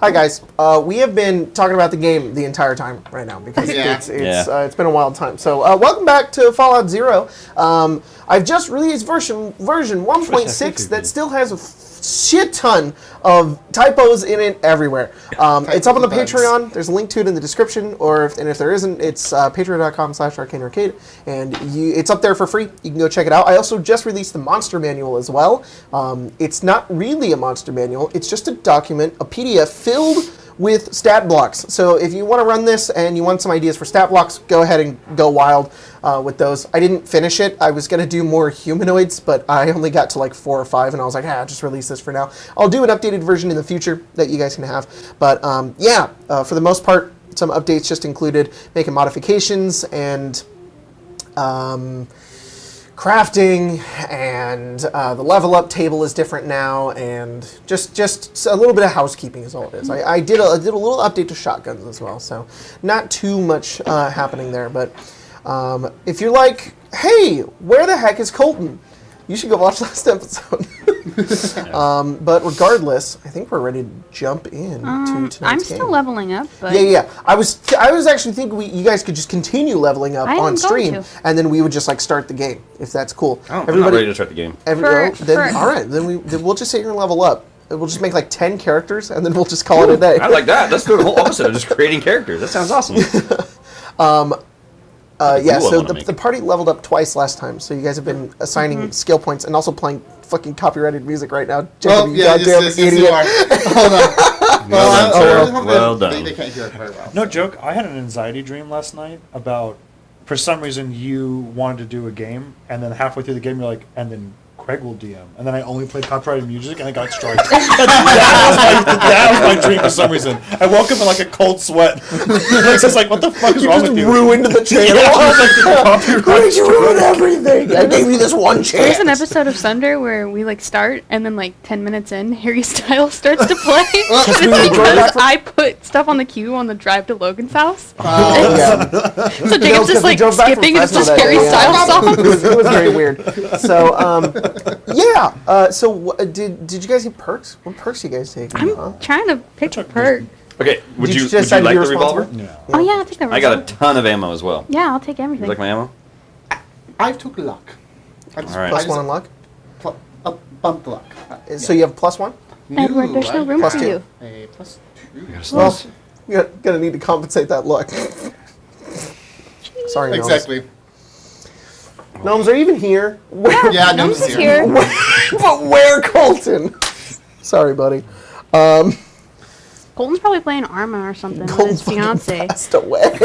Hi guys. We have been talking about the game the entire time right now because it's been a wild time. So welcome back to Fallout 0. I've just released version 1.6 that still has a shit ton of typos in it everywhere. It's up on the Patreon. There's a link to it in the description, and if there isn't, it's patreon.com/arcanearcade, and it's up there for free. You can go check it out. I also just released the monster manual as well. It's not really a monster manual. It's just a document, a PDF filled with stat blocks. So if you want to run this and you want some ideas for stat blocks, go ahead and go wild with those. I didn't finish it. I was going to do more humanoids, but I only got to like 4 or 5, and I was like, just release this for now. I'll do an updated version in the future that you guys can have. But for the most part, some updates just included making modifications and crafting, and the level up table is different now, and just a little bit of housekeeping is all it is. I did a little update to shotguns as well, so not too much happening there. But if you're like, hey, where the heck is Colton? You should go watch last episode. But regardless, I think we're ready to jump in to tonight's game. I'm still leveling up. But Yeah. I was actually thinking you guys could just continue leveling up on stream, and then we would just like start the game if that's cool. I'm not ready to start the game. All right, then we'll just sit here and level up. We'll just make like 10 characters, and then we'll just call it a day. I like that. Let's do the whole opposite of just creating characters. That sounds awesome. So the party leveled up twice last time, so you guys have been assigning skill points and also playing fucking copyrighted music right now. Jacob, you goddamn idiot. You are. Hold on. Well done. They can't hear it very well. No joke, I had an anxiety dream last night about, for some reason, you wanted to do a game, and then halfway through the game you're like, and then Craig will DM. And then I only played copyrighted music, and I got striked. that was my dream for some reason. I woke up in like a cold sweat. It's just like, what the fuck is wrong with you? You just ruined the channel. You ruined everything. I gave you this one chance. There's an episode of Sunder where we like start, and then like 10 minutes in, Harry Styles starts to play. It's because I put stuff on the queue on the drive to Logan's house. So Jacob's just like skipping, and it's just Harry Styles song. It was very weird. So, did you guys get perks? What perks you guys take? I'm trying to pick a perk. Okay, would you like the revolver? Yeah. Oh yeah, I'll take that. I got a ton of ammo as well. Yeah, I'll take everything. You like my ammo? I took luck. All right. +1 on luck? Bumped luck. So you have +1? Edward, there's no room for you. A +2. Well, you're gonna need to compensate that luck. Sorry, Gnomes. Exactly. Gnomes are even here. Yeah, Gnomes is here. But where Colton? Sorry, buddy. Colton's probably playing Arma or something with his fiance. Passed away.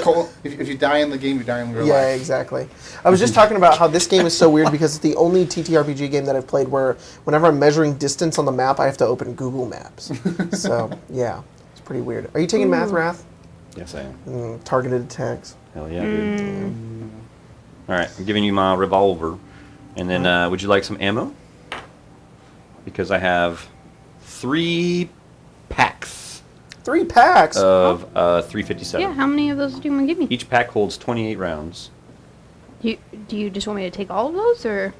Cole, if you die in the game, you die in real life. Yeah, exactly. I was just talking about how this game is so weird because it's the only TTRPG game that I've played where whenever I'm measuring distance on the map, I have to open Google Maps. So, yeah, it's pretty weird. Are you taking Math Wrath? Yes, I am. Targeted attacks. Hell yeah, dude. All right, I'm giving you my revolver. And then would you like some ammo? Because I have 3 packs. 3 packs? Of 357. Yeah, how many of those do you want to give me? Each pack holds 28 rounds. Do you just want me to take all of those, or?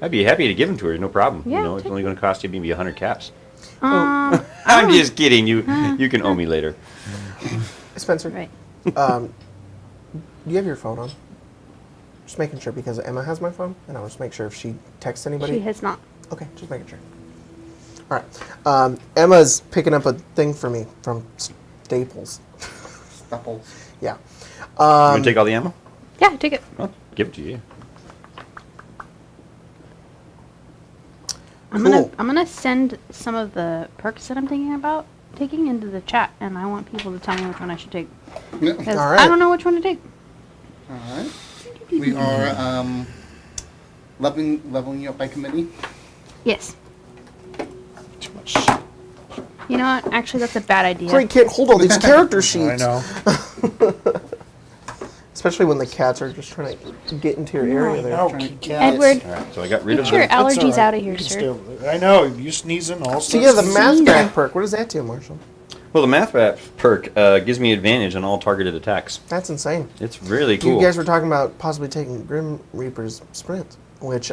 I'd be happy to give them to her, no problem. Yeah, you know, it's only going to cost you maybe 100 caps. I'm just kidding. You can owe me later. Spencer, Right. do you have your phone on? Just making sure because Emma has my phone, and I'll just make sure if she texts anybody. She has not. Okay, just making sure. All right. Emma's picking up a thing for me from Staples. Staples. Yeah. You want to take all the ammo? Yeah, take it. Well, give it to you. I'm gonna send some of the perks that I'm thinking about taking into the chat, and I want people to tell me which one I should take. Because All right. I don't know which one to take. All right. We are leveling you up by committee. Yes. Too much. You know what? Actually, that's a bad idea. Sorry, can't hold all these character sheets. I know. Especially when the cats are just trying to get into your area there. No, Edward, All right, so I got rid of get your them. allergies right. out of here, You can sir. I know, you sneezing also. So yeah, the math back perk. What does that do, Marshall? Well, the math map perk gives me advantage on all targeted attacks. That's insane. It's really cool. You guys were talking about possibly taking Grim Reaper's Sprint, which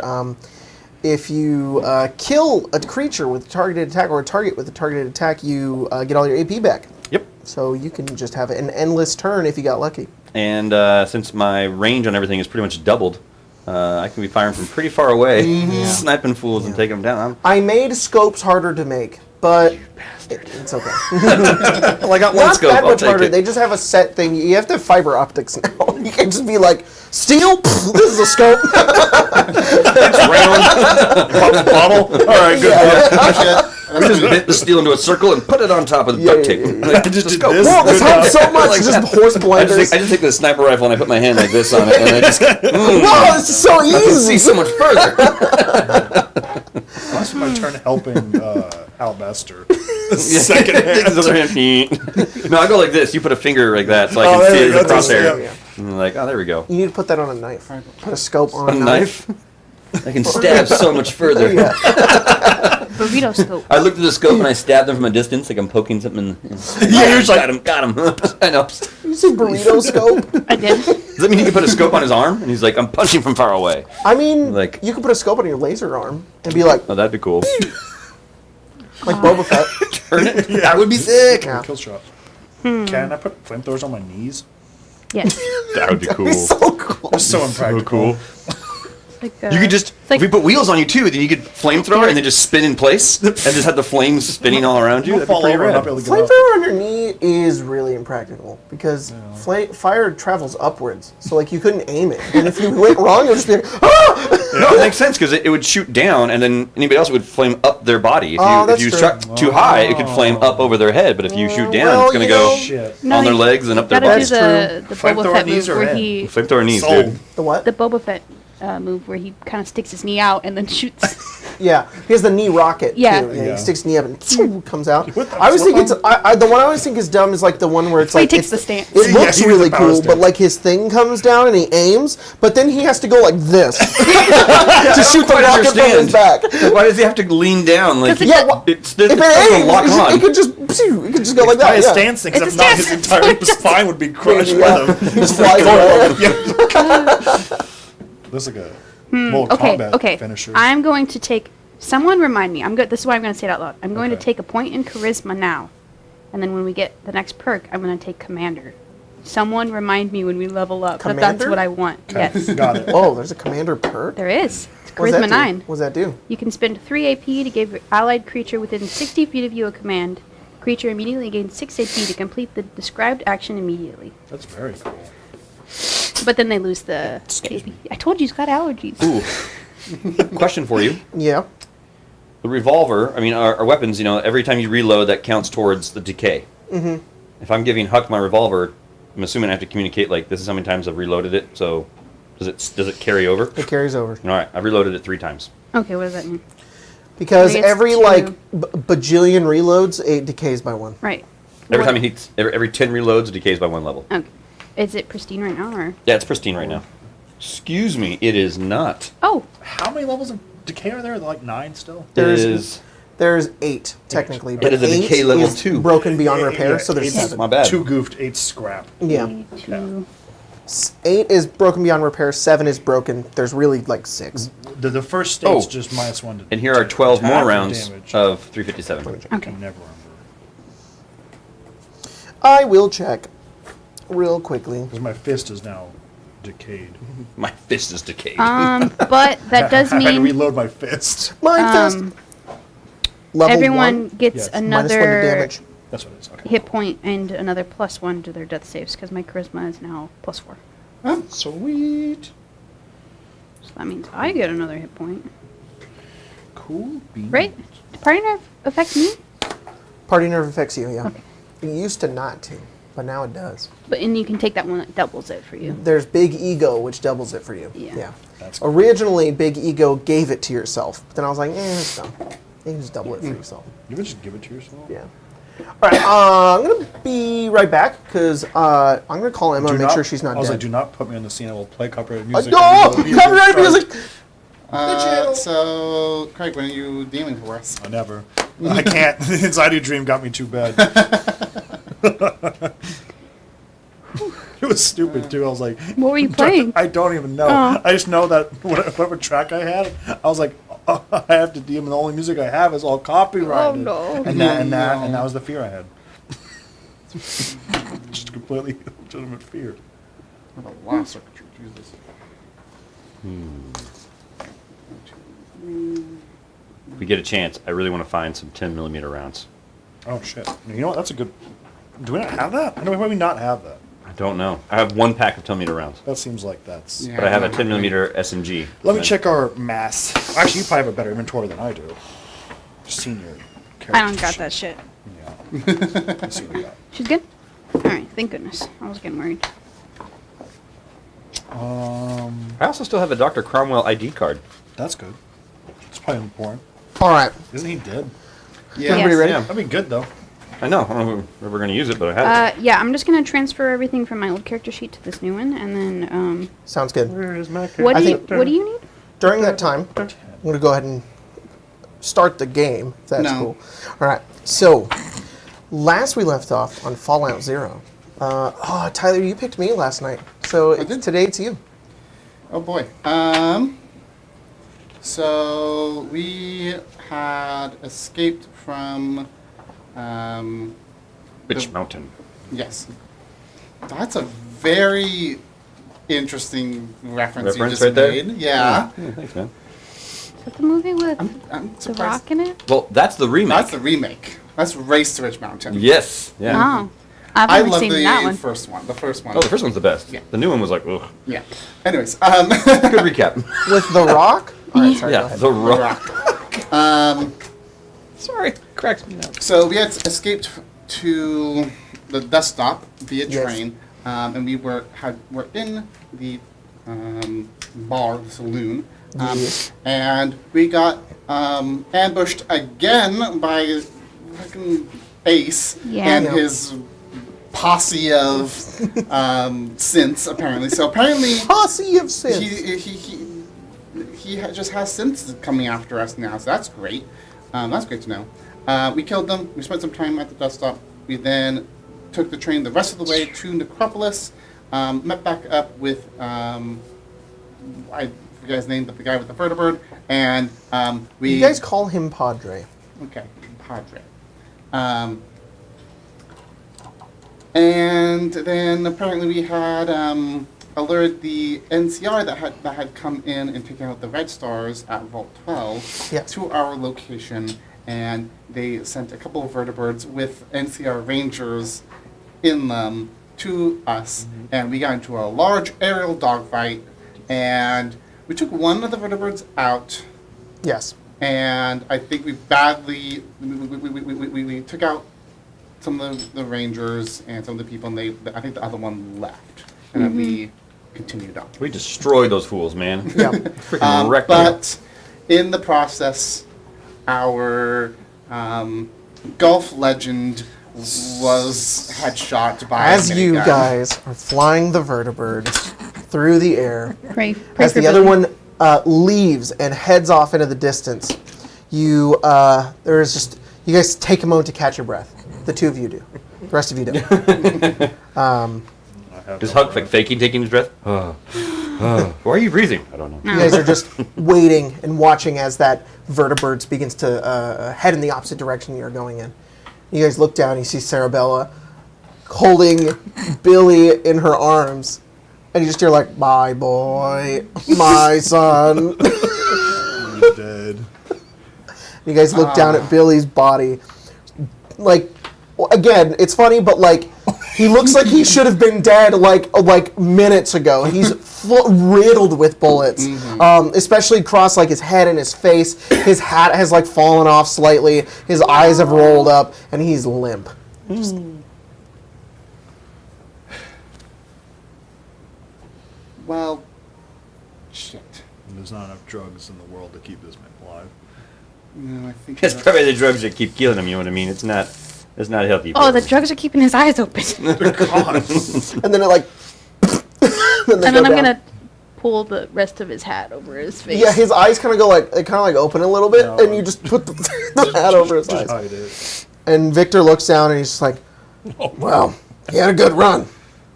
if you kill a creature with a targeted attack or a target with a targeted attack, you get all your AP back. Yep. So you can just have an endless turn if you got lucky. And since my range on everything is pretty much doubled, I can be firing from pretty far away, sniping fools and taking them down. I made scopes harder to make, but it's okay. Well, I got one Not scope. that I'll much take harder. it. They just have a set thing. You have to have fiber optics now. You can't just be like, steel? Pff, this is a scope. It's round. Pop the bottle. All right, good. We just bit the steel into a circle and put it on top of the duct tape. I just did go. this. Whoa, this Good helps enough. so much. It's just horse I blenders. just take the sniper rifle and I put my hand like this on it, and I just Whoa, this is so I can see easy. so much further. That's my turn helping Alabaster. Second hand. His other hand. No, I go like this. You put a finger like that, so I Oh, can there see you the go. That's- crosshair. yeah. And I'm like, oh, there we go. You need to put that on a knife. Put a scope on A knife. I can stab so much further. Yeah. Burrito scope. I looked at the scope and I stabbed them from a distance, like I'm poking something. Yeah, you're just like, got him. I know. You see burrito scope? I did. Does that mean he can put a scope on his arm? And he's like, I'm punching from far away. I mean, Like- you could put a scope on your laser arm and be like Oh, that'd be cool. Boba Fett. Turn it. That would be sick. Yeah. kill shot. Can I put flamethrowers on my knees? Yes. That would be That'd be so cool. They're so impractical. Like, You could just, it's like, if we put wheels on you too, then you could flamethrower and then just spin in place and just have the flames spinning all around you. You'll That'd be fall pretty over and not rad. be able to get up. Flamethrower on your knee is really impractical because fire travels upwards, so like you couldn't aim it, and if you went wrong, it would just be like, ah! No, it makes sense because it would shoot down, and then anybody else would flame up their body. If you, Oh, if that's you true. shot too high, it could flame up over their head. But if you shoot down, Well, it's gonna you go know- Shit. no, on their you legs and up their gotta do bodies. the Flamethrower Boba Fett knees move or where head? he, Flamethrower knees, Sold. dude. The what? the Boba Fett move where he kind of sticks his knee out and then shoots. Yeah, he has the knee rocket. Yeah. too. Yeah. He sticks his knee up and comes out. What the I always think flip it's the one I always think is dumb is like the one where it's So he like takes it's- the stance. It Yeah, looks he does really the power cool, stance. but like his thing comes down and he aims, but then he has to go like this to shoot the quite rocket from his understand. back. Why does he have to lean down? Like, Because Yeah, well, it's if it aims, lock on. it could just go like By that. his Yeah. stance thing, It's if a not, his stance. entire spine would be crushed Yeah. with him. He just flies away. Looks like a Mortal Okay, Kombat okay. finisher. I'm going to take. Someone remind me. I'm good. This is why I'm going to say it out loud. I'm going to Okay. take a point in charisma now, and then when we get the next perk, I'm going to take commander. Someone remind me when we level up that that's Commander? what I want. Yes, Got it. Oh, there's a commander perk. there is. It's What does that charisma do? 9. What does that do? You can spend 3 AP to give your allied creature within 60 feet of you a command. Creature immediately gains 6 AP to complete the described action immediately. That's very cool. But then they lose the AP. I told you he's got allergies. Ooh. Question for you. Yeah. The revolver, I mean, our weapons, every time you reload, that counts towards the decay. Mm-hmm. If I'm giving Huck my revolver, I'm assuming I have to communicate, like, this is how many times I've reloaded it, so does it carry over? It carries over. All right, I've reloaded it 3 times. Okay, what does that mean? Because I think it's every, 2. like, bajillion reloads, it decays by 1. Right. Every What- time he hits, every 10 reloads, it decays by 1 level. Okay. Is it pristine right now, or? Yeah, it's pristine right now. Excuse me, it is not. Oh, How many levels of decay are there? Like 9 still? There's- It is. There's 8, technically. But It is a 8 decay level is 2. broken beyond repair, Yeah, so there's eight's 7. My bad. 2 goofed, 8 scrap. Yeah. 2. 8 is broken beyond repair, 7 is broken. There's really, like, 6. The first state's Oh. just -1 to And here are 12 attack more or rounds damage. of 357. I Okay. can never remember. I will check real quickly. Because my fist is now decayed. My fist is decayed. But that does I had to mean reload my fist. Mine fist. Level everyone 1, gets Yes. -1 to another damage. That's what it is. Okay. hit point and another +1 to their death saves because my charisma is now +4. Sweet. So that means I get another hit point. Cool beans. Right? Did party nerve affect me? Party nerve affects you, yeah. Okay. It used to not to, but now it does. But and you can take that one that doubles it for you. There's Big Ego, which doubles it for you. Yeah. That's cool. Originally, Big Ego gave it to yourself, but then I was like, it's dumb. You can just double it for yourself. You would just give it to yourself? Yeah. All right, I'm gonna be right back because I'm gonna call Emma and make sure she's not I was dead. like, do not put me on the scene. I will play copyrighted music. No, until the copyright starts. music. So, Craig, when are you dealing for us? I never. I can't. The anxiety dream got me too bad. It was stupid too. I was like, What were you playing? I don't even know. Oh. I just know that whatever track I had, I was like, I have to DM, and the only music I have is all copyrighted. Oh, no. And that was the fear I had. Just completely legitimate fear. What a lot of circuitry, Jesus. If we get a chance, I really want to find some 10mm rounds. Oh shit! You know what? That's a good. Do we not have that? I know why we not have that. I don't know. I have 1 pack of 10mm rounds, That seems like that's. Yeah. but I have a 10mm SMG. Let me check our mass. Actually, you probably have a better inventory than I do. Senior. I don't got that shit. Yeah. Let's see what we got. She's good? Alright, thank goodness. I was getting worried. I also still have a Dr. Cromwell ID card. That's good. It's probably important. All right. Isn't he dead? Yeah. Everybody Yes. ready? Yeah. That'd be good though. I know. I don't know if we're going to use it, but I have it. Yeah, I'm just gonna transfer everything from my old character sheet to this new one, and then, Sounds good. Where is my what I do you think- what do you need? During that time, I'm going to go ahead and start the game, if that's No. cool. All right. So, last we left off on Fallout 0. Tyler, you picked me last night. So, did? today it's you. Oh boy. So we had escaped from. Witch Mountain. Yes. That's a very interesting reference you Reference just right there? made. Yeah. Yeah, thanks, man. Is that the movie with I'm The surprised. Rock in it? Well, that's the remake. That's the remake. That's Race to Witch Mountain. Yes. Yeah. Oh. I've I never love seen the that one. first one. The first one. Oh, the first one's the best. Yeah. The new one was like, ugh. Yeah. Anyways, Good recap. With The Rock? All right, sorry, go Yeah, ahead. The Rock. Sorry, cracks me up. So we had escaped to the desktop via Yes. train, and we were in the bar, the saloon, Yes. and we got ambushed again by fucking Ace Yeah. and Yeah. his posse of synths. Apparently, so apparently Posse of Sins. he just has synths coming after us now. So that's great. That's great to know. We killed them. We spent some time at the desktop. We then took the train the rest of the way to Necropolis. Met back up with I forget his name, but the guy with the vertibird, and we. You guys call him Padre. Okay, Padre. And then apparently we had alerted the NCR that had come in and taken out the Red Stars at Vault 12 Yes. to our location, and they sent a couple of vertibirds with NCR Rangers in them to us, and we got into a large aerial dogfight, and we took one of the vertibirds out. Yes. And I think we badly we took out some of the Rangers and some of the people, and I think the other one left, and then we continued on. We destroyed those fools, man. Yeah. Freaking wrecked them. But in the process, our golf legend was headshot by As a you minigun. guys are flying the vertibird through the air, Pray as for the other Billy. one leaves and heads off into the distance, you guys take a moment to catch your breath. The two of you do. The rest of you don't. Is Huck like faking taking his breath? Why are you breathing? I don't know. You guys are just waiting and watching as that vertibird begins to head in the opposite direction you're going in. You guys look down and you see Cerabella holding Billy in her arms. And you just hear like, "My boy, my son." I'm dead. You guys look down at Billy's body. Like, again, it's funny, but like, he looks like he should have been dead like minutes ago. He's riddled with bullets, especially across like his head and his face. His hat has like fallen off slightly. His eyes have rolled up, and he's limp. Just- Well, shit. There's not enough drugs in the world to keep this man alive. No, I think That's probably the drugs that keep killing him. You know what I mean? It's not healthy. Oh, the drugs are keeping his eyes open. and then it like. And then I'm gonna pull the rest of his hat over his face. Yeah, his eyes kind of go like open a little bit, No. and you just put the hat over his eyes. Just hide it. And Victor looks down and he's just like, "Well, he had a good run."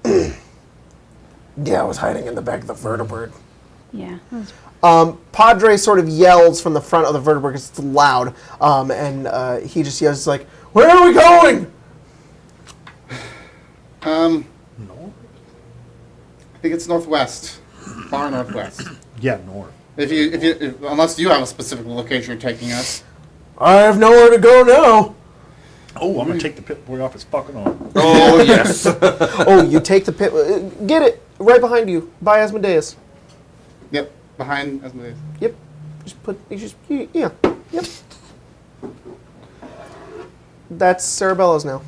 Yeah, I was hiding in the back of the vertibird. Yeah. That was Padre sort of yells from the front of the vertebrate because it's loud, and he just yells like, "Where are we going?" No. I think it's northwest, far northwest. Yeah, north. Unless you have a specific location you're taking us. I have nowhere to go now. Oh, I'm gonna take the pit boy off his fucking arm. Oh, yes. Oh, you take the pit. Get it right behind you by Asmodeus. Yep, behind Asmodeus. Yep. Yeah. Yep. That's Cerebella's now.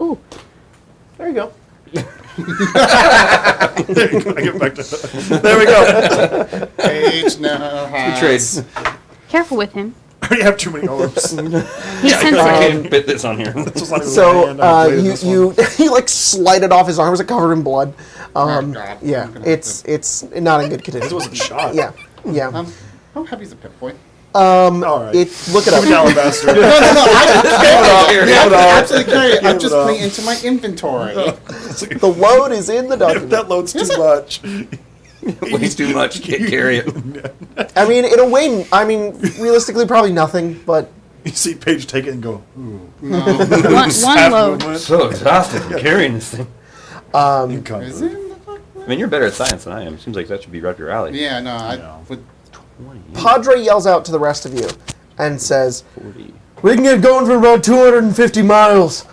Ooh. There you go. I get back to there we go. Page now has... Trades. Careful with him. I already have too many arms. He's I sensitive. can't fit this on here. This was not even my So hand, I bladed this one. you like slide it off his arms, are covered in blood. God. Yeah, I'm gonna have it's not in good This condition. wasn't shot. Yeah, yeah. How heavy is a pit boy? All right. Look it up. Alabaster. No, I Here, yeah, hold on. absolutely carry it. I'm Give just it up. putting it into my inventory. The load is in the If document. that load's too much. Weighs too much. Can't carry it. I mean, it'll weigh. I mean, realistically, probably nothing. But You see Paige take it and go, ooh. One Half load. movement. So exhausted from carrying this thing. You come Is through. it in the document? I mean, you're better at science than I am. Seems like that should be right up your alley. Yeah, no, I No. would... Padre yells out to the rest of you and says, 40. "We can get going for about 250 miles.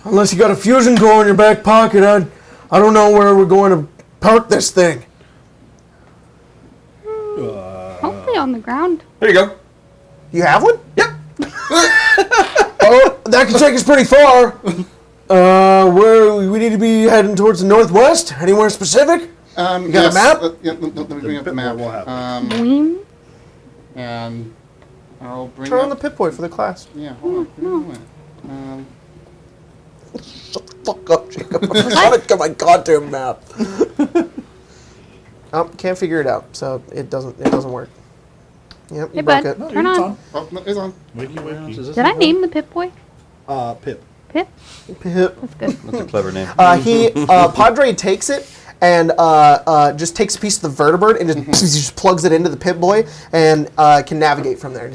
Unless you got a fusion core in your back pocket, I don't know where we're going to park this thing." Hopefully on the ground. There you go. You have one? Yep. Oh, that can take us pretty far. Where we need to be heading towards the northwest? Anywhere specific? You got a map? Let me bring up the Pit map. boy will have it. Boing. And I'll bring Turn on the up... Pip-Boy for the class. Yeah, hold on. Give me a moment. Shut the fuck up, Jacob. I'm trying to get my goddamn map. Can't figure it out, so it doesn't work. Yep, you Hey, broke bud. it. No, Turn it's on. Oh, no, it's on. Wakey, wakey. Did I name the Pip-Boy? Pip. Pip? Pip. That's good. That's a clever name. Padre takes it and just takes a piece of the vertebrate and just plugs it into the Pip-Boy and can navigate from there.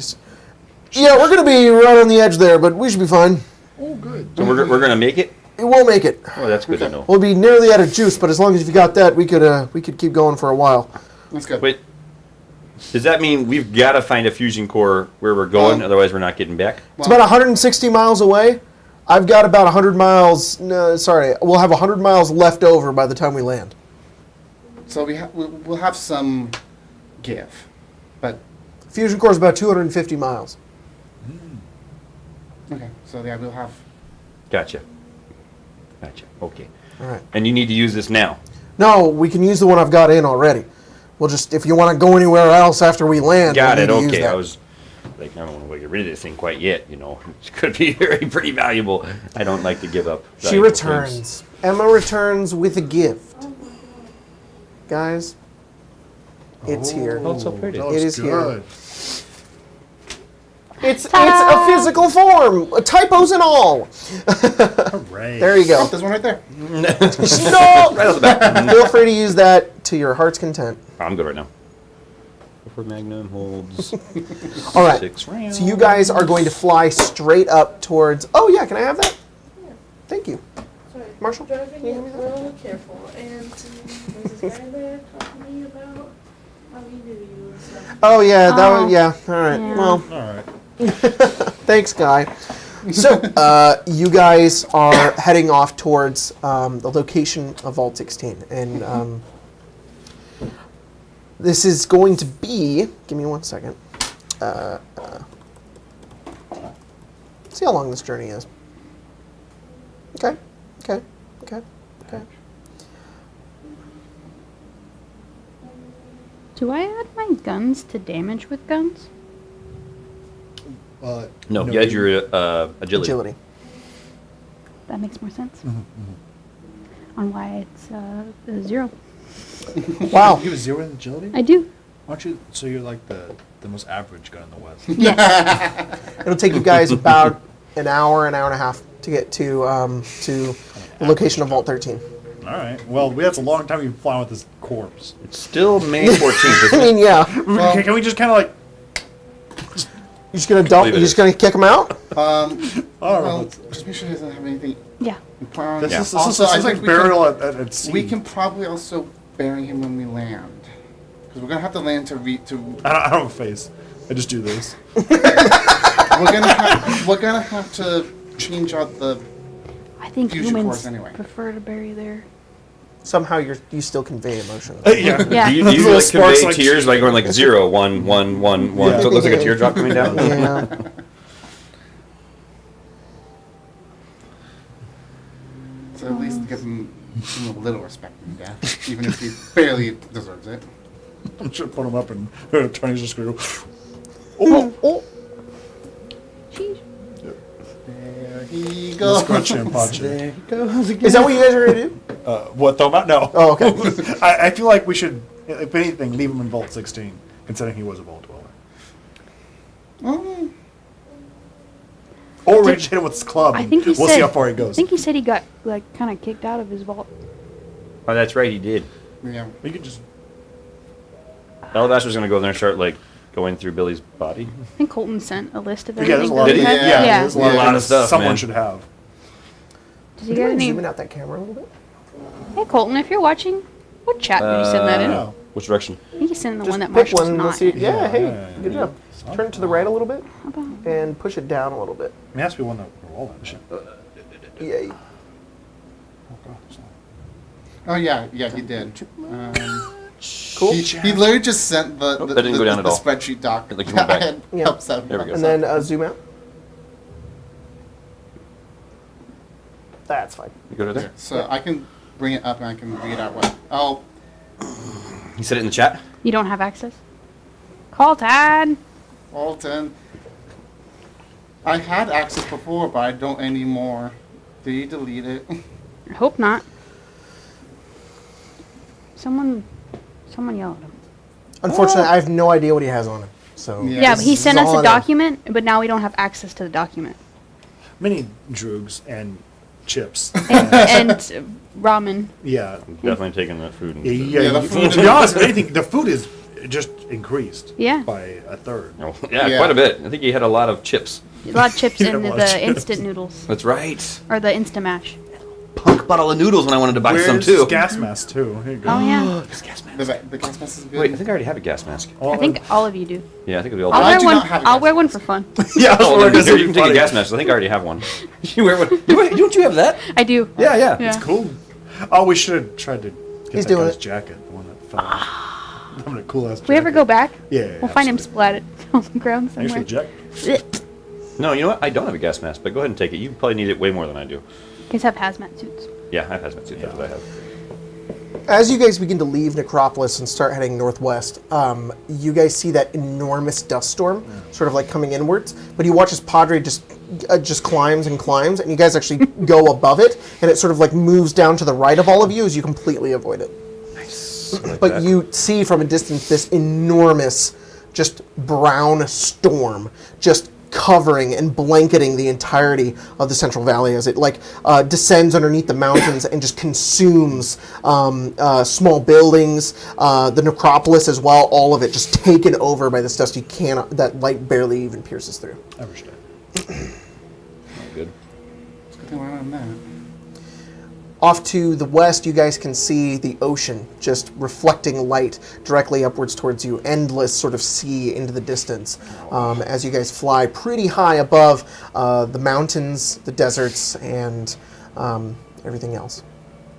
Yeah, we're gonna be right on the edge there, but we should be fine. Oh, good. So we're going to make it? It will make it. Oh, that's good to know. We'll be nearly out of juice, but as long as you got that, we could keep going for a while. That's good. Wait. Does that mean we've got to find a fusion core where we're going, otherwise we're not getting back? It's about 160 miles away. I've got about 100 miles. No, sorry, we'll have 100 miles left over by the time we land. So we'll have some give, but Fusion core is about 250 miles. okay. So yeah, we'll have. Gotcha. Okay. All right. And you need to use this now. No, we can use the one I've got in already. We'll just, if you want to go anywhere else after we land, Got we'll it. need to use Okay. that. I was like, I don't want to get rid of this thing quite yet. You know, it could be pretty valuable. I don't like to give up. She valuable returns. things. Emma returns with a gift. Guys, it's here. Oh, it's so pretty. That It looks is here. good. It's a physical form, typos and all. Hooray. There you go. Oh, there's one right there. No, Right off the bat. feel free to use that to your heart's content. I'm good right now. For Magnum holds All right. 6 rounds. So you guys are going to fly straight up towards. Oh yeah, can I have that? Thank you. Sorry, Marshall, driving can you give me it that? real careful. And there's this guy there talking to me about how he knew you and stuff. Oh yeah, that Oh. one. Yeah. All right. Yeah. Well, All right. thanks, Guy. So you guys are heading off towards the location of Vault 16, and this is going to be. Give me 1 second. See how long this journey is. Okay. Do I add my guns to damage with guns? No, you had your agility. Agility. That makes more sense. On why it's 0. Wow. You have a 0 in agility? I do. Aren't you? So you're like the most average gun in the West. Yes. It'll take you guys about an hour and a half to get to the location of Vault 13. All right. Well, that's a long time you've been flying with this corpse. It's still May 14th, I isn't it? mean, yeah. Well- Can we just kind of like... You're just gonna dump. Leave it You're just as- gonna kick him out. I don't Well, know. just make sure he doesn't have anything Yeah. important. This Yeah. is Also, I think like we burial at sea. We can probably also bury him when we land. Because we're going to have to land to I don't have a face. I just do this. we're gonna have to change out the I think Fusion humans course anyway. prefer to bury there. Somehow you still convey emotion. Yeah. Yeah. Do you Little like sparks, convey like- tears by going like 0, 1, 1, 1, 1? Yeah. So it looks like a teardrop coming down? Yeah. so at least give him a little respect in death, even if he barely deserves it. I'm sure put him up and Tony's just going to Oh. Sheesh. There he go goes. scratch and punch. There it goes again. Is that what you guys are gonna do? What, throw him out? No. Oh, okay. I feel like we should, if anything, leave him in Vault 16, considering he was a Vault Dweller. Oh, Or we just hit him with his club, I and think he we'll said, see how far he goes. I think he said he got like kind of kicked out of his vault. Oh, that's right, he did. yeah. We could just... Alabaster's going to go there and start, like, going through Billy's body. I think Colton sent a list of Yeah, there's everything. a lot that of... we Did he? had. Yeah, there's a lot of stuff, someone man. should have. Does Do he you got mind any? zooming out that camera a little bit? Hey Colton, if you're watching, what chat did you send that in? No. Which direction? I think you sent in the Just one that pick Marshall's one. not Let's see. in. Yeah. Hey. Yeah. Good job. Turn it to the right a little bit How about? and push it down a little bit. It has to be one that we're all in. Yay. Oh yeah, he did. Cool. He literally just sent the that didn't go down at the all. spreadsheet doc. It, like, went back. and Yeah. helps out. There we go. And then zoom out. That's fine. You go to there? So I can bring it up and I can read out what. Oh, He said it in the chat? You don't have access. Colton. Alton. I had access before, but I don't anymore. Did you delete it? I hope not. Someone yell at him. Unfortunately, I have no idea what he has on him. So Yeah. Yeah, but he this sent is us all a on him. document, but now we don't have access to the document. Many droogs and chips. And ramen. Yeah. I'm definitely taking that food. And Yeah, the food- to be honest, if anything, the food is just increased Yeah. by a third. Oh, yeah, Yeah. quite a bit. I think he had a lot of chips. A lot of chips Yeah, in a lot of the chips. instant noodles. That's right. Or the Instamash. Punk bottle of noodles when I wanted to buy some Where's too. his gas mask too? Here you go. Oh yeah. This gas mask. The gas mask is good. Wait, I think I already have a gas mask. Oh, I think all of you do. Yeah, I think we all I'll I wear do one. not have a I'll gas wear one for fun. yeah, I was Oh, wondering, then this here, would you be can take a funny. gas mask. I think I already have one. You wear one? Don't you have that? I do. Yeah, yeah. Yeah. It's cool. Oh, we should have tried to get He's that doing guy's it. jacket, the one that fell. Having a cool ass. If we ever go back, Yeah. we'll find him splatted on the ground Thanks for somewhere. the jacket. No, you know what? I don't have a gas mask, but go ahead and take it. You probably need it way more than I do. You guys have hazmat suits. Yeah, I have hazmat suit. That's what I have. as you guys begin to leave Necropolis and start heading northwest, you guys see that enormous dust storm, sort of like coming inwards. But you watch as Padre just climbs and climbs, and you guys actually go above it, and it sort of like moves down to the right of all of you as you completely avoid it. Nice. I like But that. you see from a distance this enormous, just brown storm, just covering and blanketing the entirety of the Central Valley as it like descends underneath the mountains and just consumes small buildings, the necropolis as well. All of it just taken over by this dust. You cannot. That light barely even pierces through. I understand. Oh, good. It's a good thing we're not on that. Off to the west, you guys can see the ocean just reflecting light directly upwards towards you. Endless sort of sea into the distance as you guys fly pretty high above the mountains, the deserts, and everything else.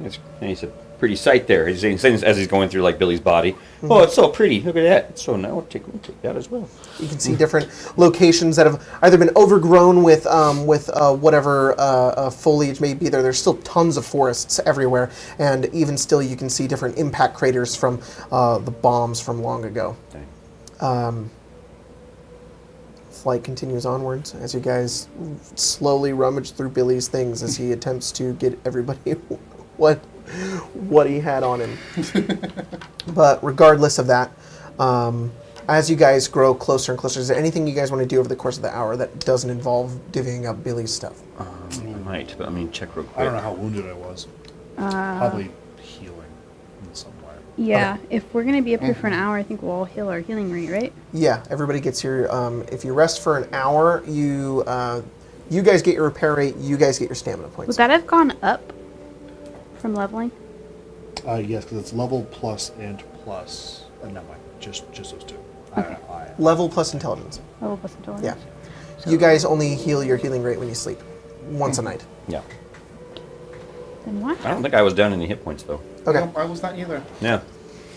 It's a pretty sight there. He's saying as he's going through like Billy's body. Oh, it's so pretty. Look at that. So now we'll take that as well. You can see different locations that have either been overgrown with whatever foliage may be there. There's still tons of forests everywhere, and even still you can see different impact craters from the bombs from long ago. Okay. Flight continues onwards as you guys slowly rummage through Billy's things as he attempts to get everybody what he had on him. But regardless of that, as you guys grow closer and closer, is there anything you guys want to do over the course of the hour that doesn't involve divvying up Billy's stuff? I might, but check real quick. I don't know how wounded I was. Probably Yeah, if we're gonna be up here for an hour, I think we'll all heal our healing rate, right? Yeah, everybody gets your. If you rest for an hour, you guys get your repair rate. You guys get your stamina points. Would that have gone up from leveling? Yes, because it's level plus and plus. Never mind, just those two. Okay. Level plus intelligence. Level plus intelligence. Yeah. You guys only heal your healing rate when you sleep, once a night. Yeah. Then what? I don't think I was down any hit points though. Okay. No, I was not either. Yeah.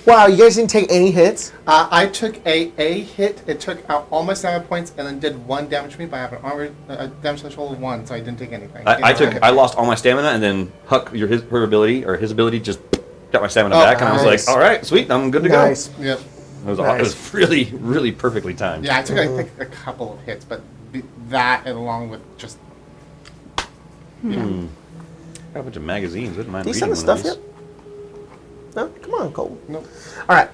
Wow, you guys didn't take any hits. I took a hit. It took out all my stamina points and then did 1 damage to me. But I have an armor damage threshold of 1, so I didn't take anything. I lost all my stamina, and then Huck, his ability just got my stamina back, and I was nice. like, all right, sweet, I'm good to Nice. Yep. go. It Nice. was really, really perfectly timed. Yeah, I took I think a couple of hits, but that along with just Got a bunch of magazines. Wouldn't mind Did you reading send the one of stuff these. yet? No? Come on, Colton. nope. All right.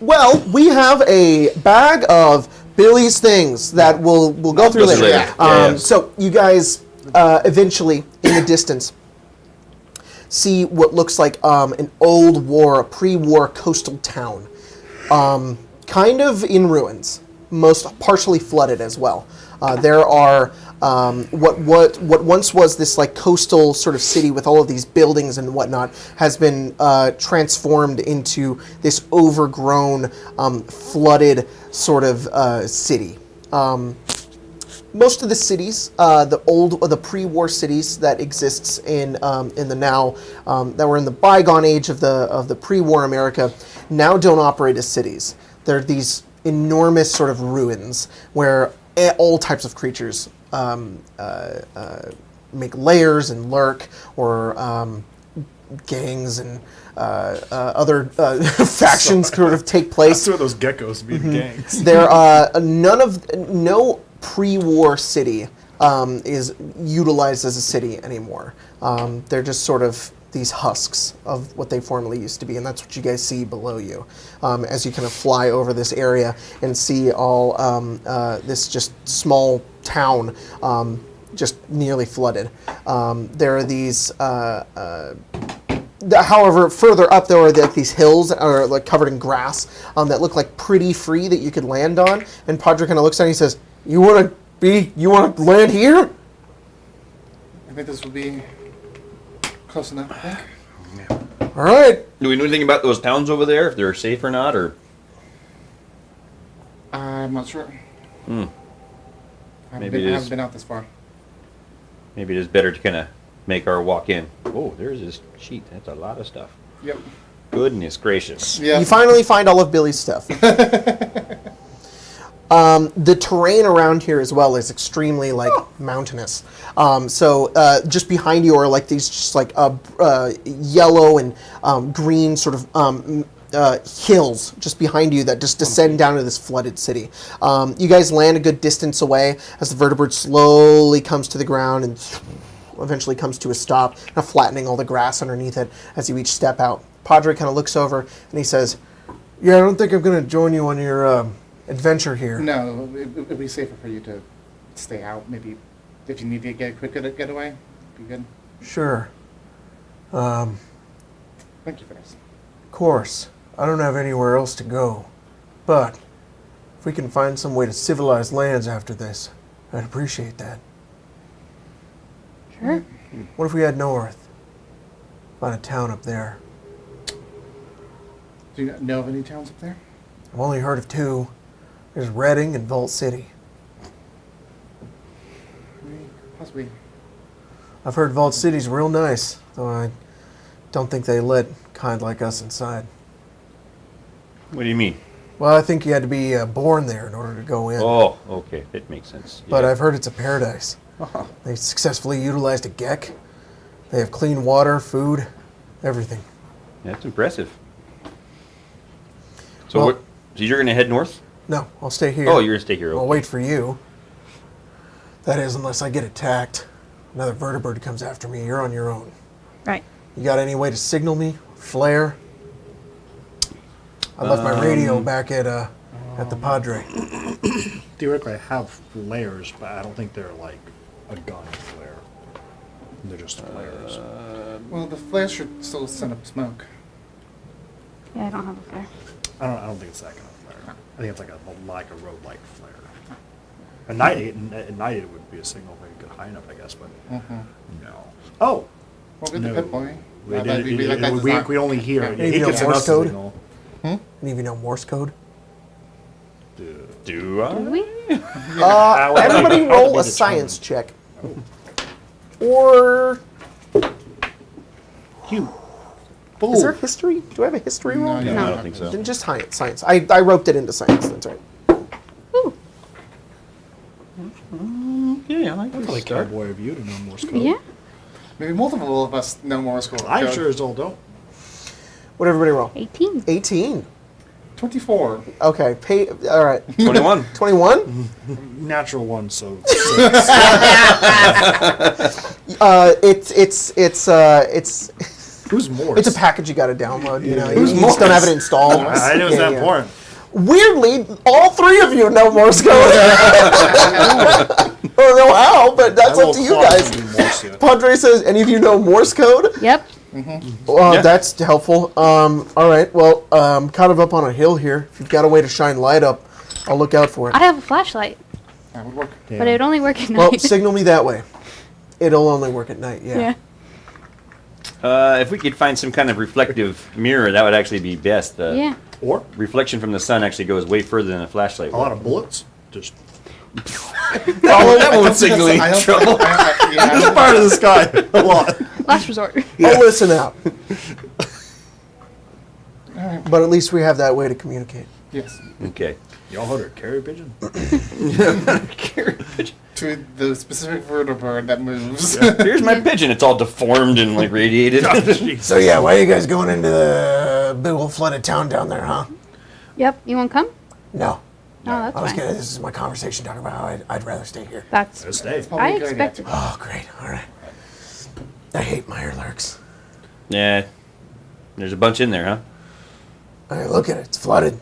Well, we have a bag of Billy's things that we'll go through Go through later. later. Yeah. So you guys eventually, in the distance, see what looks like an old war, a pre-war coastal town, kind of in ruins, most partially flooded as well. There are what once was this like coastal sort of city with all of these buildings and whatnot has been transformed into this overgrown, flooded sort of city. Most of the cities, the pre-war cities that exists in the now that were in the bygone age of the pre-war America, now don't operate as cities. They're these enormous sort of ruins where all types of creatures make lairs and lurk, or gangs and other factions sort of take place. That's where those geckos be gangs. There no pre-war city is utilized as a city anymore. They're just sort of these husks of what they formerly used to be, and that's what you guys see below you as you kind of fly over this area and see all this just small town just nearly flooded. There are these however, further up there are like these hills are like covered in grass that look like pretty free that you could land on. And Padre kind of looks at it and he says, "You want to land here?" I think this will be close enough. I think. All right. Do we know anything about those towns over there? If they're safe or not, or I'm not sure. I Maybe it haven't is. been out this far. maybe it is better to kind of make our walk in. Oh, there's this sheet. That's a lot of stuff. Yep. Goodness gracious. Yeah. You finally find all of Billy's stuff. The terrain around here as well is extremely mountainous. So just behind you are like these just like yellow and green sort of hills just behind you that just descend down to this flooded city. You guys land a good distance away as the vertebrate slowly comes to the ground and eventually comes to a stop, kind of flattening all the grass underneath it as you each step out. Padre kind of looks over and he says, "Yeah, I don't think I'm going to join you on your adventure here." No, it'd be safer for you to stay out. Maybe if you need to get a quick getaway, be good. Sure. Thank you for this. Of course. I don't have anywhere else to go. But if we can find some way to civilize lands after this, I'd appreciate that. Sure. What if we head north? Find a town up there. Do you know of any towns up there? I've only heard of two. There's Reading and Vault City. Possibly. I've heard Vault City's real nice, though I don't think they let kind like us inside. What do you mean? Well, I think you had to be born there in order to go in. Oh, okay. That makes sense. But Yeah. I've heard it's a paradise. They successfully utilized a Gek. They have clean water, food, everything. That's impressive. So, Well- so you're going to head north? No, I'll stay here. Oh, you're going to stay here. I'll Okay. wait for you. That is, unless I get attacked. Another vertebrate comes after me. You're on your own. Right. You got any way to signal me? Flare? I left my radio back at the Padre. Theoretically, I have flares, but I don't think they're like a gun flare. They're just flares. Well, the flash should still send up smoke. Yeah, I don't have a flare. I don't think it's that kind of flare. I think it's like a road-like flare. A night it would be a signal if it could high enough, I guess, but no. Oh, Well, with no. the Pip Boy. We only hear it. Any He of gets you know enough Morse code? signal. Any of you know Morse code? Do I? Do we? Everybody How to roll be a determined. science check. Or Hugh. is there history? Do I have a history roll? No, No. I don't think so. Then just science. I roped it into science. That's right. Ooh. Yeah, I like That's really cowboy of you to know Morse code. Yeah. Maybe multiple of us know Morse code. I sure as all don't. What did everybody roll? 18. 18. 24. Okay. All right. 21. 21. Natural one, so It's who's Morse? it's a package you got to download. You know, Who's you just don't Morse? have it installed. I didn't know it was Yeah, that yeah. important. Weirdly, all three of you know Morse code. I don't know how, but that's I up to you will guys. quantum Morse you. Padre says, any of you know Morse code? Yep. Well, Yeah. that's helpful. All right. Well, kind of up on a hill here. If you've got a way to shine light up, I'll look out for it. I have a flashlight, That would work. Yeah. but it would only work at Well, night. signal me that way. It'll only work at night. Yeah. Yeah. If we could find some kind of reflective mirror, that would actually be best. The Yeah. Or reflection from the sun actually goes way further than a flashlight. a lot of bullets. Just that won't signal I don't- trouble. yeah, part of the sky. A lot. Last resort. I'll listen out. But at least we have that way to communicate. yes. Okay. Y'all heard a carrier pigeon? To the specific vertebrate that moves. Here's my pigeon. It's all deformed and like radiated. So yeah, why are you guys going into the big old flooded town down there, huh? Yep. You want to come? No. No, that's I was fine. gonna. This is my conversation talking about how I'd rather stay here. That's. Let's stay. Probably I a good idea. expected. Oh, great. All right. I hate mire lurks. Yeah. There's a bunch in there, huh? Hey, look at it. It's flooded.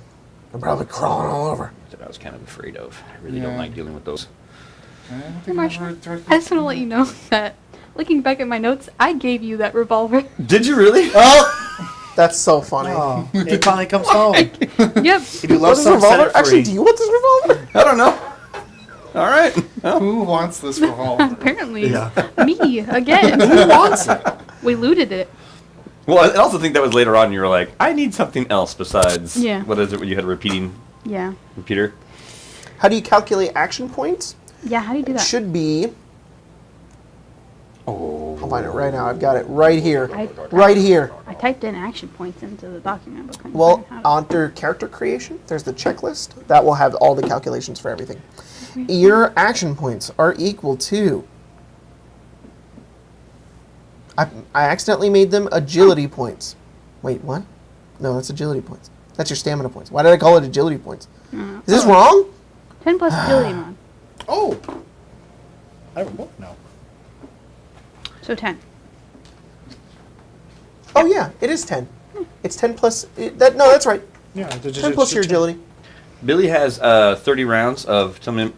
They're probably crawling all over. That I was kind of afraid of. I really don't Yeah. like dealing with those. I don't Hey, think Marshall, I've heard- I just want to let you know that, looking back at my notes, I gave you that revolver. Did you really? That's so funny. Oh, it finally comes home. Yep. If you What love is this something, set revolver? it free. Actually, do you want this revolver? I don't know. All right. Well, Who wants this revolver? Apparently, Yeah. me again. Who wants it? We looted it. well, I also think that was later on. You were like, I need something else besides. Yeah. What is it when you had a repeating Yeah. repeater? How do you calculate action points? Yeah. How do you do It that? should be. Oh. I'll find it right now. I've got it right here. I- Right here. I typed in action points into the document, but couldn't Well, find how to- under character creation, there's the checklist. That will have all the calculations for everything. Your action points are equal to. I accidentally made them agility points. Wait, what? No, that's agility points. That's your stamina points. Why did I call it agility points? Is this wrong? 10 plus agility mod. Oh. I don't know. No. So 10. Oh yeah, it is 10. It's 10 plus. No, that's right. Yeah. 10 plus your agility. Billy has 30 rounds of Oh, And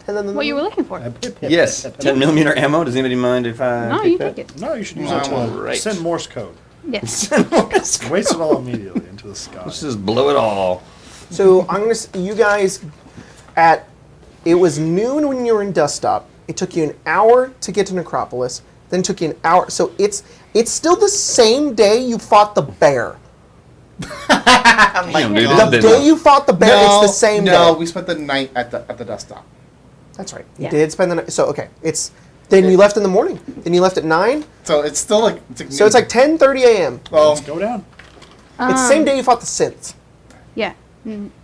then the what you were looking for. Yes, 10 millimeter ammo. Does anybody mind if I No, take you that? take it. No, you should use Wow. that to Right. send Morse code. Yes. Waste it all immediately into the sky. Let's just blow it all. So I'm gonna. You guys, it was noon when you were in Dust Stop. It took you an hour to get to Necropolis. Then took you an hour. So it's still the same day you fought the bear. Damn, dude, The this day been- you fought the bear, it's the same No, day. we spent the night at the dust stop. That's right. You Yeah. did spend the night. So okay, then you left in the morning. Then you left at 9. So it's still like. So it's like 10:30 a.m. Well, Let's go down. It's the same day you fought the synths. Yeah.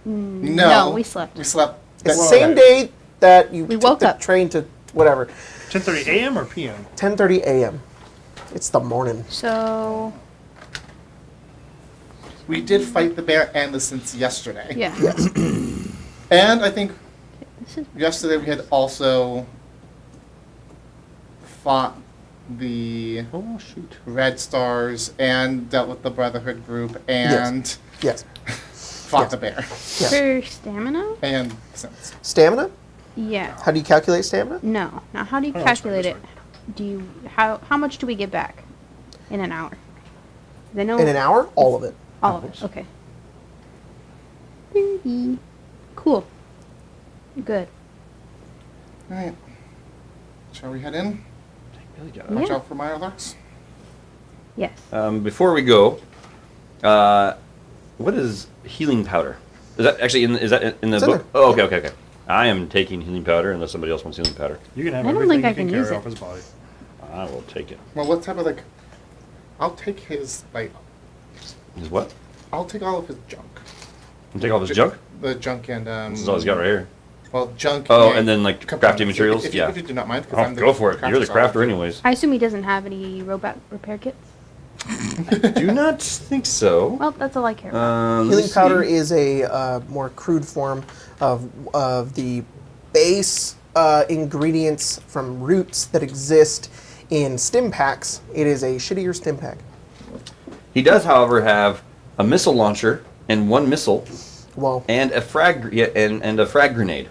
no. we slept. We slept. It's the that- same day that you We took woke the up. train to whatever. 10:30 a.m. or p.m. 10:30 a.m. It's the morning. So, We did fight the bear and the synths yesterday. yeah. Yes. And I think This is yesterday we had also fought the Oh, shoot. Red Stars and dealt with the Brotherhood group and Yes. fought the bear Yeah. for stamina? and synths. Stamina? Yeah. How do you calculate stamina? No. Now, how do you Oh, calculate sorry, it? Do you how much do we get back in an hour? They know In an hour? All of it. All of it. Okay. 30. Cool. Good. All right. Shall we head in? Yeah. Watch out for my alerts. Yes. Before we go, what is healing powder? Is that actually in the It's in book? there. Oh, okay. I am taking healing powder unless somebody else wants healing powder. You can have I don't everything think you I can can use carry it. off his body. I will take it. Well, what type of like? I'll take his like. Is what? I'll take all of his junk. You take all this junk? The junk and This is all he's got right here. Well, junk. Oh, and then like components. crafting materials? If yeah. you do not mind, because Oh, I'm the go for it. You're the so I'll crafter do- anyways. I assume he doesn't have any robot repair kits. Do not think so. Well, that's all I care about. Healing powder is a more crude form of the base ingredients from roots that exist in stim packs. It is a shittier stim pack. He does, however, have a missile launcher and one missile Well, and a frag and a frag grenade.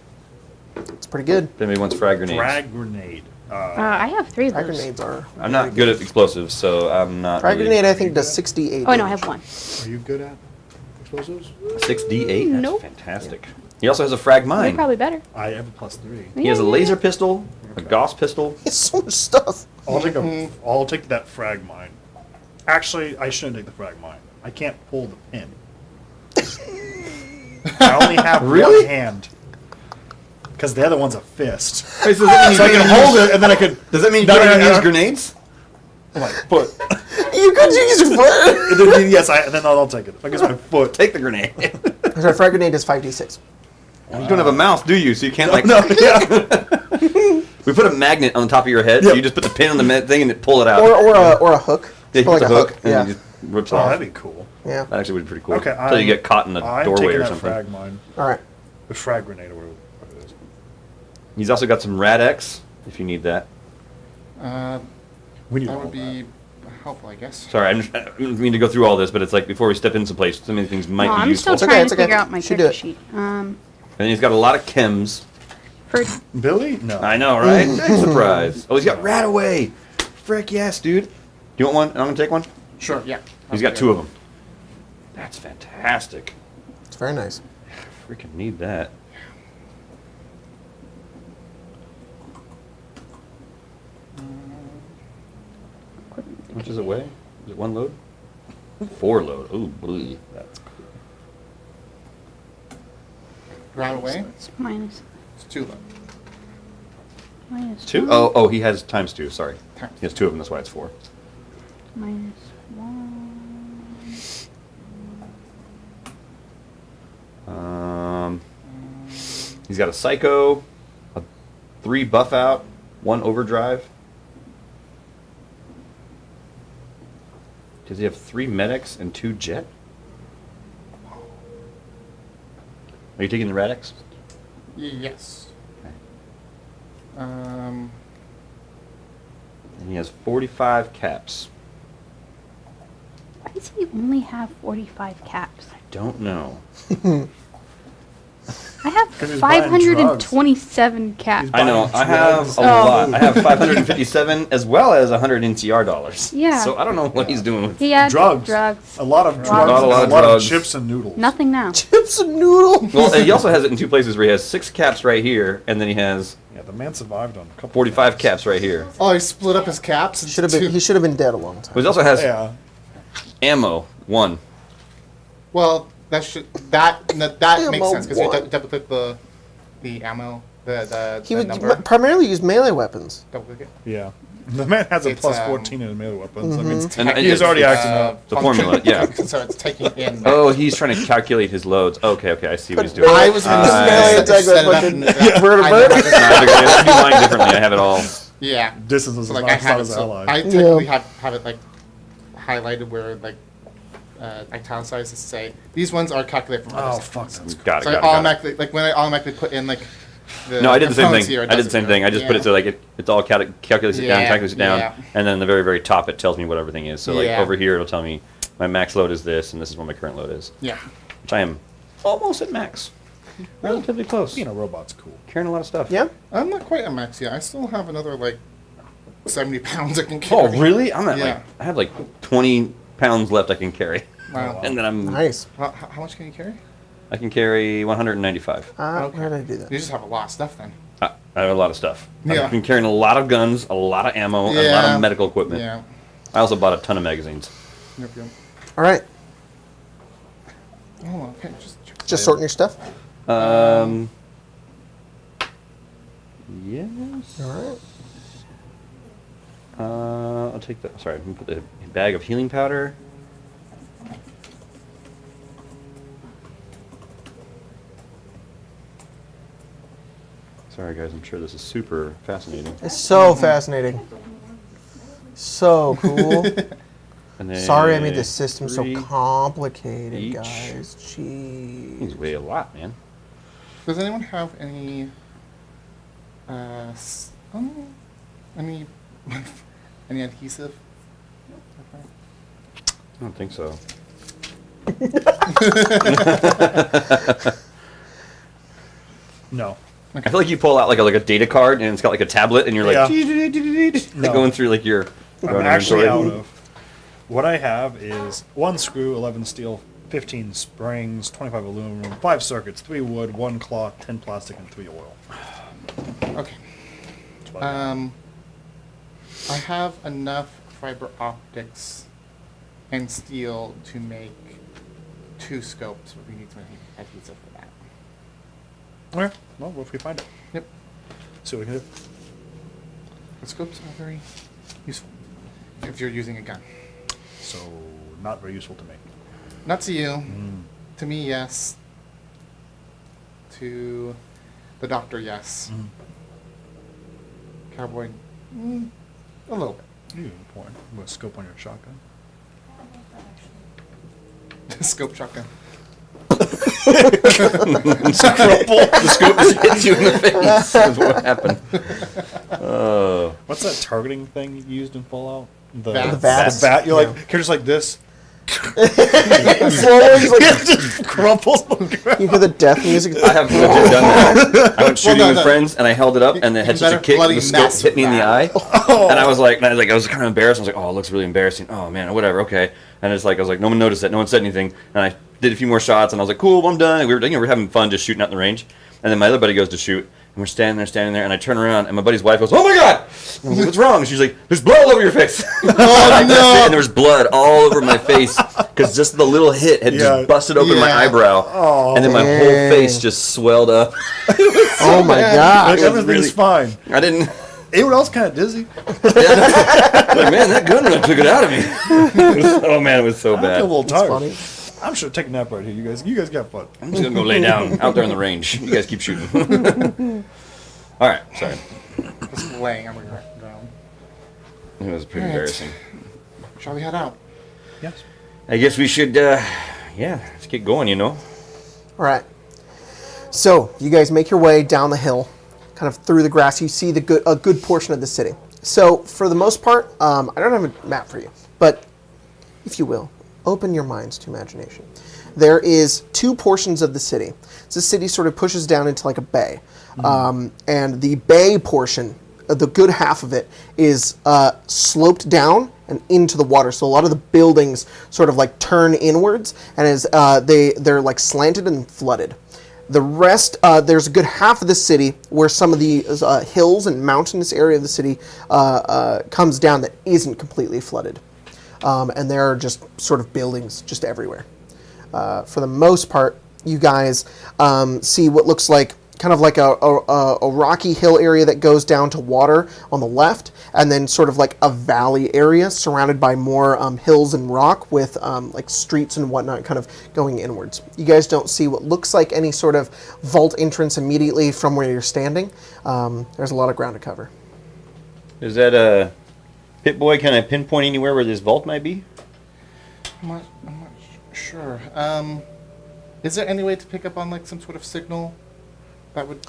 it's pretty good. If anybody wants frag grenades. Frag grenade. I have 3 of Frag those. grenades are. I'm not good at explosives, so I'm not. Frag really- grenade, I think, does 68. Oh, no, I have 1. Are you good at explosives? 6d8. That's Nope. fantastic. He also has a frag You're mine. probably better. I have a +3. He has a laser pistol, a Gauss pistol. It's so much stuff. I'll take that frag mine. Actually, I shouldn't take the frag mine. I can't pull the pin. I only have Really? one hand. Because the other one's a fist. Wait, so does So I can hold it, and then I could... Does that mean you No, can't no, even no, use no. grenades? My foot. You could use your foot. And then, yes, and then I'll take it. If I use my foot. Take the grenade. Sorry, frag grenade is 5d6. You don't have a mouse, do you? So you can't like. No, yeah. We put a magnet on the top of your head, so Yep. you just put the pin on the thing and it pull it out. Or a hook. Yeah, you Put put the hook and Yeah. it just rips Oh, off. that'd be cool. Yeah. That actually would be pretty cool. Okay, Until you get caught in a I'm doorway taking or that something. frag mine. All right. The frag grenade or whatever it is. He's also got some Rad-X, if you need that. We need That all would be helpful, I guess. Sorry, I don't mean to go through all this, but it's like before we step into place, some of these things might No, be I'm useful. still okay, trying it's to okay. figure out my Should do character it. sheet. And he's got a lot of chems. For Billy? No. I know, right? Big surprise. Oh, he's got Rat-Away. Frick yes, dude. Do you want one? I'm going to take one? Sure, yeah. He's got 2 of them. That's fantastic. It's very nice. Freaking need that. How much does it weigh? Is it 1 load? 4 load. Oh, boy. That's cool. Right away. it's minus It's 2 low. minus 2? 1, Oh, he has times 2. Sorry. Times. He has 2 of them. That's why it's 4. minus 1. He's got a Psycho, a 3 buff out, 1 overdrive. Does he have 3 medics and 2 jet? Are you taking the Rad-X? Yes. Okay. And he has 45 caps. Why does he only have 45 caps? Don't know. I have 'Cause he's buying 527 caps. I know. I have a Oh. lot. I have 557 as well as 100 NCR dollars. Yeah. So I don't know what he's doing with. He had Drugs. drugs. A lot of drugs. Not a lot of and a lot drugs. of chips and noodles. Nothing now. Chips and noodle. Well, he also has it in 2 places where he has 6 caps right here, and then he has Yeah, the man survived on a couple 45 things. caps right here. Oh, he split up his caps. Should have been. He should have been dead a long time. But he also has Yeah. ammo 1. Well, that Yeah, makes well, sense because you what? double click the ammo, the He would number. primarily use melee weapons. Double click it. Yeah. The man has a It's, plus 14 in his melee weapons. I mean, And he's it's- already it's- acting up. The formula, yeah. So it's taking in. Oh, he's trying to calculate his loads. Okay, I see what he's doing. I was going to melee attack set it up. fucking and- bird of I know bird. how to- No, I do mine differently. I have it all. Yeah. Distances So is like not I as have not it. as So allied. I technically have it like highlighted where like italicized to say these ones are calculated from other Oh, sections. fuck. That's Got it. So I Got it. automatically like when I automatically put in like. The No, I did the same components thing. here, it I did does the it same here. thing. I just put it so like it's all calculates it down, Yeah, calculates it down, yeah. and then the very, very top it tells me what everything is. So like Yeah. over here it'll tell me my max load is this, and this is what my current load is. Yeah. Which I am almost at max. Relatively close. Being a robot's cool. Carrying a lot of stuff. Yeah. I'm not quite at max yet. I still have another like 70 pounds I can Oh, carry. really? I'm at Yeah. like I have like 20 pounds left I can carry. Wow. And then I'm Nice. How much can you carry? I can carry 195. Okay. Where did I do that? You just have a lot of stuff then. I have a lot of stuff. Yeah. I've been carrying a lot of guns, a lot of ammo, and a lot of medical equipment. Yeah. I also bought a ton of magazines. Yep. All right. Oh, okay. Just sorting your stuff. Yes. All right. I'll take the. Sorry, I'm gonna put the bag of healing powder. Sorry, guys. I'm sure this is super fascinating. It's so fascinating. So cool. And then Sorry I made this system so 3 complicated, each. guys. Jeez. These weigh a lot, man. Does anyone have any any any adhesive? I don't think so. No. I feel like you pull out like a data card and it's got like a tablet and you're like, like No. going through like your. I'm actually out of. What I have is 1 screw, 11 steel, 15 springs, 25 aluminum, 5 circuits, 3 wood, 1 cloth, 10 plastic, and 3 oil. Okay. That's what I have. I have enough fiber optics and steel to make 2 scopes, but we need to make adhesive for that. Okay. Well, what if we find it? Yep. See what we can do. The scopes are very useful if you're using a gun. So, not very useful to me. Not to you. To me, yes. To the doctor, yes. Cowboy, a little bit. You have a point. With a scope on your shotgun. Scope shotgun. The scope just hits you in the face. That's what happened. What's that targeting thing you used in Fallout? The VATS. The VAT. You're Yeah. like, you're just like this. Slowly, just like, Just crumples on the ground. you hear the death music. I have legit done that. I went shooting no, with no. friends and I held it up and it had such a better kick. bloody The scope mess hit me in with the eye. that. And I was kind of embarrassed. I was like, oh, it looks really embarrassing. Oh man, whatever, okay. And it's like, I was like, no one noticed that. No one said anything. And I did a few more shots and I was like, cool, I'm done. And we were having fun just shooting out in the range. And then my other buddy goes to shoot. And we're standing there, and I turn around, and my buddy's wife goes, "Oh my God!" And I was like, "What's wrong?" And she's like, "There's blood all over your face." Oh no! And there was blood all over my face because just the little hit had just busted open my eyebrow, and then my whole face just swelled up. Oh my god. Like, everything's fine. I didn't. Anyone else kind of dizzy? Like, man, that gun really took it out of me. Oh man, it was so I feel a bad. little tired. funny. I'm sure take a nap right here. You guys got fun. I'm just gonna go lay down out there in the range. You guys keep shooting. All right, sorry. Just laying on the ground. It was pretty Alright. embarrassing. Shall we head out? Yes. I guess we should, let's get going. You know. All right. So you guys make your way down the hill, kind of through the grass. You see a good portion of the city. So for the most part, I don't have a map for you, but if you will, open your minds to imagination. There is 2 portions of the city. So the city sort of pushes down into like a bay, and the bay portion, the good half of it, is sloped down and into the water. So a lot of the buildings sort of like turn inwards, and as they're like slanted and flooded. The rest, there's a good half of the city where some of the hills and mountainous area of the city comes down that isn't completely flooded. And there are just sort of buildings just everywhere. For the most part, you guys see what looks like kind of like a rocky hill area that goes down to water on the left, and then sort of like a valley area surrounded by more hills and rock with like streets and whatnot kind of going inwards. You guys don't see what looks like any sort of vault entrance immediately from where you're standing. There's a lot of ground to cover. Is that a Pit Boy? Can I pinpoint anywhere where this vault might be? I'm not sure. Is there any way to pick up on like some sort of signal that would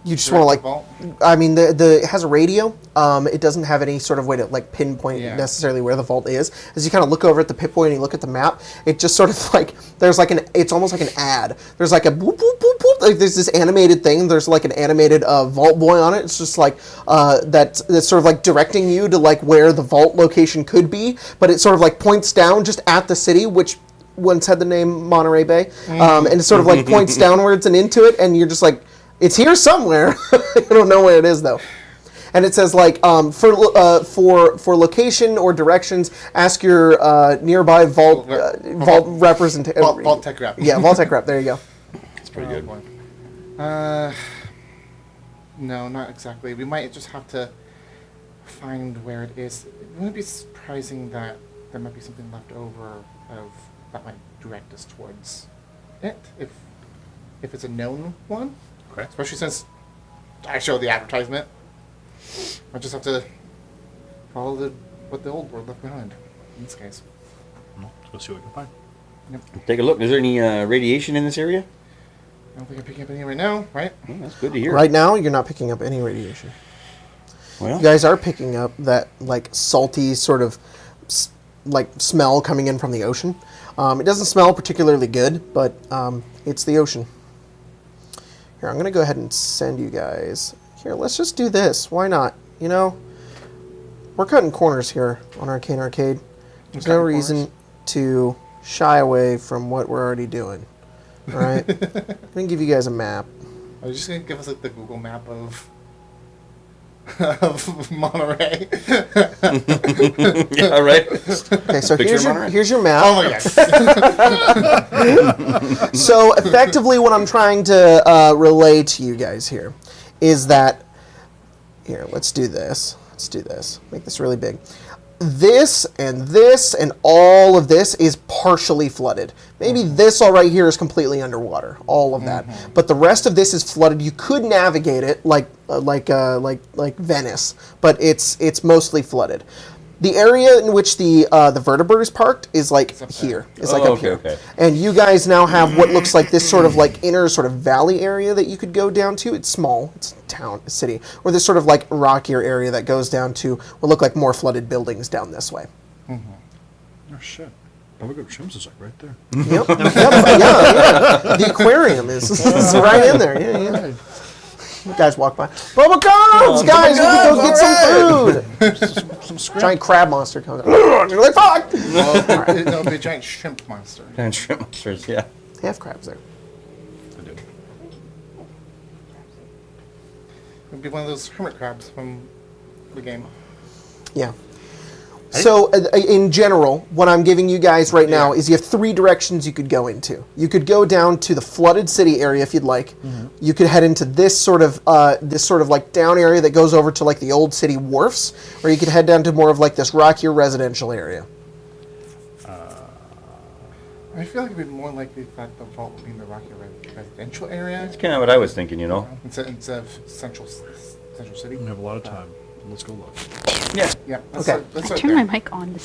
You just want to like, Vault? I mean, it has a radio. It doesn't have any sort of way to like pinpoint Yeah. necessarily where the vault is. As you kind of look over at the pip boy and you look at the map, it just sort of like there's like it's almost like an ad. There's like a boop boop boop boop. Like there's this animated thing. There's like an animated vault boy on it. It's just like that's sort of like directing you to like where the vault location could be, but it sort of like points down just at the city, which once had the name Monterey Bay, and it sort of like points downwards and into it, and you're just like, it's here somewhere. I don't know where it is though. And it says like for location or directions, ask your nearby vault representative. Vault Tech rep. Yeah, Vault Tech rep. There you go. It's pretty good. Boy. No, not exactly. We might just have to find where it is. It wouldn't be surprising that there might be something left over that might direct us towards it if it's a known one. Okay. Especially since I showed the advertisement. I just have to follow what the old world left behind in this case. Let's go see what we can find. Yep. Take a look. Is there any radiation in this area? I don't think I'm picking up any right now, right? Well, that's good to hear. Right now, you're not picking up any radiation. Well, You guys are picking up that like salty sort of like smell coming in from the ocean. It doesn't smell particularly good, but it's the ocean. Here, I'm going to go ahead and send you guys. Here, let's just do this. Why not? You know, we're cutting corners here on Arcane Arcade. There's no reason to shy away from what we're already doing. All right? I'm going to give you guys a map. I was just gonna give us like the Google map of Monterey. yeah, right. Okay, so Picture of Monterey? here's your map. Oh my gosh. So effectively what I'm trying to relay to you guys here is that, here, let's do this. Make this really big. This and all of this is partially flooded. Maybe this all right here is completely underwater, all of that. But the rest of this is flooded. You could navigate it like Venice, but it's mostly flooded. The area in which the vertebrate is parked is like here. It's like up here. Okay. And you guys now have what looks like this sort of like inner sort of valley area that you could go down to. It's small. It's a town, a city. Or this sort of like rockier area that goes down to what look like more flooded buildings down this way. Oh shit. Public Trims is like right there. Yep. Yeah. The aquarium is right in there. Yeah. You guys walk by. Bubba Gums! Guys, we can go get some food! Some scrap. Giant crab monster comes out. You're like, fuck! It'll be a giant shrimp monster. And shrimp monsters, yeah. They have crabs there. I did. It'll be one of those hermit crabs from the game. Yeah. So, in general, what I'm giving you guys right now is you have three directions you could go into. You could go down to the flooded city area if you'd like. You could head into this sort of like down area that goes over to like the old city wharfs, or you could head down to more of like this rockier residential area. I feel like it'd be more likely that the vault would be in the rocky residential area That's kind of what I was thinking, you know. instead of central city. We have a lot of time. Let's go look. Yeah. Yeah. Okay. I turned my mic on.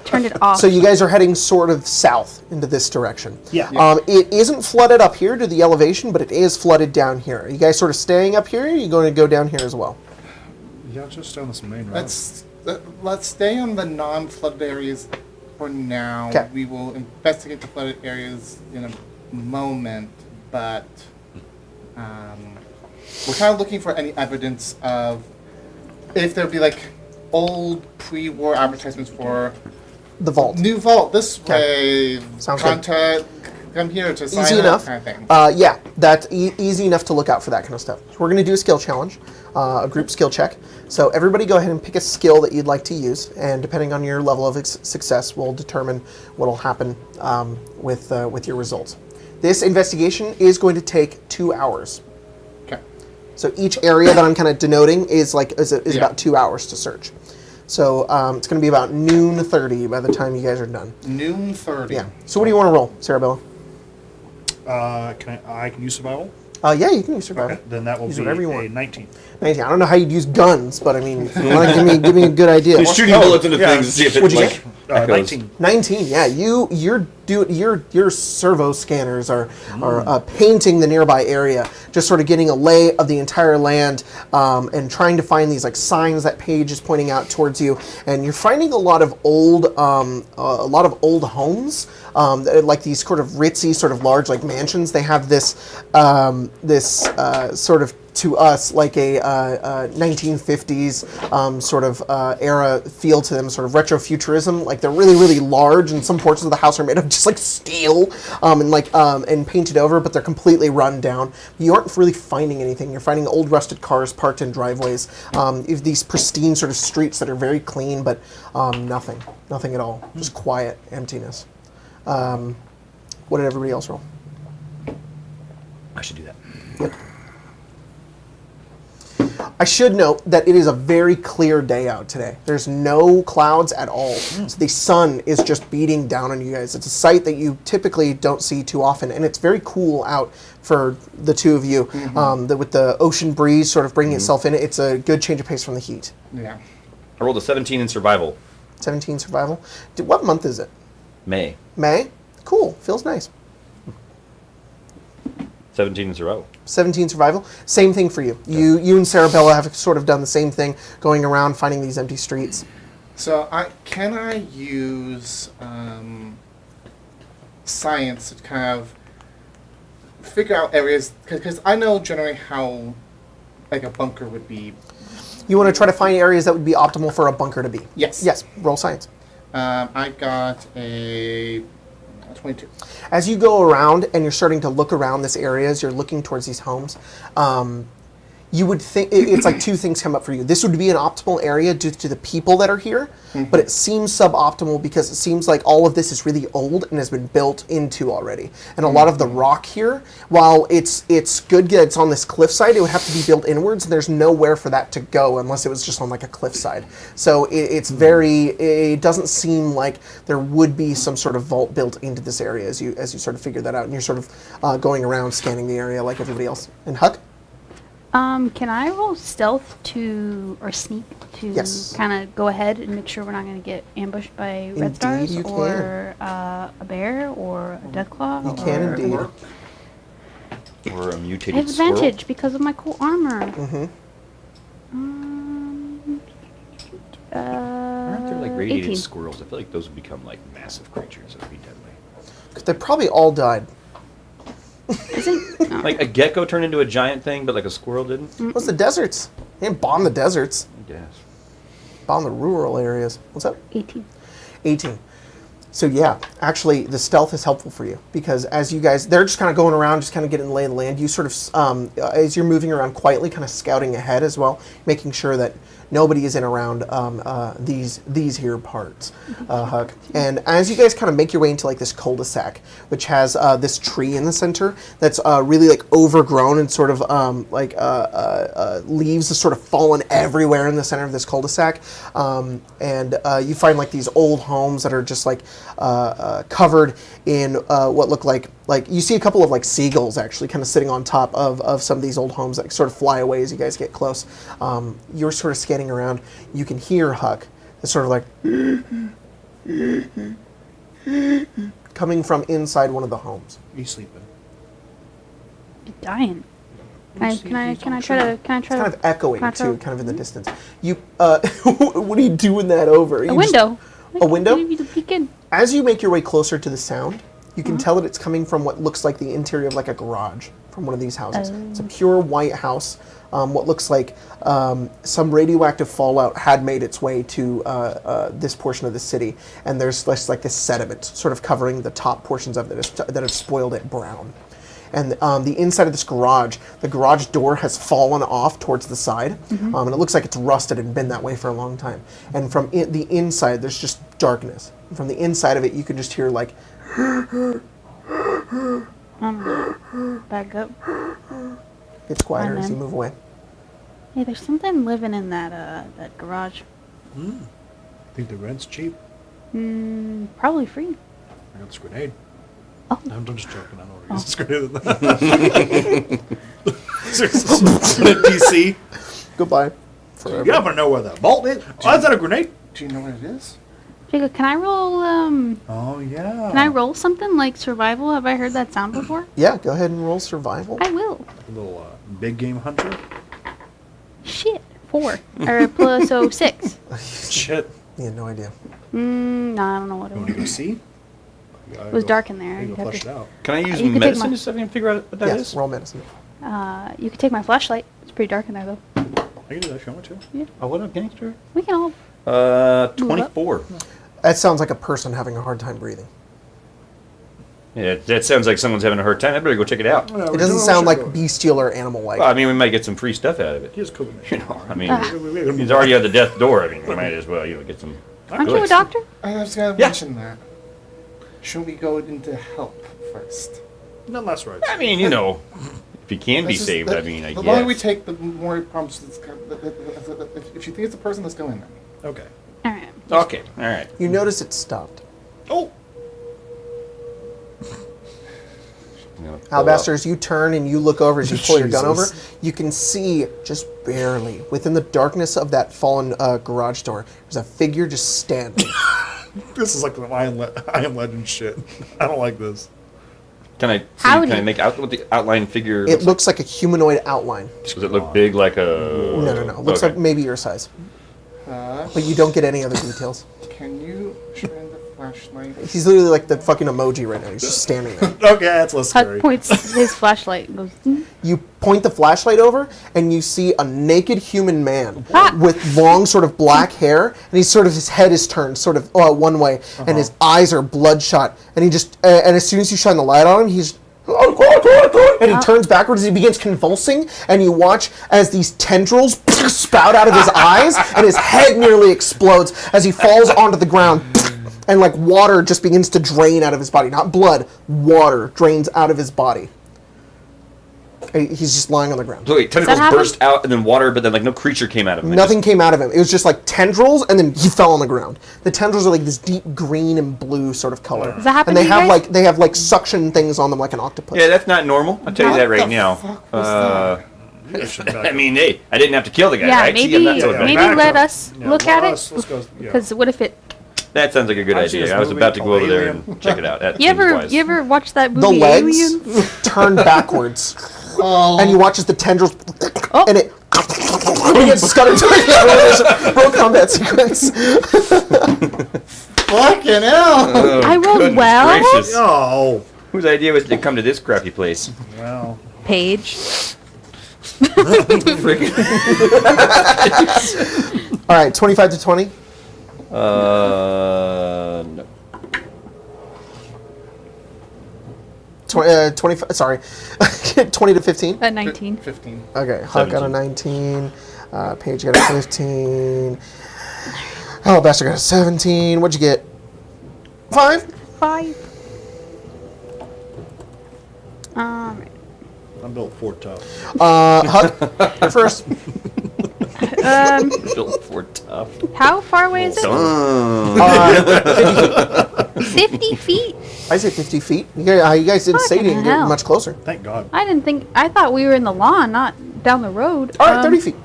Turned it off. So you guys are heading sort of south into this direction. Yeah. It isn't flooded up here to the elevation, but it is flooded down here. Are you guys sort of staying up here, or are you going to go down here as well? Yeah, just stay on this main road. Let's stay on the non-flooded areas for now. 'Kay. We will investigate the flooded areas in a moment, but we're kind of looking for any evidence of if there'd be like old pre-war advertisements for The vault. new vault this way. Sounds good. Contact, come here to sign Easy up, enough. kind of thing. Yeah, that's easy enough to look out for that kind of stuff. So we're going to do a skill challenge, a group skill check. So everybody go ahead and pick a skill that you'd like to use, and depending on your level of success, will determine what will happen with your results. This investigation is going to take 2 hours. Okay. So each area that I'm kind of denoting is about 2 hours to search. So it's going to be about noon 30 by the time you guys are done. Noon 30. Yeah. So what do you want to roll, Cerabella? Can I can use survival? Yeah, you can use survival. Okay. Then that will Use be whatever you a want. 19. 19. I don't know how you'd use guns, but I mean, if you want to give me a good idea. He's shooting bullets into Yeah. things to see if it What'd you like get? echoes. 19. 19. Yeah, you're your servo scanners are painting the nearby area, just sort of getting a lay of the entire land, and trying to find these like signs that Paige is pointing out towards you. And you're finding a lot of old homes, like these sort of ritzy, sort of large like mansions. They have this sort of, to us, like a 1950s sort of era feel to them, sort of retrofuturism. Like they're really, really large, and some portions of the house are made of just like steel and painted over, but they're completely run down. You aren't really finding anything. You're finding old rusted cars parked in driveways. These pristine sort of streets that are very clean, but nothing at all. Just quiet emptiness. What did everybody else roll? I should do that. Yep. I should note that it is a very clear day out today. There's no clouds at all. So the sun is just beating down on you guys. It's a sight that you typically don't see too often, and it's very cool out for the two of you. With the ocean breeze sort of bringing itself in, it's a good change of pace from the heat. Yeah. I rolled a 17 in survival. 17 survival. What month is it? May. May? Cool. Feels nice. 17 in survival. 17 survival. Same thing for you. You and Cerabella have sort of done the same thing, going around finding these empty streets. So can I use science to kind of figure out areas, because I know generally how like a bunker would be. You want to try to find areas that would be optimal for a bunker to be. Yes. Yes. Roll science. I got a 22. As you go around and you're starting to look around this area, as you're looking towards these homes, you would think it's like two things come up for you. This would be an optimal area due to the people that are here, but it seems suboptimal because it seems like all of this is really old and has been built into already. And a lot of the rock here, while it's good that it's on this cliffside, it would have to be built inwards, and there's nowhere for that to go unless it was just on like a cliffside. So it doesn't seem like there would be some sort of vault built into this area as you sort of figure that out, and you're sort of going around scanning the area like everybody else. And Huck? Can I roll stealth or sneak to kind of go ahead and make sure we're not going to get ambushed by red stars you or a bear or a deathclaw? You can indeed. Or a mutated I have squirrel. advantage because of my cool armor. Aren't there like radiated 18. squirrels? I feel like those would become like massive creatures that would be deadly. Because they probably all died. Is it? No. Like a gecko turned into a giant thing, but like a squirrel didn't? What's the deserts? They didn't bomb the deserts. I guess. Bomb the rural areas. What's up? 18. 18. So yeah, actually the stealth is helpful for you because as you guys, they're just kind of going around, just kind of getting the lay of the land. You sort of, as you're moving around quietly, kind of scouting ahead as well, making sure that nobody is in around these here parts, Huck. And as you guys kind of make your way into like this cul-de-sac, which has this tree in the center that's really like overgrown and sort of leaves have sort of fallen everywhere in the center of this cul-de-sac, and you find like these old homes that are just like covered in what look like you see a couple of like seagulls actually kind of sitting on top of some of these old homes that sort of fly away as you guys get close. You're sort of scanning around. You can hear Huck. It's sort of like coming from inside one of the homes. Are you sleeping? You're dying. Can I try to? It's kind of echoing can I try- too, kind of in the distance. You, what are you doing that over? A window. A window? You peek in. As you make your way closer to the sound, you can tell that it's coming from what looks like the interior of like a garage from one of these houses. It's a pure white house. What looks like some radioactive fallout had made its way to this portion of the city, and there's just like this sediment sort of covering the top portions of it that have spoiled it brown. And the inside of this garage, the garage door has fallen off towards the side, and it looks like it's rusted and been that way for a long time. And from the inside, there's just darkness. And from the inside of it, you can just hear like Back up. It's quieter as you move away. Hey, there's something living in that garage. Think the rent's cheap? Probably free. I got this grenade. Oh. I'm just joking. I know where this grenade PC. Goodbye. Forever. You happen to know where the bolt is? Oh, is that a grenade? Do you know what it is? Jacob, can I roll? Oh yeah. Can I roll something like survival? Have I heard that sound before? Yeah, go ahead and roll survival. I will. A little big game hunter. Shit, 4 or plus 6. Shit. You had no idea. No, I don't know what it You want to go was. see? It was dark in there. You You'd go have flush to- it out. Can I use You could take medicine my- to see if I can figure out what that is? Yes, roll medicine. You could take my flashlight. It's pretty dark in there though. I can do that if you want me to. Oh, what up, gangster? We can all. 24. That sounds like a person having a hard time breathing. Yeah, that sounds like someone's having a hard time. I better go check it out. It doesn't sound like bestial or animal-like. Well, I mean, we might get some free stuff out of it. He has COVID. You know, I mean, Ah. he's already at the death door. I mean, we might as well, get some. Aren't you a goods. doctor? I was going to Yeah. mention that. Should we go into help first? None less right. I mean, if he can be This is- saved, the- I mean, I the guess. longer we take, the more problems. If you think it's a person, let's go in then. Okay. All right. Okay, all right. You notice it stopped. Oh. Alabaster, as you turn and you look over, as you pull your gun over, Jesus. you can see just barely, within the darkness of that fallen garage door, there's a figure just standing. This is like the I Am Legend shit. I don't like this. Can I Howdy. can I make out what the outline figure? It looks like a humanoid outline. Does it look big like a? No. Looks Okay. like maybe your size. But you don't get any other details. Can you shine the flashlight? He's literally like the fucking emoji right now. He's just standing there. Okay, that's less Huck scary. points his flashlight and goes. You point the flashlight over, and you see a naked human man Ah. with long, sort of black hair, and his head is turned sort of one way, and his eyes are bloodshot. And he just, and as soon as you shine the light on him, he's, and he turns backwards. He begins convulsing, and you watch as these tendrils spout out of his eyes, and his head nearly explodes as he falls onto the ground. And like water just begins to drain out of his body, not blood. Water drains out of his body. He's just lying on the ground. So wait, tentacles happen? burst out and then water, but then like no creature came out of him. It Nothing came out of him. It was just like tendrils, and then he fell on the ground. The tendrils are like this deep green and blue sort of color. Does that happen And they to you have guys? like suction things on them like an octopus. Yeah, that's not normal. I'll tell you that right the now. fuck was I mean, hey, I didn't have to kill the guy, Yeah, right? See, maybe I'm not so maybe bad. let us Yeah, look let at us- let's go- it. yeah. Because what if it? That sounds like a good I've seen idea. this I was movie about to go called over there Alien. and check it out. That You seems ever wise. you ever watch that movie The legs Alien? turn backwards, and you watch as the tendrils, Oh. and it gets scuttered to the roll combat sequence. Fucking hell! Oh, I rolled goodness well. gracious. Oh, Whose idea was to come to this crappy place? well. Paige. Freaking. All right, 25 to 20. No. 25. Sorry, 20 to 15. At 19. 15. Okay, Huck got a 17. 19. Paige got a 15. Alabaster got a 17. What'd you get? 5? 5. Alright. I'm built for tough. Huck, you're first. Built for tough. How far away is it? 50 feet? I say 50 feet. You guys didn't say you Fucking didn't get hell. much closer. Thank God. I didn't think. I thought we were in the lawn, not down the road. All right, 30 feet.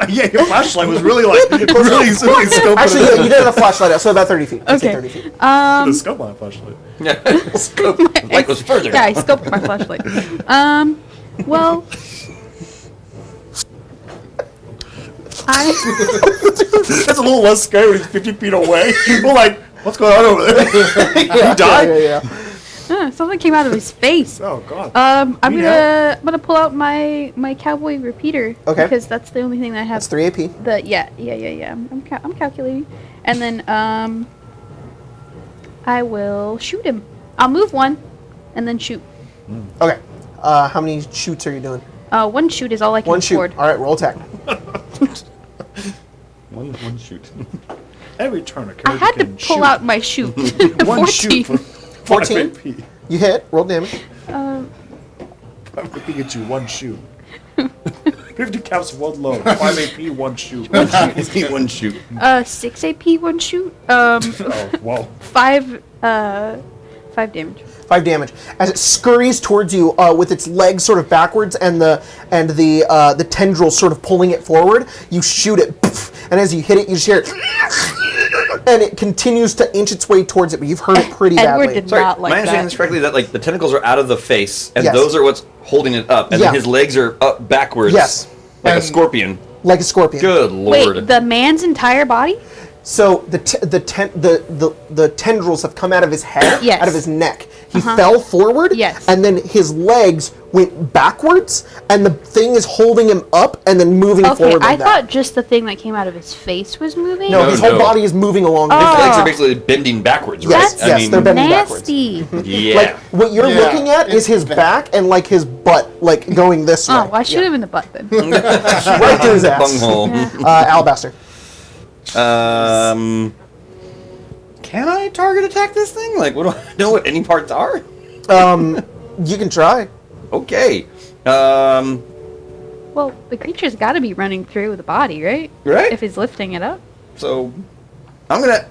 Yeah, your flashlight was really like really scoping Actually, it. you did have a flashlight out, so about 30 feet. I'd say Okay. 30 feet. The scope on a flashlight. Scope. Light was further. Yeah, I scoped my flashlight. Well, That's a little less scary when he's 50 feet away. We're like, what's going on over there? He died? Yeah. something came out of his face. Oh, God. I'm We gonna pull out my cowboy repeater. Okay. Because that's the only thing that I have. That's 3 AP. Yeah. I'm calculating, and then I will shoot him. I'll move one, and then shoot. Okay. How many shoots are you doing? One shoot is all I can One shoot. afford. All right, roll attack. One shoot. Every turn, a I had to can pull shoot. out my shoot. One 14. shoot for 14? 5 AP. You hit. Roll damage. I'm looking at you, one shoot. 50 caps, one load. 5 AP, one shoot. One shoot. 6 AP, one shoot. Oh, whoa. 5 damage. 5 damage as it scurries towards you with its legs sort of backwards and the tendrils sort of pulling it forward. You shoot it, and as you hit it, you just hear it and it continues to inch its way towards it, but you've hurt it pretty Edward badly. did Sorry, not like am I understanding that. this correctly? That like the tentacles are out of the face, and Yes. those are what's holding it up, and Yeah. then his legs are up backwards. Yes. Like a And- scorpion. Like a scorpion. Good lord. Wait, the man's entire body? So the tendrils have come out of his head, Yes. out of his neck. He fell forward, Yes. and then his legs went backwards, and the thing is holding him up and then moving Okay, forward I like thought that. just the thing that came out of his face was moving. No, No, his whole no. body is moving along. His Oh. legs are basically bending backwards, right? Yes, yes, they're bending backwards. Nasty. Yeah. Like what you're Yeah, looking at is it's his bad. back and like his butt, like going this way. Oh, well, I should have been the butt then. Right through his ass. Bunghole. Alabaster. Can I target attack this thing? Like, what do I know what any parts are? You can try. Okay. Well, the creature's got to be running through the body, right? Right. If he's lifting it up. So, I'm gonna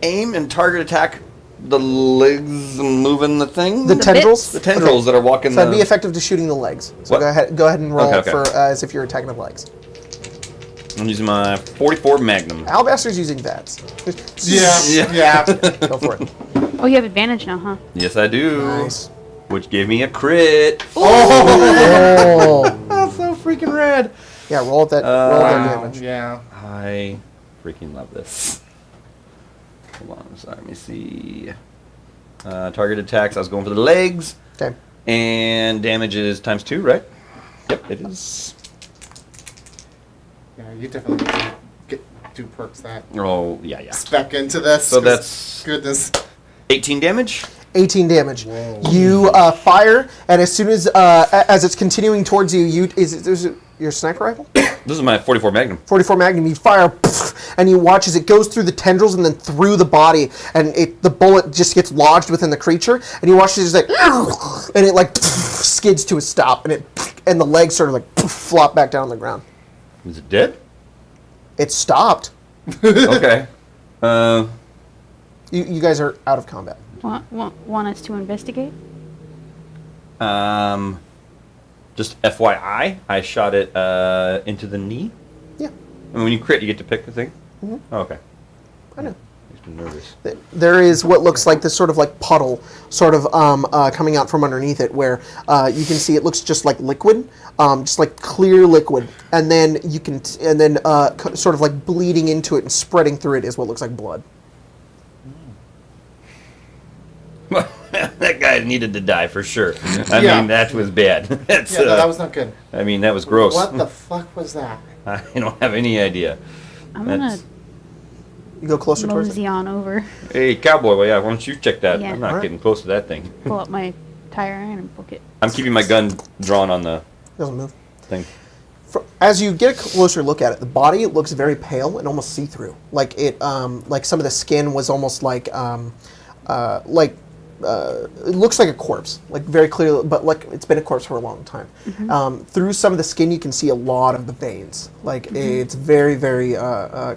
aim and target attack the legs and moving the thing. The tendrils? The tendrils that are walking. So that'd be effective to shooting the legs. So What? go ahead and roll Okay. for as if you're attacking the legs. I'm using my 44 Magnum. Alabaster's using VATS. Yeah. Go for it. Oh, you have advantage now, huh? Yes, I do. Nice. Which gave me a crit. Oh. That's so freaking rad. Yeah, roll that. Roll that Wow. damage. Yeah. I freaking love this. Hold on, sorry, let me see. Target attacks, I was going for the legs. Okay. And damage is ×2, right? Yep, it is. Yeah, you definitely need to get do perks that Oh, yeah. spec into this. So 'cause that's- goodness. 18 damage? 18 damage. You fire, and as soon as it's continuing towards you, there's your sniper rifle? This is my 44 Magnum. 44 Magnum. You fire, and you watch as it goes through the tendrils and then through the body, and the bullet just gets lodged within the creature, and you watch it just like, and it like skids to a stop, and the legs sort of like flop back down on the ground. Is it dead? It stopped. Okay. You guys are out of combat. Want us to investigate? Just FYI, I shot it into the knee. Yeah, I mean, when you crit, you get to pick the thing? Mm-hmm. Oh, okay. I know. Makes me nervous. There is what looks like this sort of like puddle, sort of coming out from underneath it, where you can see it looks just like liquid, just like clear liquid, and then you can, sort of like bleeding into it and spreading through it is what looks like blood. That guy needed to die for sure. I Yeah. mean, that was bad. That's, Yeah, no, that was not good. I mean, that was gross. What the fuck was that? I don't have any idea. I'm gonna That's- You go closer towards it. mosey on over, Hey, cowboy, well, yeah, why don't you check that? Yeah. I'm not Alright. getting close to that thing. pull up my tire iron and book it. I'm keeping my gun drawn on the Doesn't move. thing. As you get a closer look at it, the body looks very pale and almost see-through. Like like some of the skin was almost like it looks like a corpse, like very clear, but like it's been a corpse for a long time. Through some of the skin, you can see a lot of the veins. Like it's very, very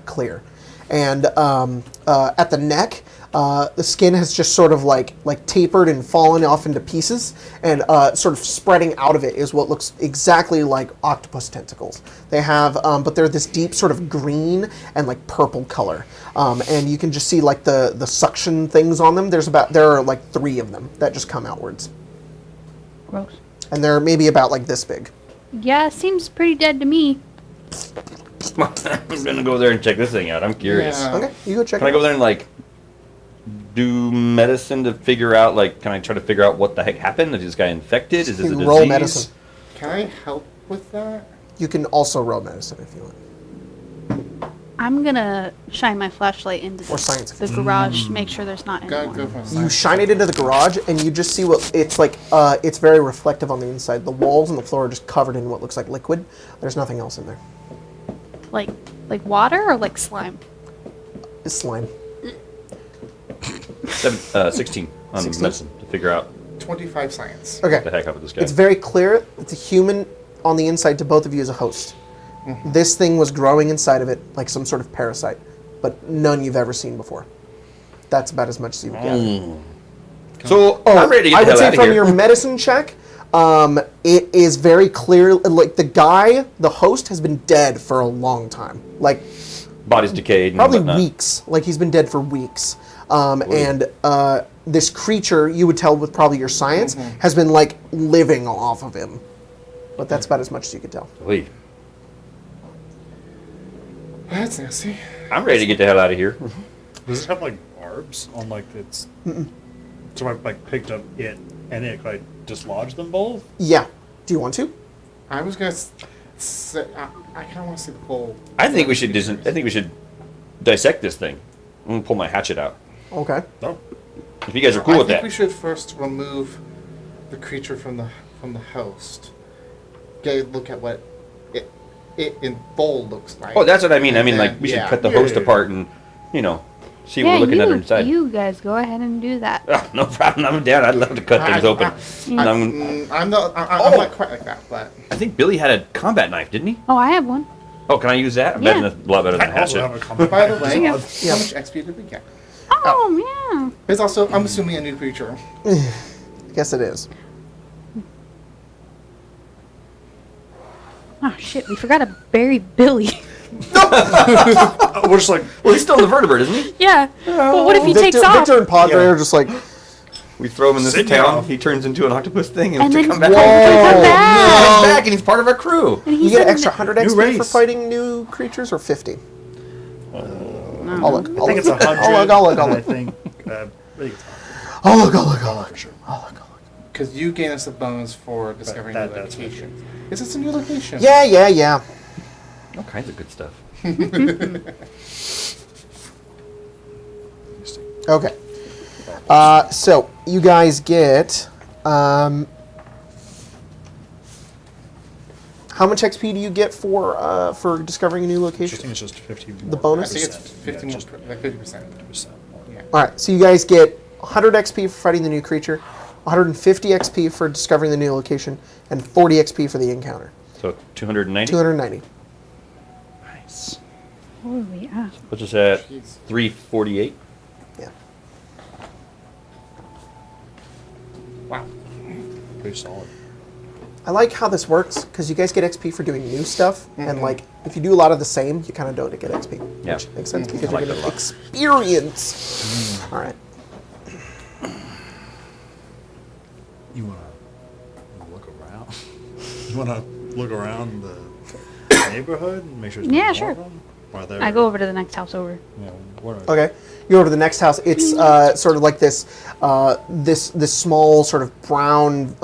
clear. And at the neck, the skin has just sort of like tapered and fallen off into pieces, and sort of spreading out of it is what looks exactly like octopus tentacles. They have, but they're this deep sort of green and like purple color, and you can just see like the suction things on them. There are like 3 of them that just come outwards, Gross. and they're maybe about like this big. Yeah, seems pretty dead to me. I'm gonna go there and check this thing out. I'm curious. Yeah. Okay, you go check. Can I it go out. there and like do medicine to figure out like? Can I try to figure out what the heck happened? Is this guy infected? Is this a You disease? roll medicine. Can I help with that? You can also roll medicine if you want. I'm gonna shine my flashlight into Or science. the garage to make sure there's not Go anyone. for it. You shine it into the garage, and you just see what it's like. It's very reflective on the inside. The walls and the floor are just covered in what looks like liquid. There's nothing else in there. Like water or like slime? It's slime. 16 on 16? medicine to figure out 25 science. what the Okay. heck up with this guy. It's very clear. It's a human on the inside to both of you as a host. This thing was growing inside of it like some sort of parasite, but none you've ever seen before. That's about as much as you would gather. So I'm ready to get I the would hell say out of from here. your medicine check, it is very clear. Like the host, has been dead for a long time. Like body's decayed. probably and whatnot. weeks. Like he's been dead for weeks. And this creature, you would tell with probably your science, has been like living off of him. But that's about as much as you could tell. Wait, That's nasty. I'm ready to get the hell out of here. Does it have like barbs on like its? So I like picked up it and it like dislodged them both. Yeah. Do you want to? I was gonna say, I kind of want to see the whole. I think we should dissect this thing. I'm gonna pull my hatchet out. Okay. No. If you guys are cool with I think that. we should first remove the creature from the host. Get a look at what it in full looks like. Oh, that's what I mean. I mean, And like then- we should yeah. cut the Yeah, host yeah, apart and see what we're looking at inside. You guys go ahead and do that. Oh, no problem. I'm down. I'd love to cut things open. I'm not quite like that, but I think Billy had a combat knife, didn't he? Oh, I have one. Oh, can I use that? I bet Yeah. that's a lot better than I also hatchet. have a comment. by the way, Yeah. how much XP did we get? Oh, yeah. It's also, I'm assuming, a new creature. I guess it is. Oh, shit. We forgot to bury Billy. We're just like, Well, he's still in the vertebrate, isn't he? Yeah. Well, what if he Victor, takes off? Victor and Padre Yeah. are just like, We throw him in this Sit town. down. He turns into an octopus thing and, And to then come back. he Whoa. come back. He comes back and he's part of our crew. And you he's get an in extra the- 100 New XP for race. fighting new creatures or 50? I'll look. I think it's 100. I'll look. and I think it's 100. I'll look. For sure. Because you gain us the bonus for discovering That- new that's location. Is this a new location? Yeah. All kinds of good stuff. Okay. So you guys get how much XP do you get for discovering a new I think location? it's just 50 more. The bonus? I think it's percent. 50 Yeah, more, just like 50%. 50% more. Yeah. All right. So you guys get 100 XP for fighting the new creature, 150 XP for discovering the new location, and 40 XP for the encounter. So 290. 290. Nice. Where are we at? Puts us at Jeez. 348. Yeah. Wow. Pretty solid. I like how this works because you guys get XP for doing new stuff, and like if you do a lot of the same, you kind of don't get XP. Yeah. Which makes sense because I like you're that a going lot. to experience. All right. You want to look around? You want to look around the neighborhood and make sure there's Yeah, no sure. more of them? While they're, I go over to the next house over. You know, what are Okay. You go over to the next house. It's sort of like this this small sort of brown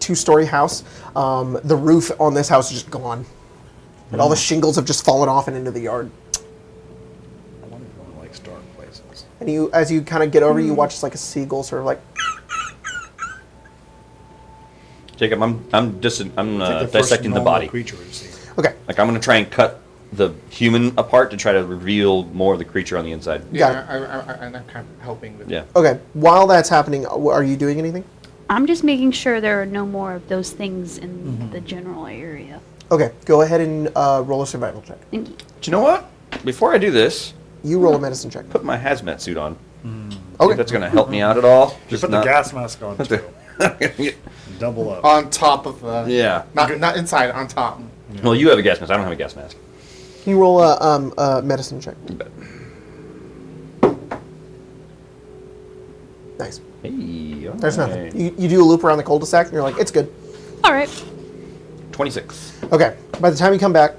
two-story house. The roof on this house is just gone, and all the shingles have just fallen off and into the yard. I wonder if one likes dark places. And you, as you kind of get over, you watch like a seagull sort of like. Jacob, I'm It's like the first dissecting the normal body. creature we've seen. Okay. Like I'm gonna try and cut the human apart to try to reveal more of the creature on the inside. Got Yeah, I'm kind of helping with Yeah. Okay. While that's happening, are you doing anything? I'm just making sure there are no more of those things in the general area. Okay. Go ahead and roll a survival check. Thank you. But you know what? Before I do this, You roll a medicine check. put my hazmat suit on. Okay. If that's gonna help me out at all. You put the gas mask on too. Yeah. Double up. on top of the. Yeah. Not inside, on top. Well, you have a gas mask. I don't have a gas mask. Can you roll a medicine check? You bet. Nice. Hey, all There's right. nothing. You do a loop around the cul-de-sac, and you're like, it's good. All right. 26. Okay. By the time you come back,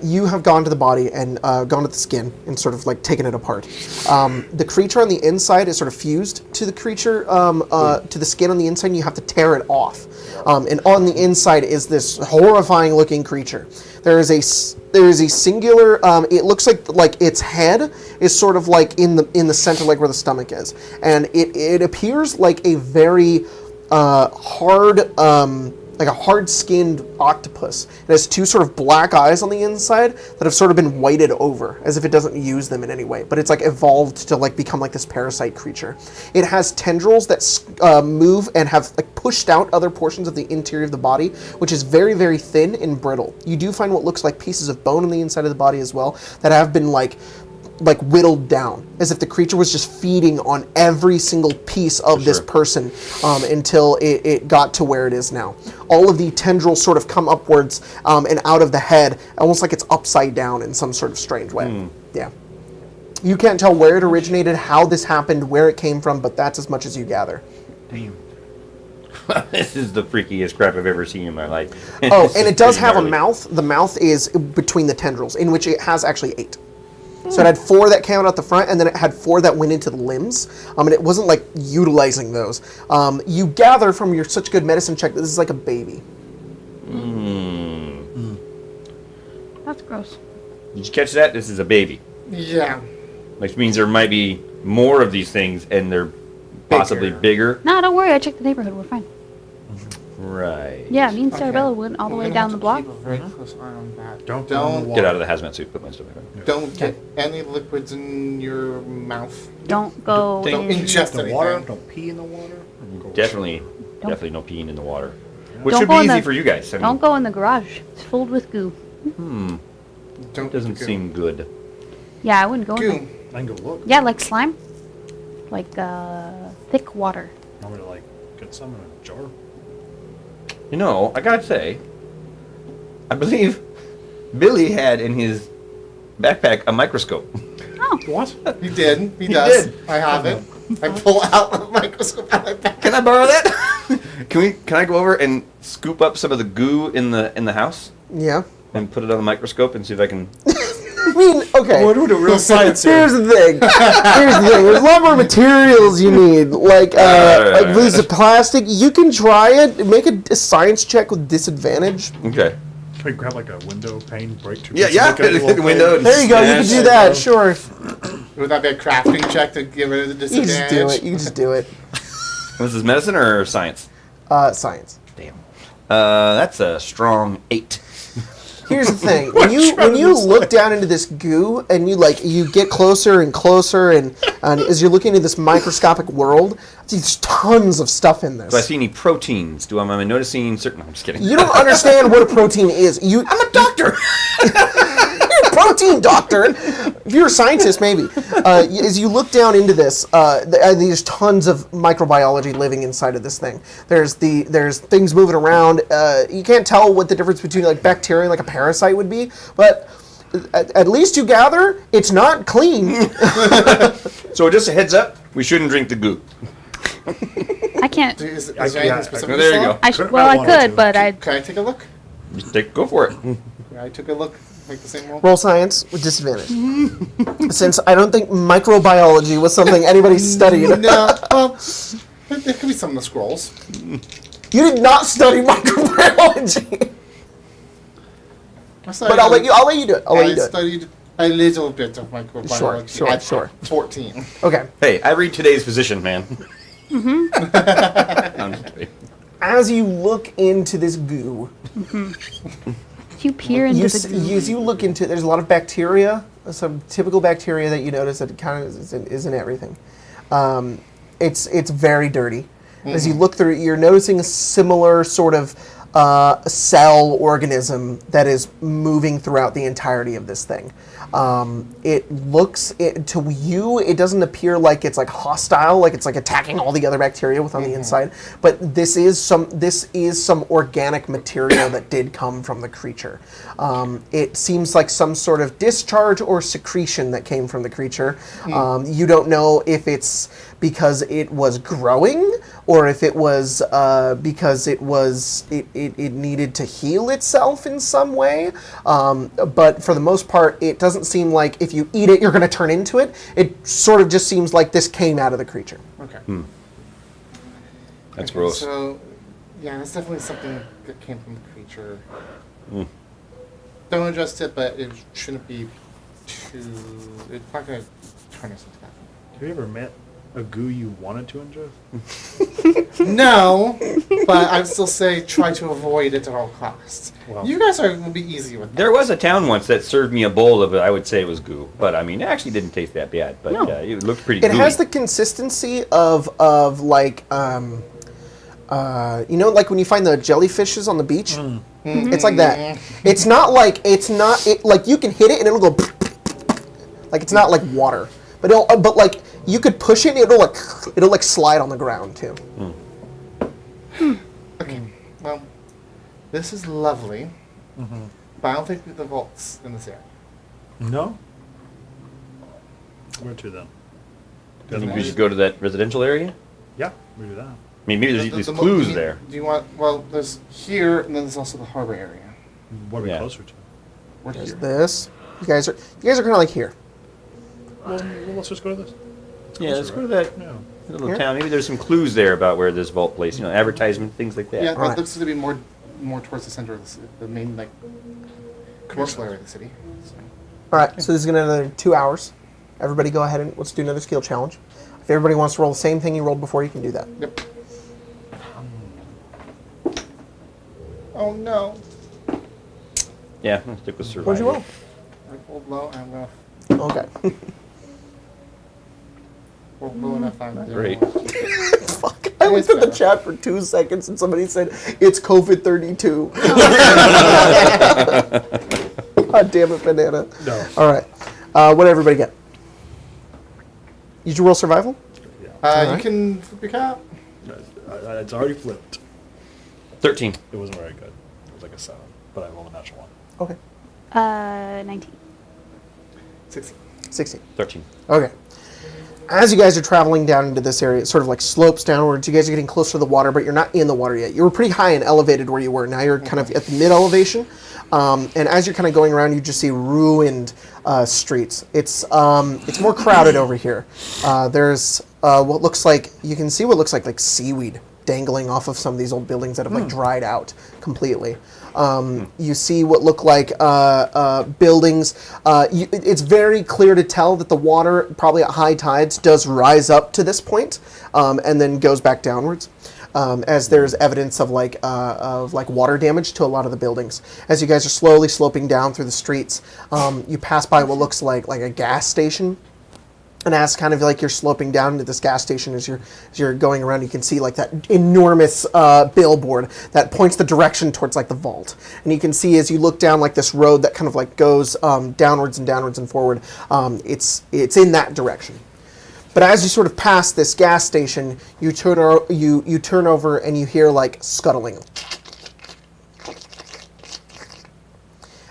you have gone to the body and gone to the skin and sort of like taken it apart. The creature on the inside is sort of fused to the creature, to the skin on the inside, and you have to tear it off. And on the inside is this horrifying looking creature. There is a singular. It looks like its head is sort of like in the center, like where the stomach is, and it appears like a very hard. Like a hard-skinned octopus. It has two sort of black eyes on the inside that have sort of been whited over, as if it doesn't use them in any way. But it's like evolved to like become like this parasite creature. It has tendrils that move and have like pushed out other portions of the interior of the body, which is very, very thin and brittle. You do find what looks like pieces of bone on the inside of the body as well that have been like whittled down, as if the creature was just feeding on every single piece of this person until it got to where it is now. All of the tendrils sort of come upwards and out of the head, almost like it's upside down in some sort of strange way. Yeah. You can't tell where it originated, how this happened, where it came from, but that's as much as you gather. Damn. This is the freakiest crap I've ever seen in my life. Oh, This and is it does pretty have a gnarly. mouth. The mouth is between the tendrils, in which it has actually 8. So it had 4 that came out the front, and then it had 4 that went into the limbs. And it wasn't like utilizing those. You gather from your such good medicine check that this is like a baby. That's gross. Did you catch that? This is a baby. Yeah. Which means there might be more of these things, and they're possibly bigger. No, don't worry. I checked the neighborhood. We're fine. Right. Yeah, me and Okay. Cerabella went all the We're way gonna down have the to block. keep a very close eye on that. Don't go in the Don't Get water. out of the hazmat suit. Put my stuff back on. don't get any liquids in your mouth. Don't go Don't in. ingest The anything. water. Don't pee in the water. Go- Definitely no peeing in the water. Which Don't should go be in easy the- for you guys. I mean, Don't go in the garage. It's filled with goo. Don't doesn't go. seem good. Yeah, I wouldn't go in there. Goo. I can go look. Yeah, like slime. Like thick water. I'm gonna like get some in a jar. You know, I gotta say, I believe Billy had in his backpack a microscope. Oh, What? He did. He does. did. I have it. I pull out a microscope out of my back. Can I borrow that? Can I go over and scoop up some of the goo in the house Yeah. and put it on the microscope and see if I can? I mean, okay. We're doing real science Here's here. the thing. There's a lot more materials you need. Like pieces of plastic. You can try it. Make a science check with disadvantage. Okay. Can we grab like a window pane, break 2 Yeah, pieces, yeah. look at the little Window. thing? There you go. You can do that. Sure. Would that be a crafting check to give it a You disadvantage? just do it. You just do it. Was this medicine or science? Science. Damn. That's a strong 8. Here's the thing: when you look down into this goo and you get closer and closer, and as you're looking at this microscopic world, there's tons of stuff in this. Do I see any proteins? Am I noticing certain? I'm just kidding. You don't understand what a protein is. I'm a doctor. You're a protein doctor. If you're a scientist, maybe. As you look down into this, there's tons of microbiology living inside of this thing. There's things moving around. You can't tell what the difference between like bacteria and like a parasite would be, but at least you gather it's not clean. So just a heads up, we shouldn't drink the goo. I can't. Is there Yeah, anything specific? there you go. I Could've well, I wanted could, to. but I. Can I take a look? Just go for it. Yeah, I took a look. Make the same roll. Roll science with disadvantage. Since I don't think microbiology was something anybody studied. No, well, there could be some of the scrolls. You did not study microbiology. But I'll let you do it. I studied a little bit of microbiology. Sure. at 14. Okay. Hey, I read today's physician, man. I'm just kidding. As you look into this goo, You peer into the goo. as you look into it, there's a lot of bacteria, some typical bacteria that you notice that kind of is in everything. It's very dirty. As you look through it, you're noticing a similar sort of cell organism that is moving throughout the entirety of this thing. It looks to you, it doesn't appear like it's like hostile, like it's like attacking all the other bacteria within the inside. But this is some organic material that did come from the creature. It seems like some sort of discharge or secretion that came from the creature. You don't know if it's because it was growing or if it was because it needed to heal itself in some way. But for the most part, it doesn't seem like if you eat it, you're going to turn into it. It sort of just seems like this came out of the creature. Okay. That's Okay, gross. So, yeah, that's definitely something that came from the creature. Don't adjust it, but it shouldn't be too. It's not going to turn us into that. Have you ever met a goo you wanted to ingest? No, but I'd still say try to avoid it at all costs. Well. You guys will be easy with that. There was a town once that served me a bowl of it. I would say it was goo, but I mean, it actually didn't taste that bad. But No. it looked pretty. It gooey. has the consistency of like you know, like when you find the jellyfishes on the beach. It's like that. It's not like like you can hit it and it'll go like it's not like water, but like you could push it and it'll like slide on the ground too. Okay, well, this is lovely, but I don't think the vault's in this area. No? Where to then? I think we should go to that residential area. Yeah, we do that. I mean, maybe there's these clues there. Do you want? Well, there's here, and then there's also the harbor area. What are we Yeah. closer to? We're There's here. this. You guys are kind of like here. Well, let's just go to this. It's Yeah, let's closer, go to right? that Yeah. little Here? town. Maybe there's some clues there about where this vault place. Advertisement, things like that. Yeah, Alright. but this is gonna be more towards the center of the main like commercial area of the city. So. All right, so this is going to another 2 hours. Everybody go ahead and let's do another skill challenge. If everybody wants to roll the same thing you rolled before, you can do that. Yep. Oh no! Yeah, let's stick with survival. What'd you roll? I rolled low. I'm gonna Okay. roll low enough. Great. Fuck. I looked at the chat for 2 seconds and somebody said, it's COVID-32. God damn it, banana. No. All right. What did everybody get? Did you roll survival? Yeah. You Alright. can flip your cap. It's already flipped. 13. It wasn't very good. It was like a 7, but I rolled a natural 1. Okay. 19. 16. 13. Okay. As you guys are traveling down into this area, it sort of like slopes downwards. You guys are getting closer to the water, but you're not in the water yet. You were pretty high and elevated where you were. Now you're kind of at the mid-elevation. And as you're kind of going around, you just see ruined streets. It's more crowded over here. There's what looks like, you can see what looks like seaweed dangling off of some of these old buildings that have like dried out completely. You see what look like buildings. It's very clear to tell that the water, probably at high tides, does rise up to this point, and then goes back downwards. As there's evidence of water damage to a lot of the buildings. As you guys are slowly sloping down through the streets, you pass by what looks like a gas station. And as kind of like you're sloping down into this gas station, as you're going around, you can see like that enormous billboard that points the direction towards like the vault. And you can see as you look down like this road that kind of like goes downwards and downwards and forward. It's in that direction. But as you sort of pass this gas station, you turn over and you hear like scuttling.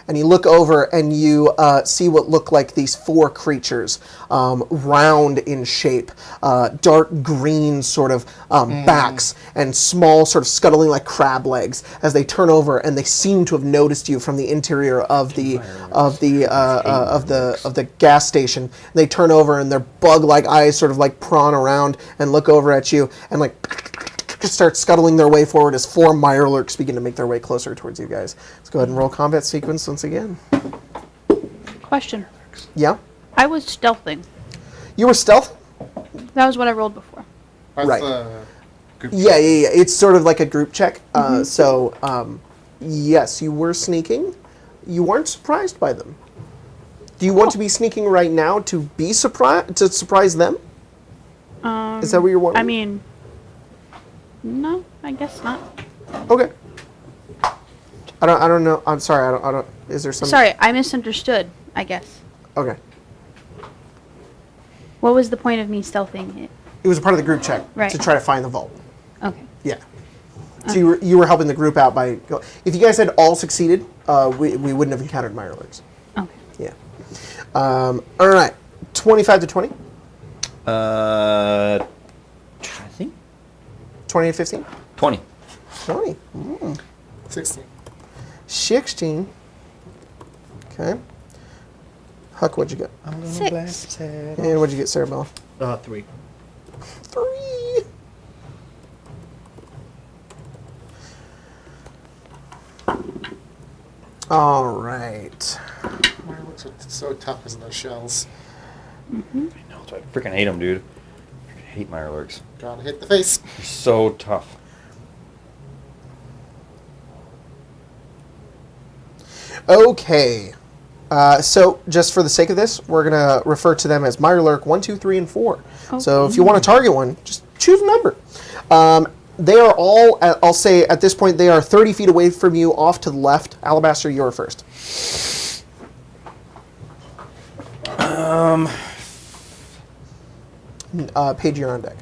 And you look over and you see what look like these 4 creatures, round in shape, dark green sort of backs, and small sort of scuttling like crab legs as they turn over, and they seem to have noticed you from the interior of the gas station. They turn over and their bug-like eyes sort of like prawn around and look over at you and like start scuttling their way forward as 4 Mirelurks begin to make their way closer towards you guys. Let's go ahead and roll combat sequence once again. Question. Yeah? I was stealthing. You were stealth? That was what I rolled before. That's Right. Group Yeah. It's sort of like a group check. Yes, you were sneaking. You weren't surprised by them. Do you want to be sneaking right now to be surprise them? Is that what you're wanting? I mean, no, I guess not. Okay. I don't know. I'm sorry. I don't. Is there some? Sorry, I misunderstood, I guess. Okay. What was the point of me stealthing it? It was a part of the group check Right. to try to find the vault. Okay. Yeah. So you were helping the group out by. If you guys had all succeeded, we wouldn't have encountered Mirelurks. Okay. Yeah. All right. 25 to 20. I think 20 to 15. 20. 20. 16. 16. Okay. Huck, what'd you get? 6. And what'd you get, Cerabella? 3. 3. All right. Mirelurks are so tough as those shells. I know, that's why I freaking hate them, dude. I hate Mirelurks. Gotta hit the face. They're so tough. Okay. So, just for the sake of this, we're going to refer to them as Mirelurk 1, 2, 3, and 4. So, if you want to target one, just choose a number. They are all, I'll say at this point, they are 30 feet away from you off to the left. Alabaster, you're first. Paige, you're on deck.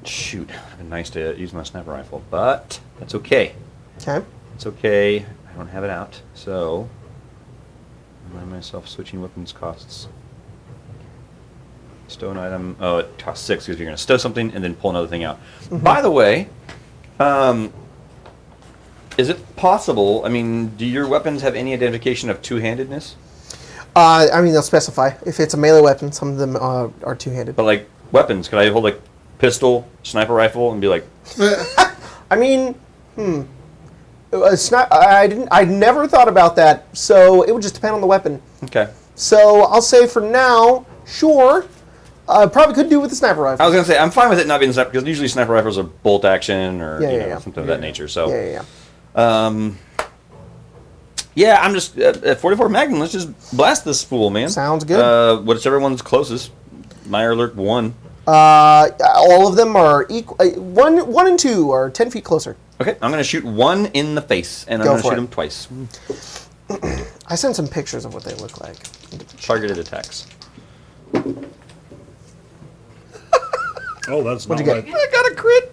Shoot, it would have been nice to use my sniper rifle, but that's okay. Okay. It's okay. I don't have it out, so I find myself switching weapons costs. Stow an item. Oh, it costs 6 because you're going to stow something and then pull another thing out. By the way, is it possible? I mean, do your weapons have any identification of two-handedness? I mean, they'll specify. If it's a melee weapon, some of them are two-handed. But like weapons, could I hold like pistol, sniper rifle, and be like? I mean, I never thought about that, so it would just depend on the weapon. Okay. So I'll say for now, sure. Probably could do with the sniper rifle. I was gonna say I'm fine with it not being a sniper because usually sniper rifles are bolt action or something of that nature. So yeah, I'm just at 44 Magnum. Let's just blast this spool, man. Sounds good. Whichever one's closest. Meyer Alert 1. All of them are equal. 1 and 2 are 10 feet closer. Okay, I'm gonna shoot one in the face, and I'm gonna shoot him twice. I sent some pictures of what they look like. Targeted attacks. Oh, that's What'd not you get? right. I got a crit.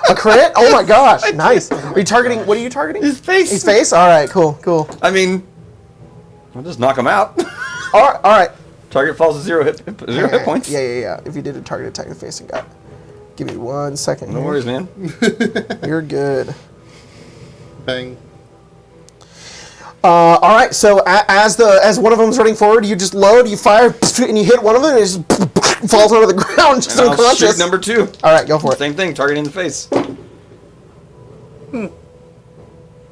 A crit? Oh my gosh, nice. Are you targeting? What are you targeting? His face. His face. All right, cool. I mean, I'll just knock him out. All right. Target falls to zero hit points. Yeah. If you did a target attack in the face and got, give me 1 second. No worries, man. You're good. Bang. All right. So as one of them's running forward, you just load, you fire, and you hit one of them, and it just falls onto the ground, just And I'll unconscious. shoot number 2. All right, go for it. Same thing, targeting the face. All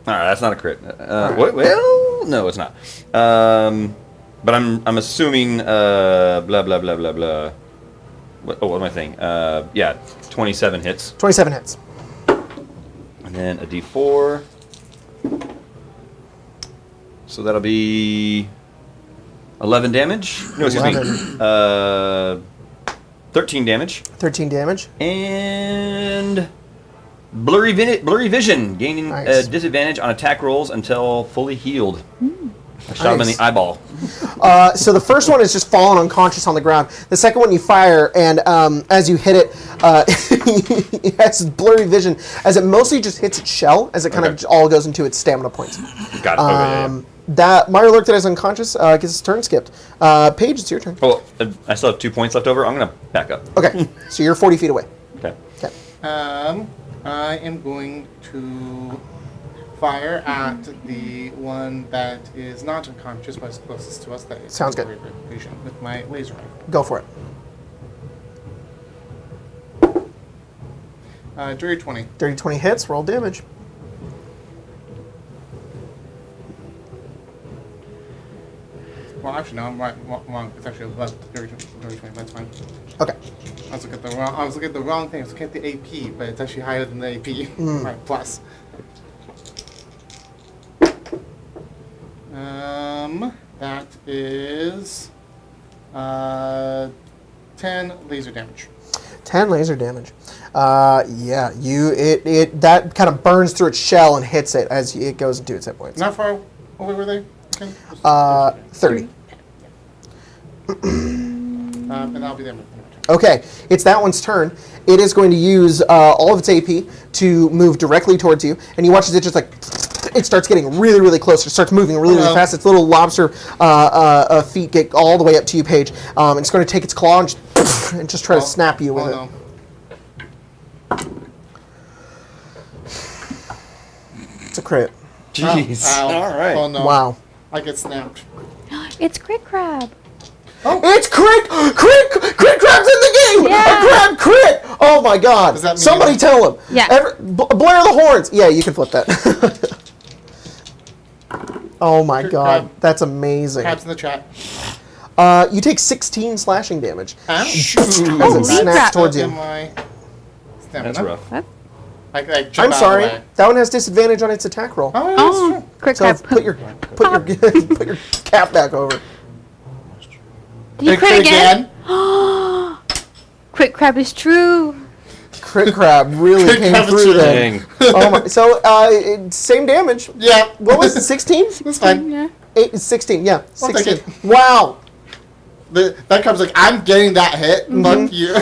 right, that's not a crit. Well, no, it's not. But I'm assuming blah blah blah blah blah. What am I saying? Yeah, 27 hits. 27 hits. And then a D4. So that'll be 11 damage. No, excuse me. 13 damage. 13 damage. And blurry vision, gaining a disadvantage on attack rolls until fully healed. I shot him in the eyeball. So the first one is just falling unconscious on the ground. The second one you fire, and as you hit it, it has blurry vision as it mostly just hits its shell, as it kind of all goes into its stamina points. Got it. Okay, That Meyer Alert that is unconscious gets its turn skipped. Paige, it's your turn. Oh, I still have 2 points left over. I'm gonna back up. Okay, so you're 40 feet away. Okay. I am going to fire at the one that is not unconscious, but is closest to us. That is Sounds good. Vision with my laser rifle. Go for it. Dirty 20. Dirty 20 hits. Roll damage. Well, actually, no, I'm right. Wrong. It's actually left. Dirty 20. That's fine. Okay. I was looking at the wrong thing. I was looking at the AP, but it's actually higher than the AP. Right. Plus. That is 10 laser damage. 10 laser damage. Yeah, that kind of burns through its shell and hits it as it goes into its hit points. How far away were they? Okay. 30. And I'll be there. Okay, it's that one's turn. It is going to use all of its AP to move directly towards you, and you watch as it just like it starts getting really, really close. It starts moving really, really fast. Its little lobster feet get all the way up to you, Paige. And it's going to take its claw and just try to snap you with it. No. It's a crit. Jeez. All right. Oh no. Wow. I get snapped. It's Crit Crab. It's crit crab's in the game. Yeah. A crab crit. Oh my God. Does that mean Somebody tell him. Yeah. Blare the horns. Yeah, you can flip that. Oh my Crit God, crab. that's amazing. Crabs in the chat. You take 16 slashing damage Huh? as it snaps crap. towards you. That's rough. What? I jump I'm out of sorry. the way. That one has disadvantage on its attack roll. Oh, Oh, that's true. Crit So Crab. put your put your cap back over. Did you crit again? Crit Crab is true. Crit crab really Crit came crab is through true. then. Oh my! So same damage. Yeah. What was it? 16? That's fine. Yeah. 16. Yeah, I'll take 16. Wow. That comes like, I'm getting that hit. Fuck you.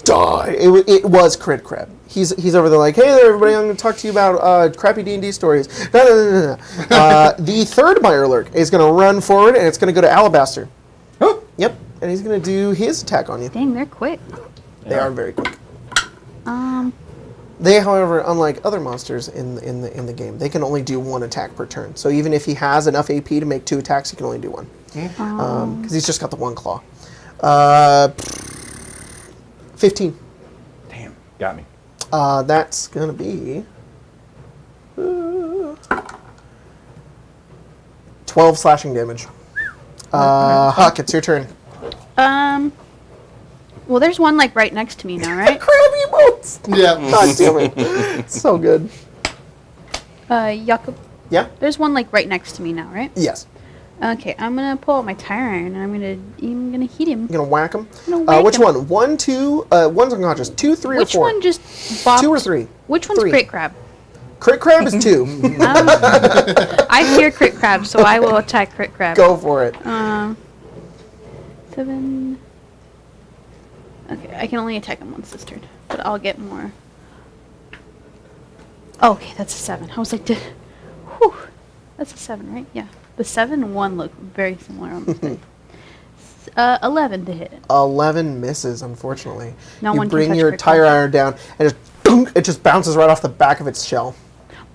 Die. It was crit crab. He's over there like, hey there, everybody. I'm going to talk to you about crappy D&D stories. No. The third Meyer Alert is going to run forward, and it's going to go to Alabaster. Oh. Yep. and he's going to do his attack on you. Dang, they're quick. They are very quick. Um, They, however, unlike other monsters in the game, they can only do one attack per turn. So even if he has enough AP to make 2 attacks, he can only do one. Because he's just got the 1 claw. 15. Damn, got me. That's gonna be 12 slashing damage. Huck, it's your turn. well, there's one like right next to me now, right? Crab emotes. Yeah. God damn it, it's so good. Jakob, Yeah. there's one like right next to me now, right? Yes. Okay, I'm gonna pull out my tire iron and I'm gonna hit him. You're gonna whack him. I'm gonna whack Which him. one? 1, 2. One's unconscious. 2, 3, Which or 4. one just bopped? 2 or 3. Which one's 3. crit crab? Crit crab is 2. I fear crit crab, so I will attack crit crab. Go for it. 7. Okay, I can only attack him once this turn, but I'll get more. Oh, okay, that's a 7. I was like, whew, that's a 7, right? Yeah. The 7 and 1 look very similar on the thing. 11 to hit. 11 misses, unfortunately. No you one can bring touch your crit tire crab. iron down, and just boom, it just bounces right off the back of its shell.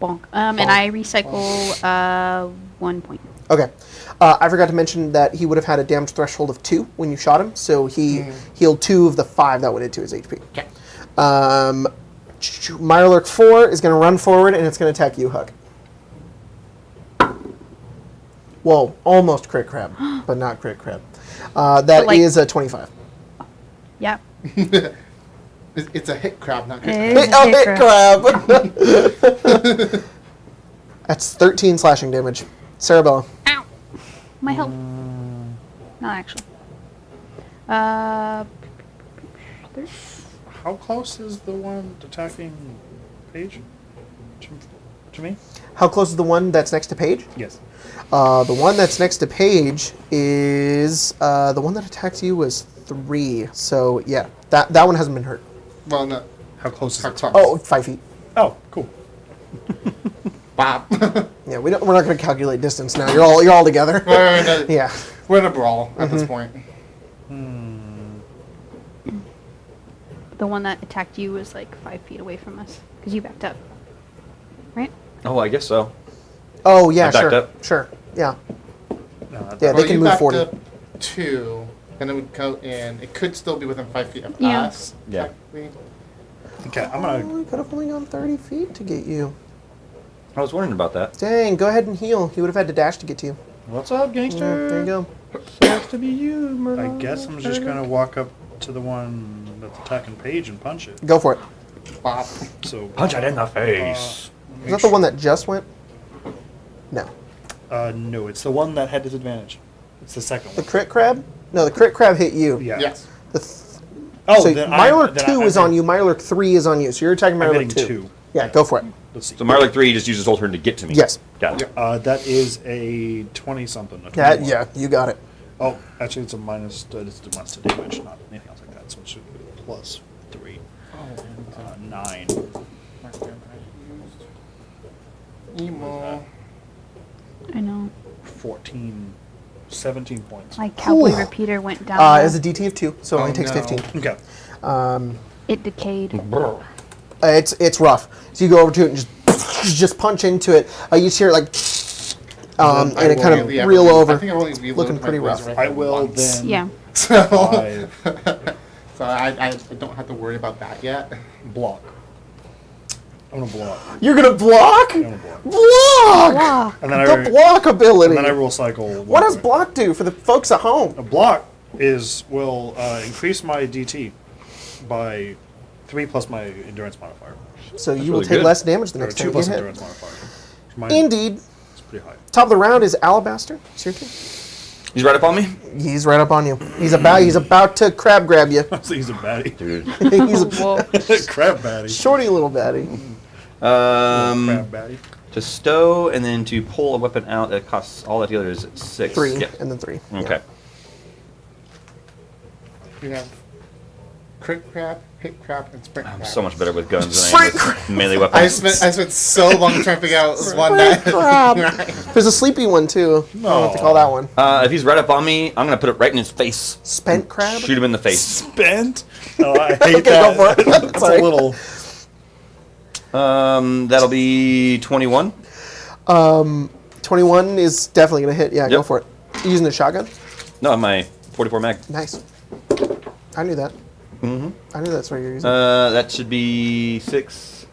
Bonk. And I recycle 1 point. Okay. I forgot to mention that he would have had a damage threshold of 2 when you shot him, so he healed 2 of the 5 that went into his HP. Okay. Mirelurk 4 is going to run forward, and it's going to attack you, Huck. Whoa, almost crit crab, but not crit crab. That like- is a 25. Yep. It's a hit crab, not crit It crab. is a hit crab. Crab. That's 13 slashing damage. Cerabella. Ow. My health. Not actually. How close is the one attacking Paige? To me? How close is the one that's next to Paige? Yes. The one that's next to Paige is the one that attacked you was 3. So yeah, that one hasn't been hurt. Well, no. How close is How it? close? Oh, 5 feet. Oh, cool. Bob. Yeah, we're not going to calculate distance now. You're all together. Yeah. We're in a brawl at this point. The one that attacked you was like 5 feet away from us because you backed up, right? Oh, I guess so. Oh yeah, I backed sure, up. sure, yeah. No, Yeah, Well, they you can move backed 40. up 2, and it would go in. It could still be within 5 feet of Yeah. us. Yeah. technically. Okay, I'm gonna. We could have only gone 30 feet to get you. I was wondering about that. Dang, go ahead and heal. He would have had to dash to get to you. What's up, gangster? There you go. Sucks to be you, I guess I'm just gonna walk up to the one that's attacking Paige and punch it. Go for it. Bob. So Punch it in the face. Is that the one that just went? No. No, it's the one that had disadvantage. It's the second The one. crit crab? No, the crit crab hit you. Yeah. Yes. The Oh, so then Mirelurk then 2 is I'm on you, Mirelurk 3 is on you. So you're attacking I'm Mirelurk hitting 2. 2. Yeah, go for it. Let's see. So Marlick 3 just used his whole turn to get to me. Yes. Got it. That is a 20 something. Yeah, you got it. Oh, actually, it's a minus. It's a minus to damage, not anything else like that. So it should be plus 3. 9. Emo. I know. 14. 17 points. My cowboy Ooh. repeater went down. It's a DT of 2, so it only Oh, takes no. 15. Okay. It decayed. It's rough. So you go over to it and just punch into it. You just hear it like, and it kind of reel over. I think I've only reloaded Looking my pretty rough. Razor I rifle will once. then. Yeah. So, 5 so I don't have to worry about that yet. block. I'm gonna block. You're gonna block? I'm gonna block. Block! Wow. And then I The block ability. and then I roll cycle. What does way. block do for the folks at home? A block will increase my DT by 3 plus my endurance modifier. So you will really take good. less damage the Or next 2 time you plus get hit. endurance modifier. Mine Indeed. is pretty high. Top of the round is Alabaster. It's your turn. He's right up on me? He's right up on you. He's about to crab grab you. So he's a baddie. Dude. He's a Whoa. Crab baddie. shorty little baddie. Crab baddie. To stow and then to pull a weapon out that costs all that together is 6. 3 Yep. and then 3. Okay. We have crit crab, hit crab, and sprint crab. I'm so much better with guns than I am with melee weapons. I spent so long trying to figure out one that. Crab. Right. There's a sleepy one too. I don't know what to call that one. If he's right up on me, I'm gonna put it right in his face. Spent crab. Shoot him in the face. Spent? Oh, I hate Okay, that. go for it. It's Sorry. a little... That'll be 21. 21 is definitely gonna hit. Yeah, go Yep. for it. You using the shotgun? No, my 44 mag. Nice. I knew that. Mm-hmm. I knew that's what you're using. That should be 6,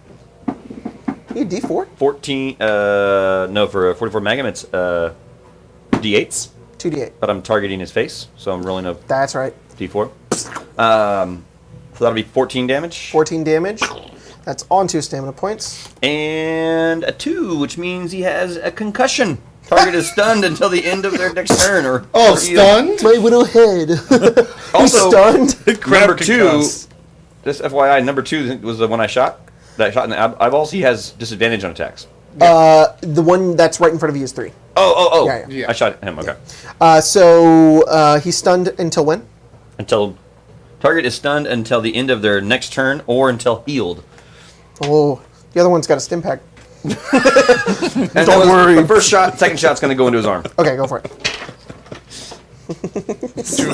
You D4? 14. No, for a 44 Magnum, it's D8s, 2d8. but I'm targeting his face, so I'm rolling a That's right. D4. So that'll be 14 damage. 14 damage. That's on 2 stamina points. And a 2, which means he has a concussion. Target is stunned until the end of their next turn. Or Stunned? My little head. Also, stunned. number 2, concussed. just FYI, number 2 was the one I shot. That shot in the eyeballs. He has disadvantage on attacks. The one that's right in front of you is 3. Oh. Yeah. I shot him, okay. So he's stunned until when? Until target is stunned until the end of their next turn or until healed. Oh, the other one's got a stim pack. And Don't worry. The first shot, second shot's going to go into his arm. Okay, go for it.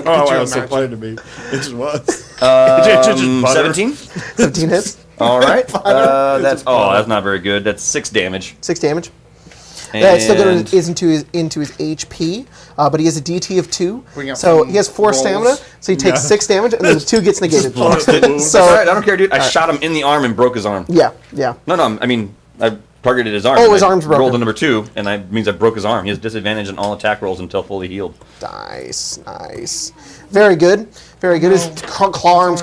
Oh, it was so funny to me. It just was. It's just butter. 17. 17 hits. All right. That's not very good. That's 6 damage. 6 damage. Yeah, it's still going And- to is into his HP, but he has a DT of 2, Bring up so some he has 4 rolls. stamina. So he takes 6 damage, and then the 2 gets negated. Plus the wounds. All right, So I don't care, dude. I shot him in the arm and broke his arm. yeah. No, I mean, I targeted his arm. Oh, and his I arm's broken. rolled a number 2, and that means I broke his arm. He has disadvantage on all attack rolls until fully healed. Nice. Very good. His claw arms.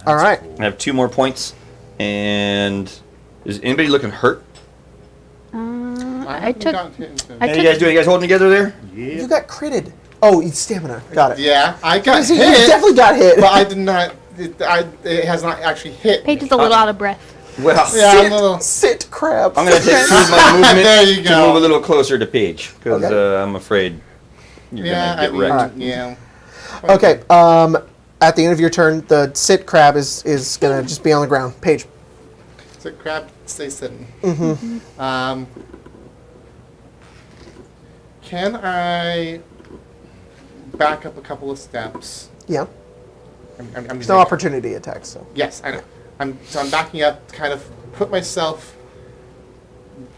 All right. I have 2 more points. And is anybody looking hurt? I took. I How you guys doing? You guys holding together there? You got critted. Oh, it's stamina. Got it. Yeah, I got See, hit. you definitely got hit. But I did not. It has not actually hit. Paige is a little out of breath. Well, Yeah, I'm a little. Sit crab. I'm going to take my movement There you to go. move a little closer to Paige. Because Okay. I'm afraid you're Yeah, I going to get wrecked. mean, yeah. Okay. At the end of your turn, the sit crab is gonna just be on the ground. Paige. So crab, stay sitting. Mm-hmm. Can I back up a couple of steps? Yeah. I'm There's using- no opportunity attacks. So. Yes, I know. I'm backing up, to kind of put myself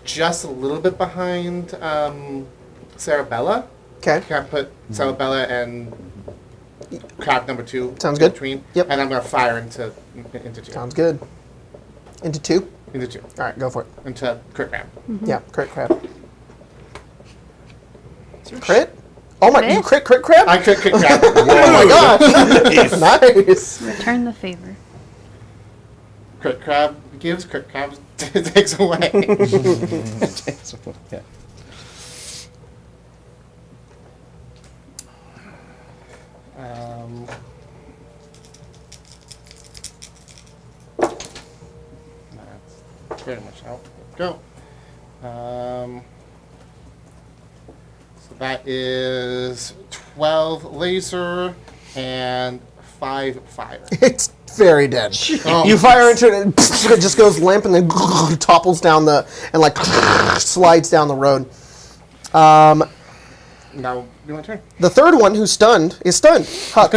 just a little bit behind Cerabella. Okay. Can I put Cerabella and crab number 2 Sounds in good. between? Yep. And I'm gonna fire into 2. Sounds good. Into 2. Into 2. All right, go for it. Into crit crab. Yeah, crit crab. Crit? Oh my! You crit crab? I crit crab. Oh my god! Nice. Return the favor. Crit crab gives, crit crab takes away. Yeah. That's very much out. Go. So that is 12 laser and 5 fire. It's very dead. Oh. You fire into it, and it just goes limp, and then topples down slides down the road. Now, do my turn. The third one, who's stunned, is stunned. Huck.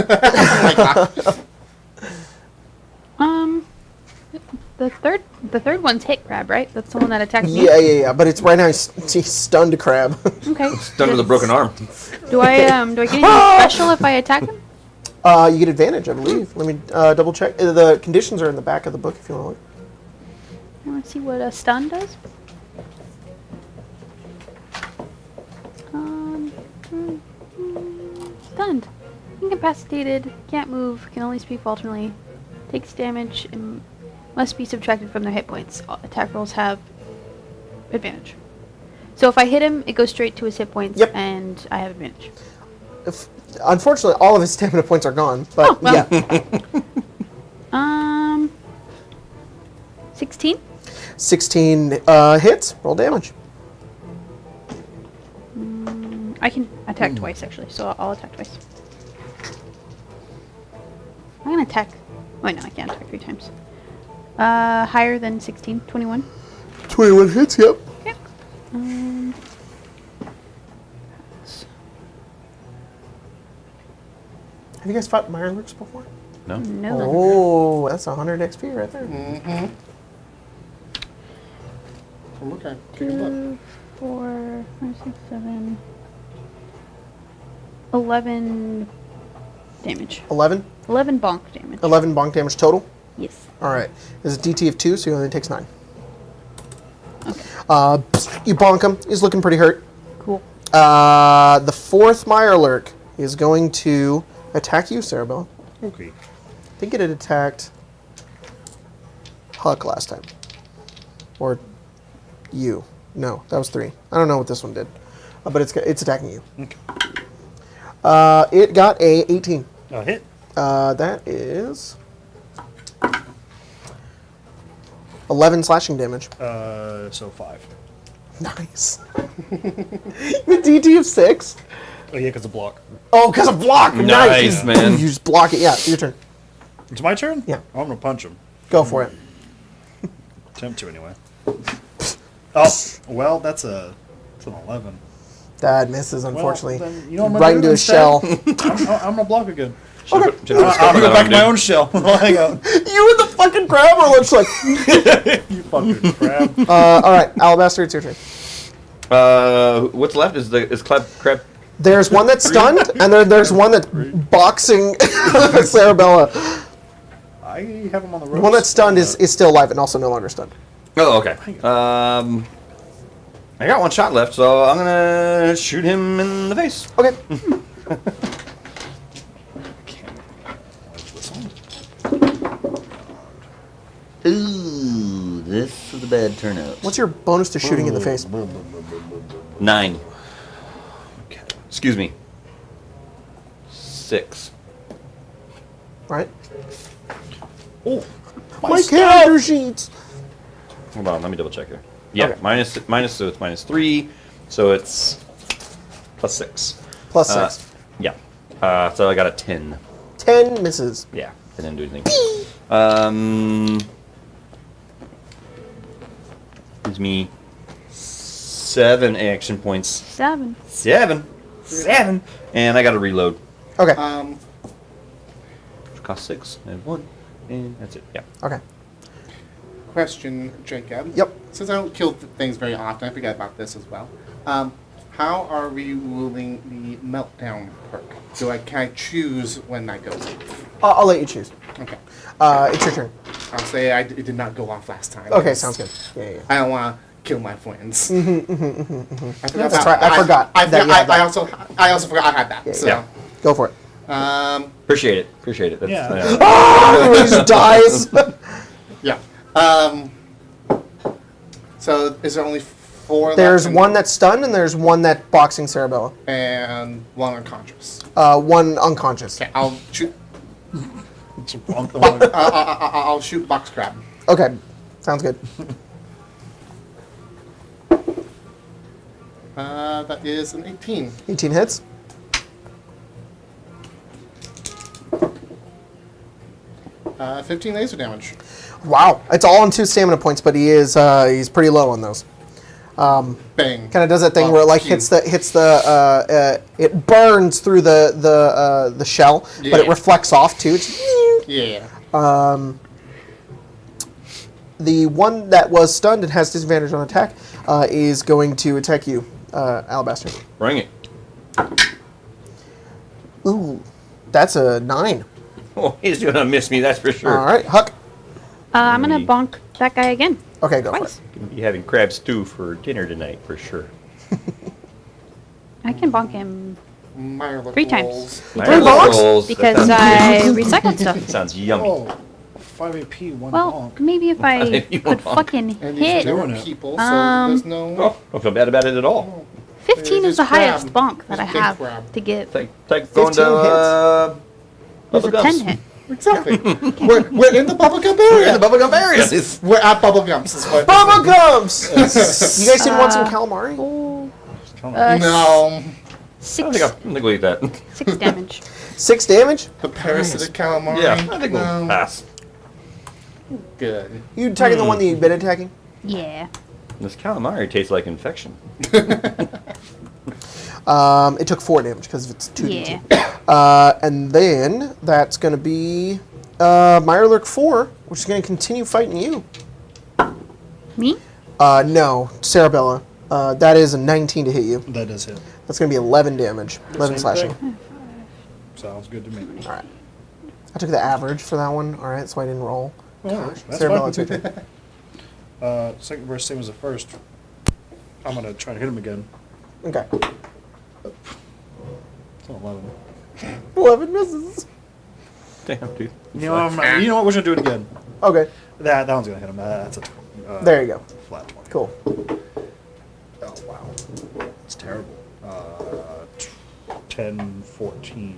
The third one's hit crab, right? That's the one that attacked me. Yeah. But it's right now. He's stunned crab. Okay. Done with a broken arm. Do I get anything special if I attack him? You get advantage, I believe. Let me double check. The conditions are in the back of the book if you want to look. I want to see what a stun does. Stunned. Incapacitated. Can't move. Can only speak alternately. Takes damage and must be subtracted from their hit points. All attack rolls have advantage. So if I hit him, it goes straight to his hit points, Yep. and I have advantage. Unfortunately, all of his stamina points are gone. But Oh, well. yeah, 16. 16 hits. Roll damage. I can attack twice actually, so I'll attack twice. I'm gonna attack. Wait, no, I can't attack 3 times. Higher than 16, 21. 21 hits, yep. Yep. Have you guys fought Mirelurks before? No. No. Oh, that's 100 XP right there. Mm-hmm. Okay. Kick his butt. 2, 4, 5, 6, 7, 11 damage. 11? 11 bonk damage. 11 bonk damage total? Yes. All right. There's a DT of 2, so he only takes 9. Okay. You bonk him. He's looking pretty hurt. Cool. The 4th Mirelurk is going to attack you, Cerabella. Okay. I think it had attacked Huck last time. Or you. No, that was 3. I don't know what this one did. But it's attacking you. Okay. It got a 18. Hit. That is 11 slashing damage. So 5. Nice. The DT of 6? Oh yeah, because of block. Oh, because of block! Nice, man. You just block it. Yeah, your turn. It's my turn? Yeah. Oh, I'm gonna punch him. Go for it. Attempt to anyway. Oh, well, that's an 11. That misses, unfortunately. Well, then, you know what I'm Right gonna into do his shell. I'm gonna block again. Okay. I'm gonna go back to my own shell. I'll hang out. You and the fucking crab are looks like. You fucking crab. All right, Alabaster, it's your turn. What's left is crab. There's one that's stunned, and there's one that's boxing Cerabella. I have him on the ropes. The one that's stunned is still alive and also no longer stunned. Oh, okay. I got 1 shot left, so I'm gonna shoot him in the face. Okay. This one? Ooh, this is a bad turnout. What's your bonus to shooting in the face? 9. Okay. Excuse me. 6. Right? Oh, My character sheets. Hold on, let me double check here. Yeah, Okay. minus, so it's -3, so it's +6. Plus 6. Yeah. So I got a 10. 10 misses. Yeah, I didn't do anything. Gives me 7 action points. 7. 7, and I got to reload. Okay. Which costs 6 and 1, and that's it. Yeah. Okay. Question, Jacob. Yep. Since I don't kill things very often, I forget about this as well. How are we ruling the meltdown perk? Can I choose when that goes off? I'll let you choose. Okay. It's your turn. I'll say it did not go off last time. Okay, sounds good. Yeah. I don't want to kill my friends. I forgot That's right, I forgot that you had that. I also forgot I had that. So. Yeah. Go for it. Appreciate it. That's, Yeah. Oh, he just dies. Yeah. So is there only 4 left? There's one that's stunned and there's one that boxing Cerabella. And 1 unconscious. One unconscious. Okay, I'll shoot. I'm the one- I'll shoot box crab. Okay, sounds good. That is an 18. 18 hits. Uh, 15 laser damage. Wow, it's all on 2 stamina points, but he's pretty low on those. Bang. Kind of does that thing where it like hits the it burns through the shell, but it Yeah. reflects off too. Yeah. The one that was stunned and has disadvantage on attack is going to attack you, Alabaster. Bring it. Ooh, that's a 9. Oh, he's gonna miss me, that's for sure. All right, Huck. I'm gonna bonk that guy again. Okay, go Twice. for Gonna be having crab stew for dinner tonight, for sure. I can bonk him Mirelurk 3 times. rolls. Three bonks? Because I recycled stuff. Sounds yummy. Oh, 5 AP, 1 Well, bonk. maybe if I You could bonk. fucking And these hit. are Doing different it. people, so Um, there's no... Oh, don't feel bad about it at all. 15 There's is the crab. highest bonk that I There's big have crab. to give. Take going 15 to There's a Bubba 10 Gumps. hit. Exactly. we're in the bubblegum We're area. in the bubblegum area. We're at bubblegums. Is what Bubba Gumps! You guys didn't want some calamari? Oh. Come on. No. I think we'll eat that. 6 damage. 6 damage. The parasitic calamari. Yeah, I think we'll pass. Good. You attacking the one that you've been attacking? Yeah. This calamari tastes like infection. It took 4 damage because it's 2d2. And then that's going to be Mirelurk 4, which is going to continue fighting you. Me? No, Cerabella. That is a 19 to hit you. That does hit. That's going to be 11 damage. 11 Same slashing. thing. Sounds good to me. All right. I took the average for that one. All right, so I didn't roll. Oh, that's Cerabella, fine. it's your turn. Second verse, same as the first. I'm going to try to hit him again. Okay. It's an 11. 11 misses. Damn, dude. You know what? We're going to do it again. Okay. That one's going to hit him. That's a There you go. flat 20. Cool. Oh, wow. It's terrible. 10, 14,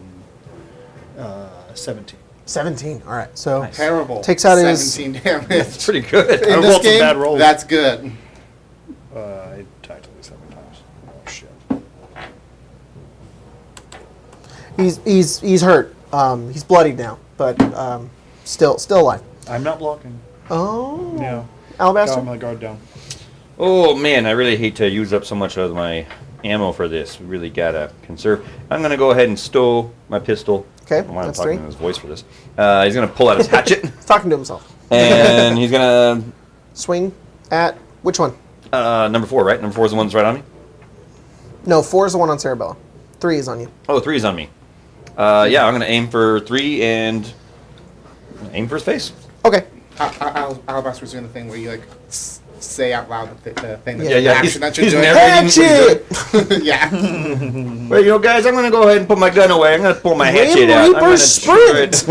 17. 17. All right. So Nice. Terrible. Takes out his- 17 damage. It's pretty good. In I this rolled some game, bad rolls. that's good. I attacked at least 7 times. Oh, shit. he's hurt. He's bloodied now, but still alive. I'm not blocking. Oh. Yeah. Alabaster. Got my guard down. Oh man, I really hate to use up so much of my ammo for this. We really gotta conserve. I'm gonna go ahead and stow my pistol. Okay, I don't know why I'm that's talking 3. in his voice for this. He's gonna pull out his hatchet He's talking to himself. and he's gonna Swing at which one? number 4, right? Number 4 is the one that's right on me. No, 4 is the one on Cerabella. 3 is on you. Oh, 3 is on me. Yeah, I'm gonna aim for 3 and aim for his face. Okay. Alabaster was doing the thing where you like say out loud the thing. Yeah, yeah, Action that you're he's doing. narrating. Hatchet! Yeah. Well, you know, guys, I'm gonna go ahead and put my gun away. I'm gonna pull my hatchet Grim out. I'm Reaper gonna sprint!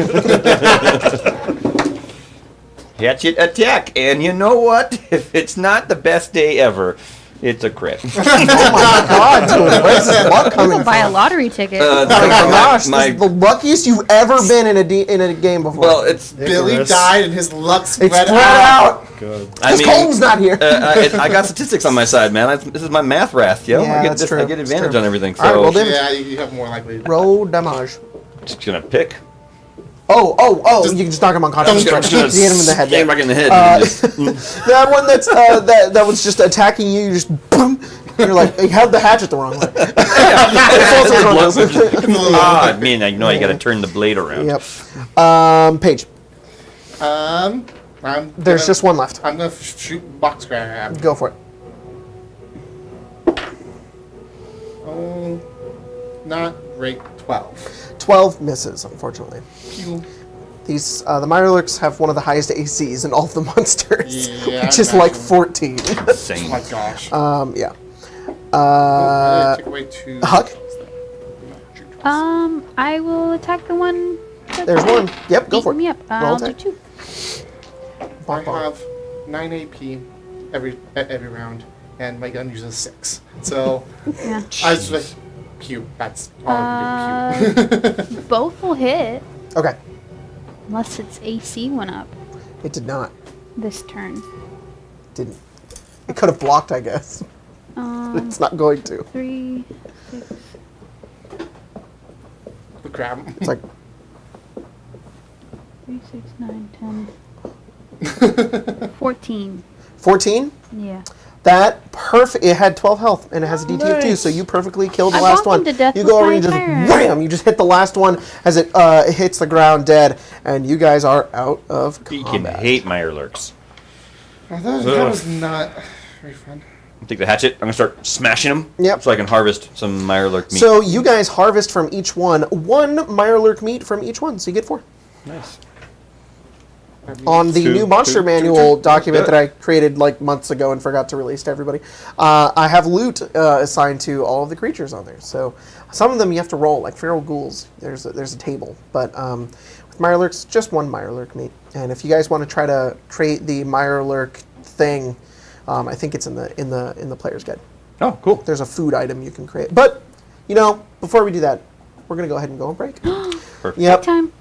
hatchet attack, and you know what? If it's not the best day ever, it's a crit. Oh my god, dude. Where's this luck coming We'll buy a from? lottery ticket. Oh my gosh, this is the luckiest you've ever been in a game before. well, it's Billy Icarus. died and his luck spread, it's spread out. Good. Because Colton's not here. I got statistics on my side, man. This is my math wrath, yo. Yeah, that's true. I get advantage That's true. on everything. So All right, well, then- Yeah, you have more likely. Roll damage. just gonna pick. Oh! You can just knock him unconscious. I'm just gonna You hit him in the head. Bang back in the head. Uh, and just, That one that's that was just attacking you. You just boom. You're like you held the hatchet the wrong way. I mean, I know you got to turn the blade around. Yep. Paige. There's just one left. I'm gonna shoot box grab. Go for it. Oh, not great. 12. 12 misses, unfortunately. Pew. These the Mirelurks have one of the highest ACs in all of the monsters, Yeah, which is like imagine. 14. Oh Insane. my gosh. Yeah. Take away 2. Huck? I will attack the one. There's one. Yep, go for beating it. me up. Roll I'll do attack. 2. I have 9 AP every round, and my gun uses 6. So Yeah. I was like, pew. That's all I can do. Pew. Both will hit Okay. unless its AC went up It did not. this turn. Didn't. It could have blocked, I guess. It's not going to. 3, 6. Grab 'em. It's like 3, 6, 9, 10. 14. 14. Yeah. That perfect. It had 12 health and it has a DT of 2, so you perfectly killed the I last bonked him one. to death You with go over my and just tyrant. wham! You just hit the last one as it hits the ground dead, and you guys are out of You can combat. hate Mirelurks. I thought that was not very fun. Take the hatchet. I'm gonna start smashing them. Yep. So I can harvest some Mirelurk meat. So you guys harvest from each one Mirelurk meat from each one, so you get 4. nice. On the Two, new monster two, manual two. document Good. that I created like months ago and forgot to release to everybody, I have loot assigned to all of the creatures on there. So some of them you have to roll, like feral ghouls. There's a table, but with Mirelurks, just one Mirelurk meat. And if you guys want to try to create the Mirelurk thing, I think it's in the player's guide. Oh, cool. There's a food item you can create. But before we do that, we're gonna go ahead and go on break. Perfect. Yep. Time.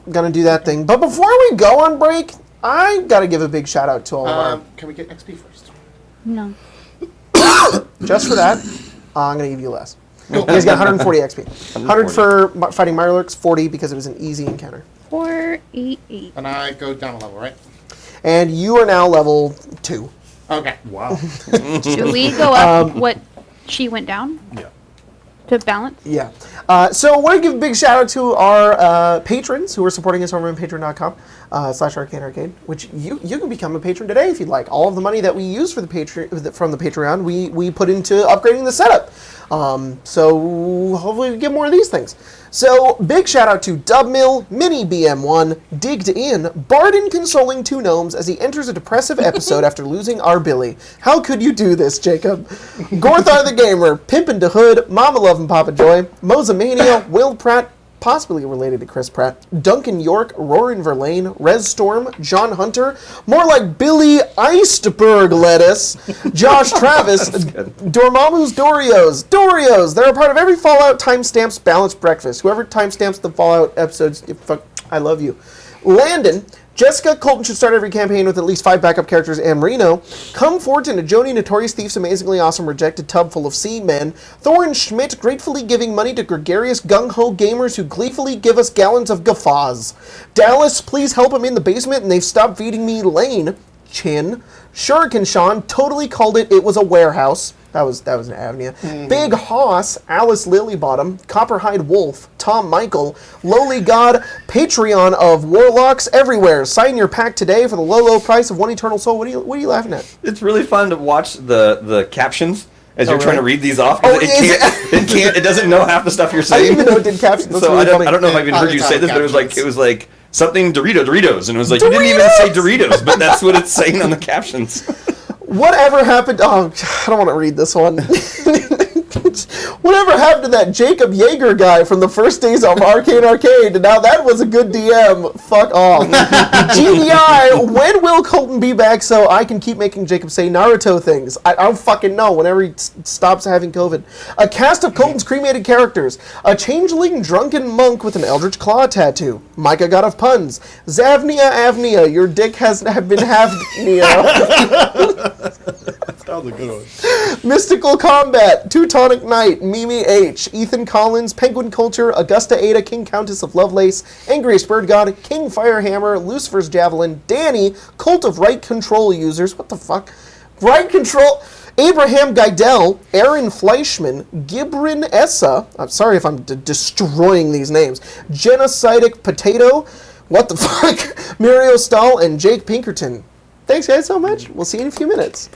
Gonna do that thing. But before we go on break, I gotta give a big shout out to all of our. Can we get XP first? No. Just for that, I'm gonna give you less. He's got 140 XP. 100 140. for fighting Mirelurks, 40 because it was an easy encounter. 488. And I go down a level, right? And you are now level 2. Okay. Wow. Should we go up what she went down Yeah. to balance? Yeah. So I want to give a big shout out to our patrons who are supporting us over on patreon.com /Arcane Arcade, which you can become a patron today if you'd like. All of the money that we use for from the Patreon, we put into upgrading the setup. So hopefully we get more of these things. So big shout out to Dubmill, Mini BM1, Digged In, Barden consoling 2 gnomes as he enters a depressive episode after losing our Billy. How could you do this, Jacob? Gorthar the Gamer, Pimpin' to Hood, Mama Love and Papa Joy, Mozamania, Will Pratt, possibly related to Chris Pratt, Duncan York, Rorin Verlaine, Rez Storm, John Hunter, more like Billy Eistberg lettuce, Josh Travis, Dormammu's Dorios, they're a part of every Fallout timestamps balanced breakfast. Whoever timestamps the Fallout episodes, I love you. Landon, Jessica, Colton should start every campaign with at least 5 backup characters, and Marino. Come Fortune, a Joni Notorious Thief's amazingly awesome rejected tub full of sea men. Thorin Schmidt, gratefully giving money to gregarious gung-ho gamers who gleefully give us gallons of guffaws. Dallas, please help him in the basement, and they've stopped feeding me Lane. Chin. Shuriken Sean, totally called it was a warehouse. That was an avenue. Big Hoss, Alice Lilybottom, Copperhide Wolf, Tom Michael, Lowly God, Patreon of Warlocks everywhere. Sign your pack today for the low price of 1 eternal soul. What are you laughing at? It's really fun to watch the captions as you're trying to read these off. Oh, It doesn't know half the stuff you're I saying. didn't even know it did captions. That's So really funny. I don't know if I even heard you say this, but it was like something Doritos, and it was like you didn't even say Doritos, but that's what it's saying on the captions. Whatever happened? Oh, I don't want to read this one. Whatever happened to that Jacob Yeager guy from the first days of Arcane Arcade? Now that was a good DM. Fuck off. GDI, when will Colton be back so I can keep making Jacob say Naruto things? I don't fucking know. Whenever he stops having COVID. A cast of Colton's cremated characters. A changeling drunken monk with an Eldritch Claw tattoo. Micah God of Puns. Zavnia Avnia, your dick has been halved, Neo. That was a good one. Mystical Combat, Teutonic Knight, Mimi H, Ethan Collins, Penguin Culture, Augusta Ada, King Countess of Lovelace, Angriest Bird God, King Firehammer, Lucifer's Javelin, Danny, Cult of Right Control users, what the fuck? Right Control, Abraham Geidel, Aaron Fleischman, Gibran Essa, I'm sorry if I'm destroying these names, Genocidal Potato, what the fuck? Muriel Stahl, and Jake Pinkerton. Thanks guys so much. We'll see you in a few minutes.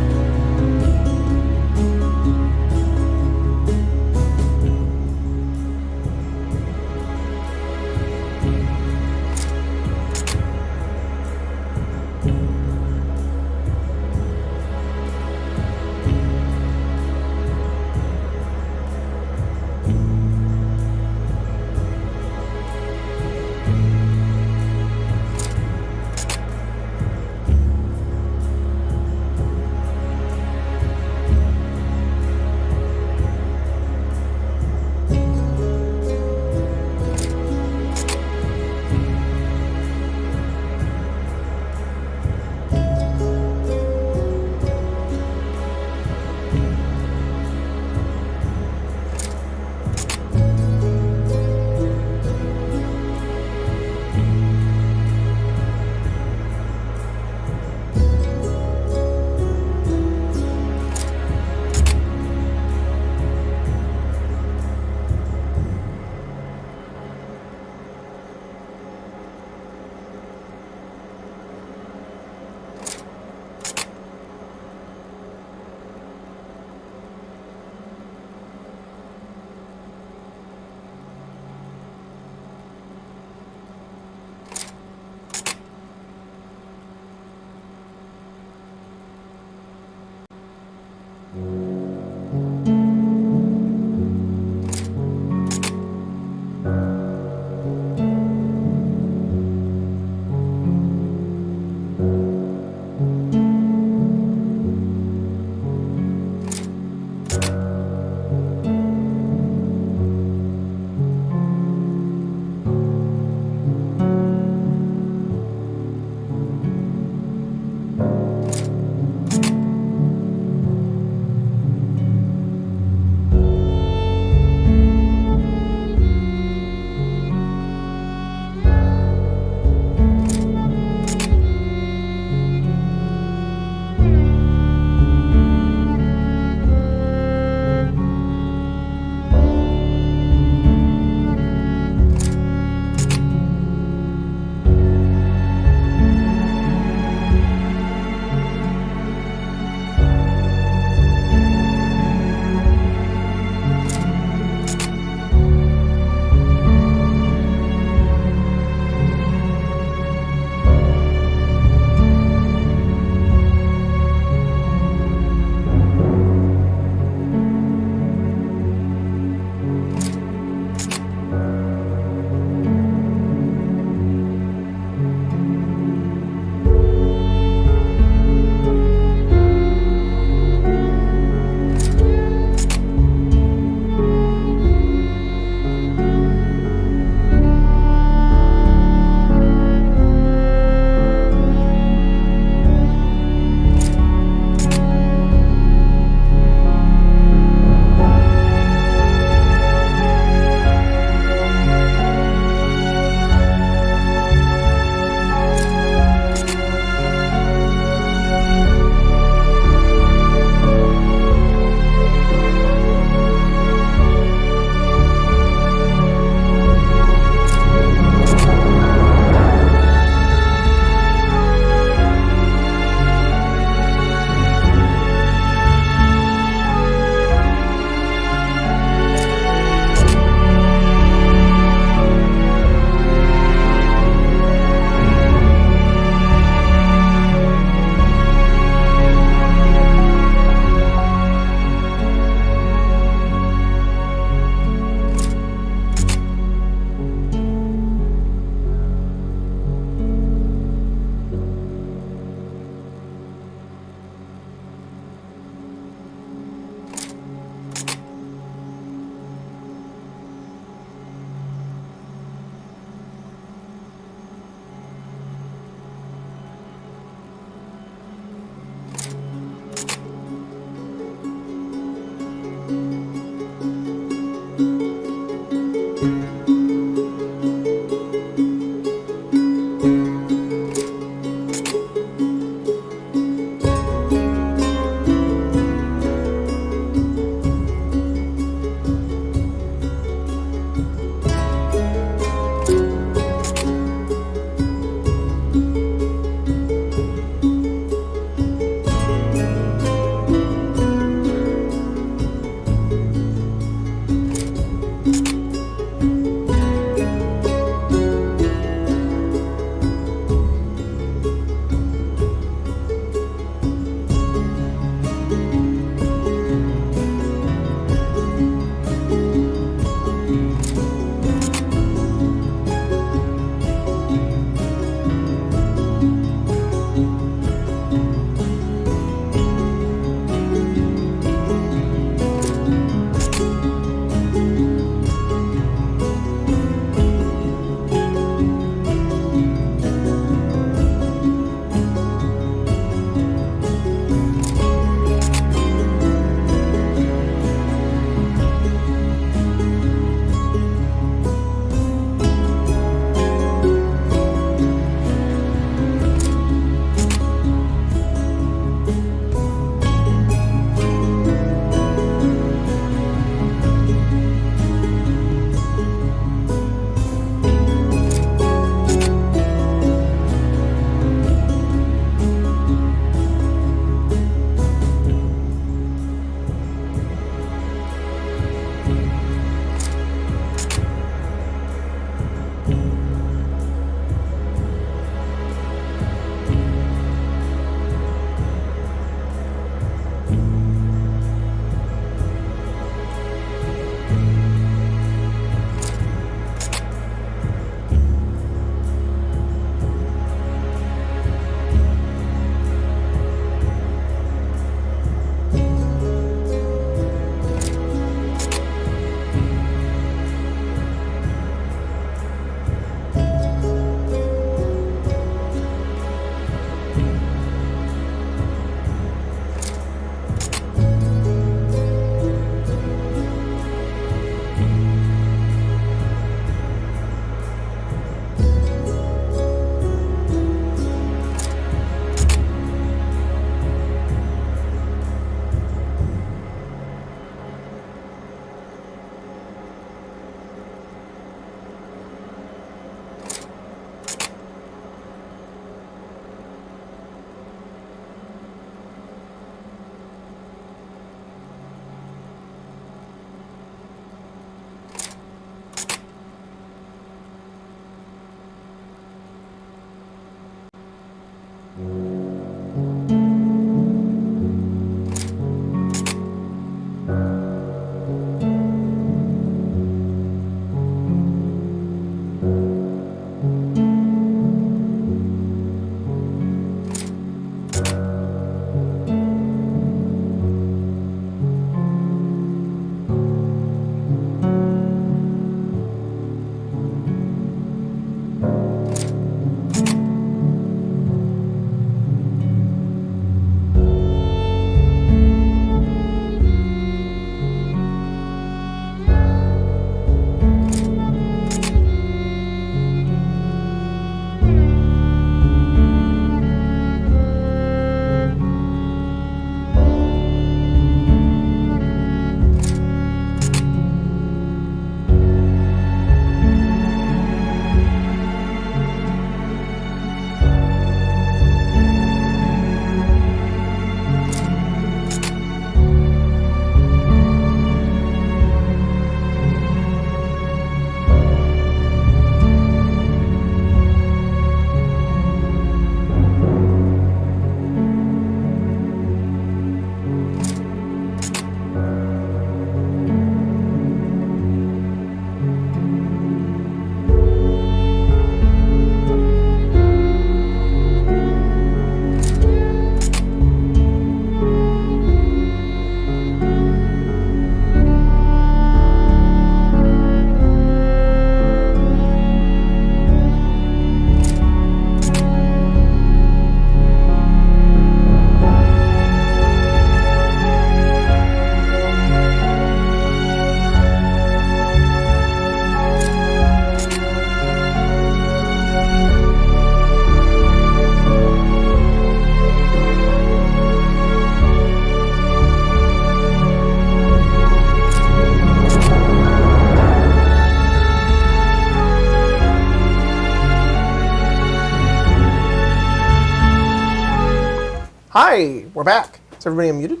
Hi, we're back. Is everybody unmuted?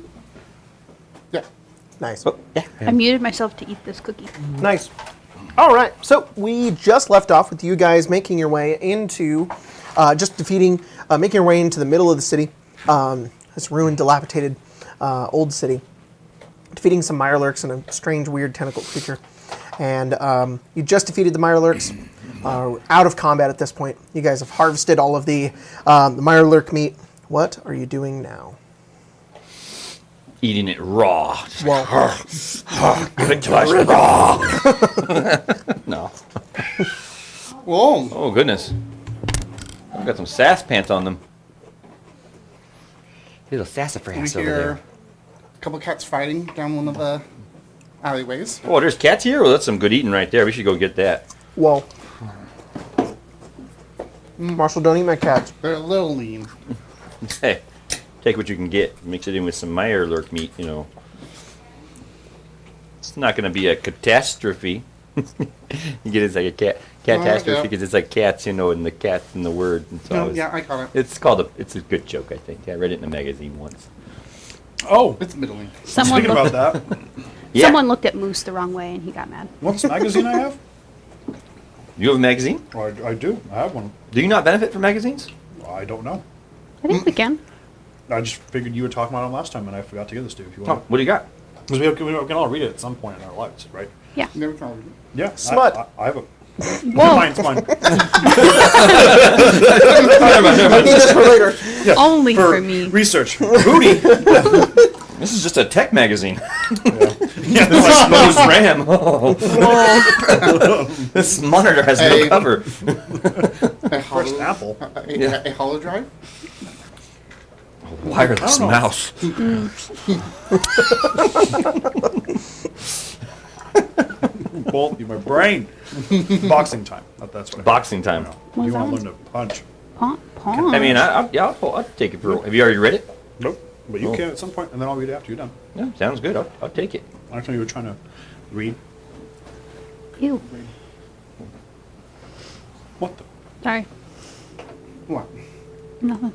Yeah. Nice. Oh, yeah. I muted myself to eat this cookie. Nice. All right, so we just left off with you guys making your way into, making your way into the middle of the city, this ruined, dilapidated, old city, defeating some Mirelurks and a strange, weird tentacle creature. And you just defeated the Mirelurks, out of combat at this point. You guys have harvested all of the Mirelurk meat. What are you doing now? Eating it raw. Well, Give it to us raw. No. Whoa. Oh, goodness. I've got some sass pants on them. Little sassafras We over hear there. a couple cats fighting down one of the alleyways. Oh, there's cats here? Well, that's some good eating right there. We should go get that. whoa. Marshall, don't eat my cats. They're a little lean. Hey, take what you can get. Mix it in with some Mirelurk meat, you know. It's not going to be a catastrophe. You get it's like a catastrophe yeah. because it's like cats, you know, and the cat's in the word. And so No, yeah, I caught it. it's a good joke, I think. I read it in a magazine once. Oh, It's middling. Someone speaking looked, about that, Yeah. someone looked at Moose the wrong way and he got mad. what's the magazine I have? You have a magazine? Oh, I do. I have one. Do you not benefit from magazines? I don't know. I think we can. I just figured you were talking about it last time, and I forgot to give this to you. If you Oh, want, what do you got? because we can all read it at some point in our lives, right? Yeah. Never told you. Yeah. Smut. I have a. Whoa. Mine's mine. Need this for later. Yeah, Only for me. Research. Booty. This is just a tech magazine. Yeah. Like RAM. This monitor has no Hey. cover. A First hollow, Apple. a hollow drive? Wireless I don't know. mouse. Bolt you my brain. Boxing time. That's what. Boxing time. You Was want to that? learn to punch? Pawn. I mean, I'll take it for. Have you already read it? Nope. But you Oh. can at some point, and then I'll read it after you're done. Yeah, sounds good. I'll take it. Actually, you were trying to read. Ew. What the? Sorry. What? Nothing.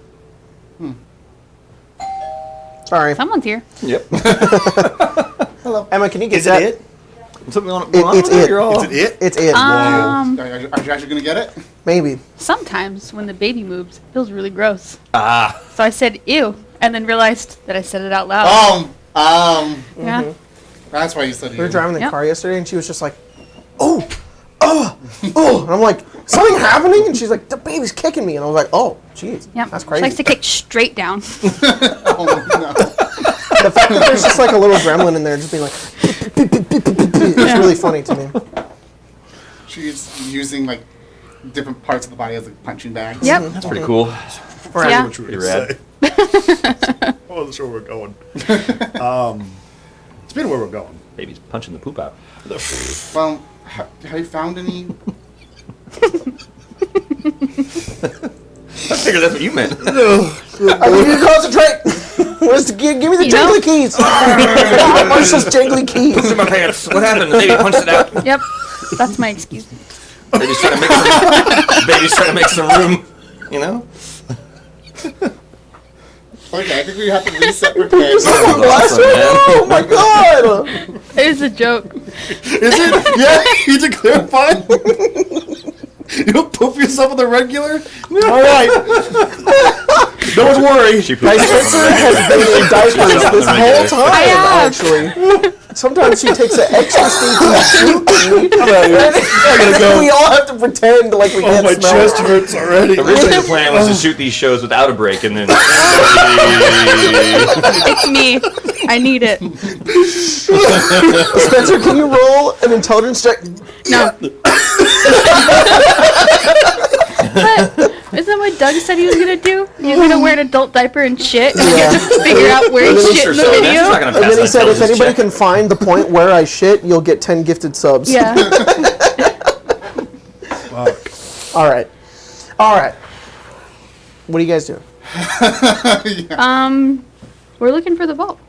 Sorry. Someone's here. Yep. Hello. Emma, can you get Is it that? it? Something on It's it. You're all- Is it it? It's it. Are you actually going to get it? Maybe. Sometimes when the baby moves, it feels really gross. Ah. So I said ew, and then realized that I said it out loud. Yeah. That's why you said We were you. driving the Yep. car yesterday, and she was just like, "Oh, oh, oh!" And I'm like, "Something happening?" And she's like, "The baby's kicking me." And I was like, "Oh, jeez, Yep. that's She crazy." likes to kick straight down. Oh, no. The fact that there's just like a little gremlin in there, just being like, it's really funny to me. She's using like different parts of the body as like punching bags. Yep. That's pretty cool. Right. Yeah. What you were Pretty gonna rad. say. I wasn't sure where we're going. Speaking of where we're going. Baby's punching the poop out. Well, have you found any? I figured that's what you meant. I need you to concentrate. Give me the You know? jingly keys. Marshall's jingly keys. In my pants. What happened? The baby punched it out. Yep. That's my excuse. Baby's trying to make some room. You know? Okay, I think we have to reset repair. Blaster? Oh my god! It was a joke. Is it? Yeah, you need to clarify. You don't poop yourself on the regular? All right. Don't worry. She My sister has been in diapers this whole time, I have. actually. Sometimes she takes an extra stinky shoot me. We all have to pretend like we Oh, can't my smell chest it. hurts already. Originally, the plan was to shoot these shows without a break, and then. It's me. I need it. Spencer, can you roll an intelligence check? No. But isn't what Doug said he was gonna do? He's gonna wear an adult diaper and shit, and we have to figure out where he shit in the video. And then he said, if anybody can find the point where I shit, you'll get 10 gifted subs. Yeah. All right. All right. What are you guys doing? We're looking for the vault.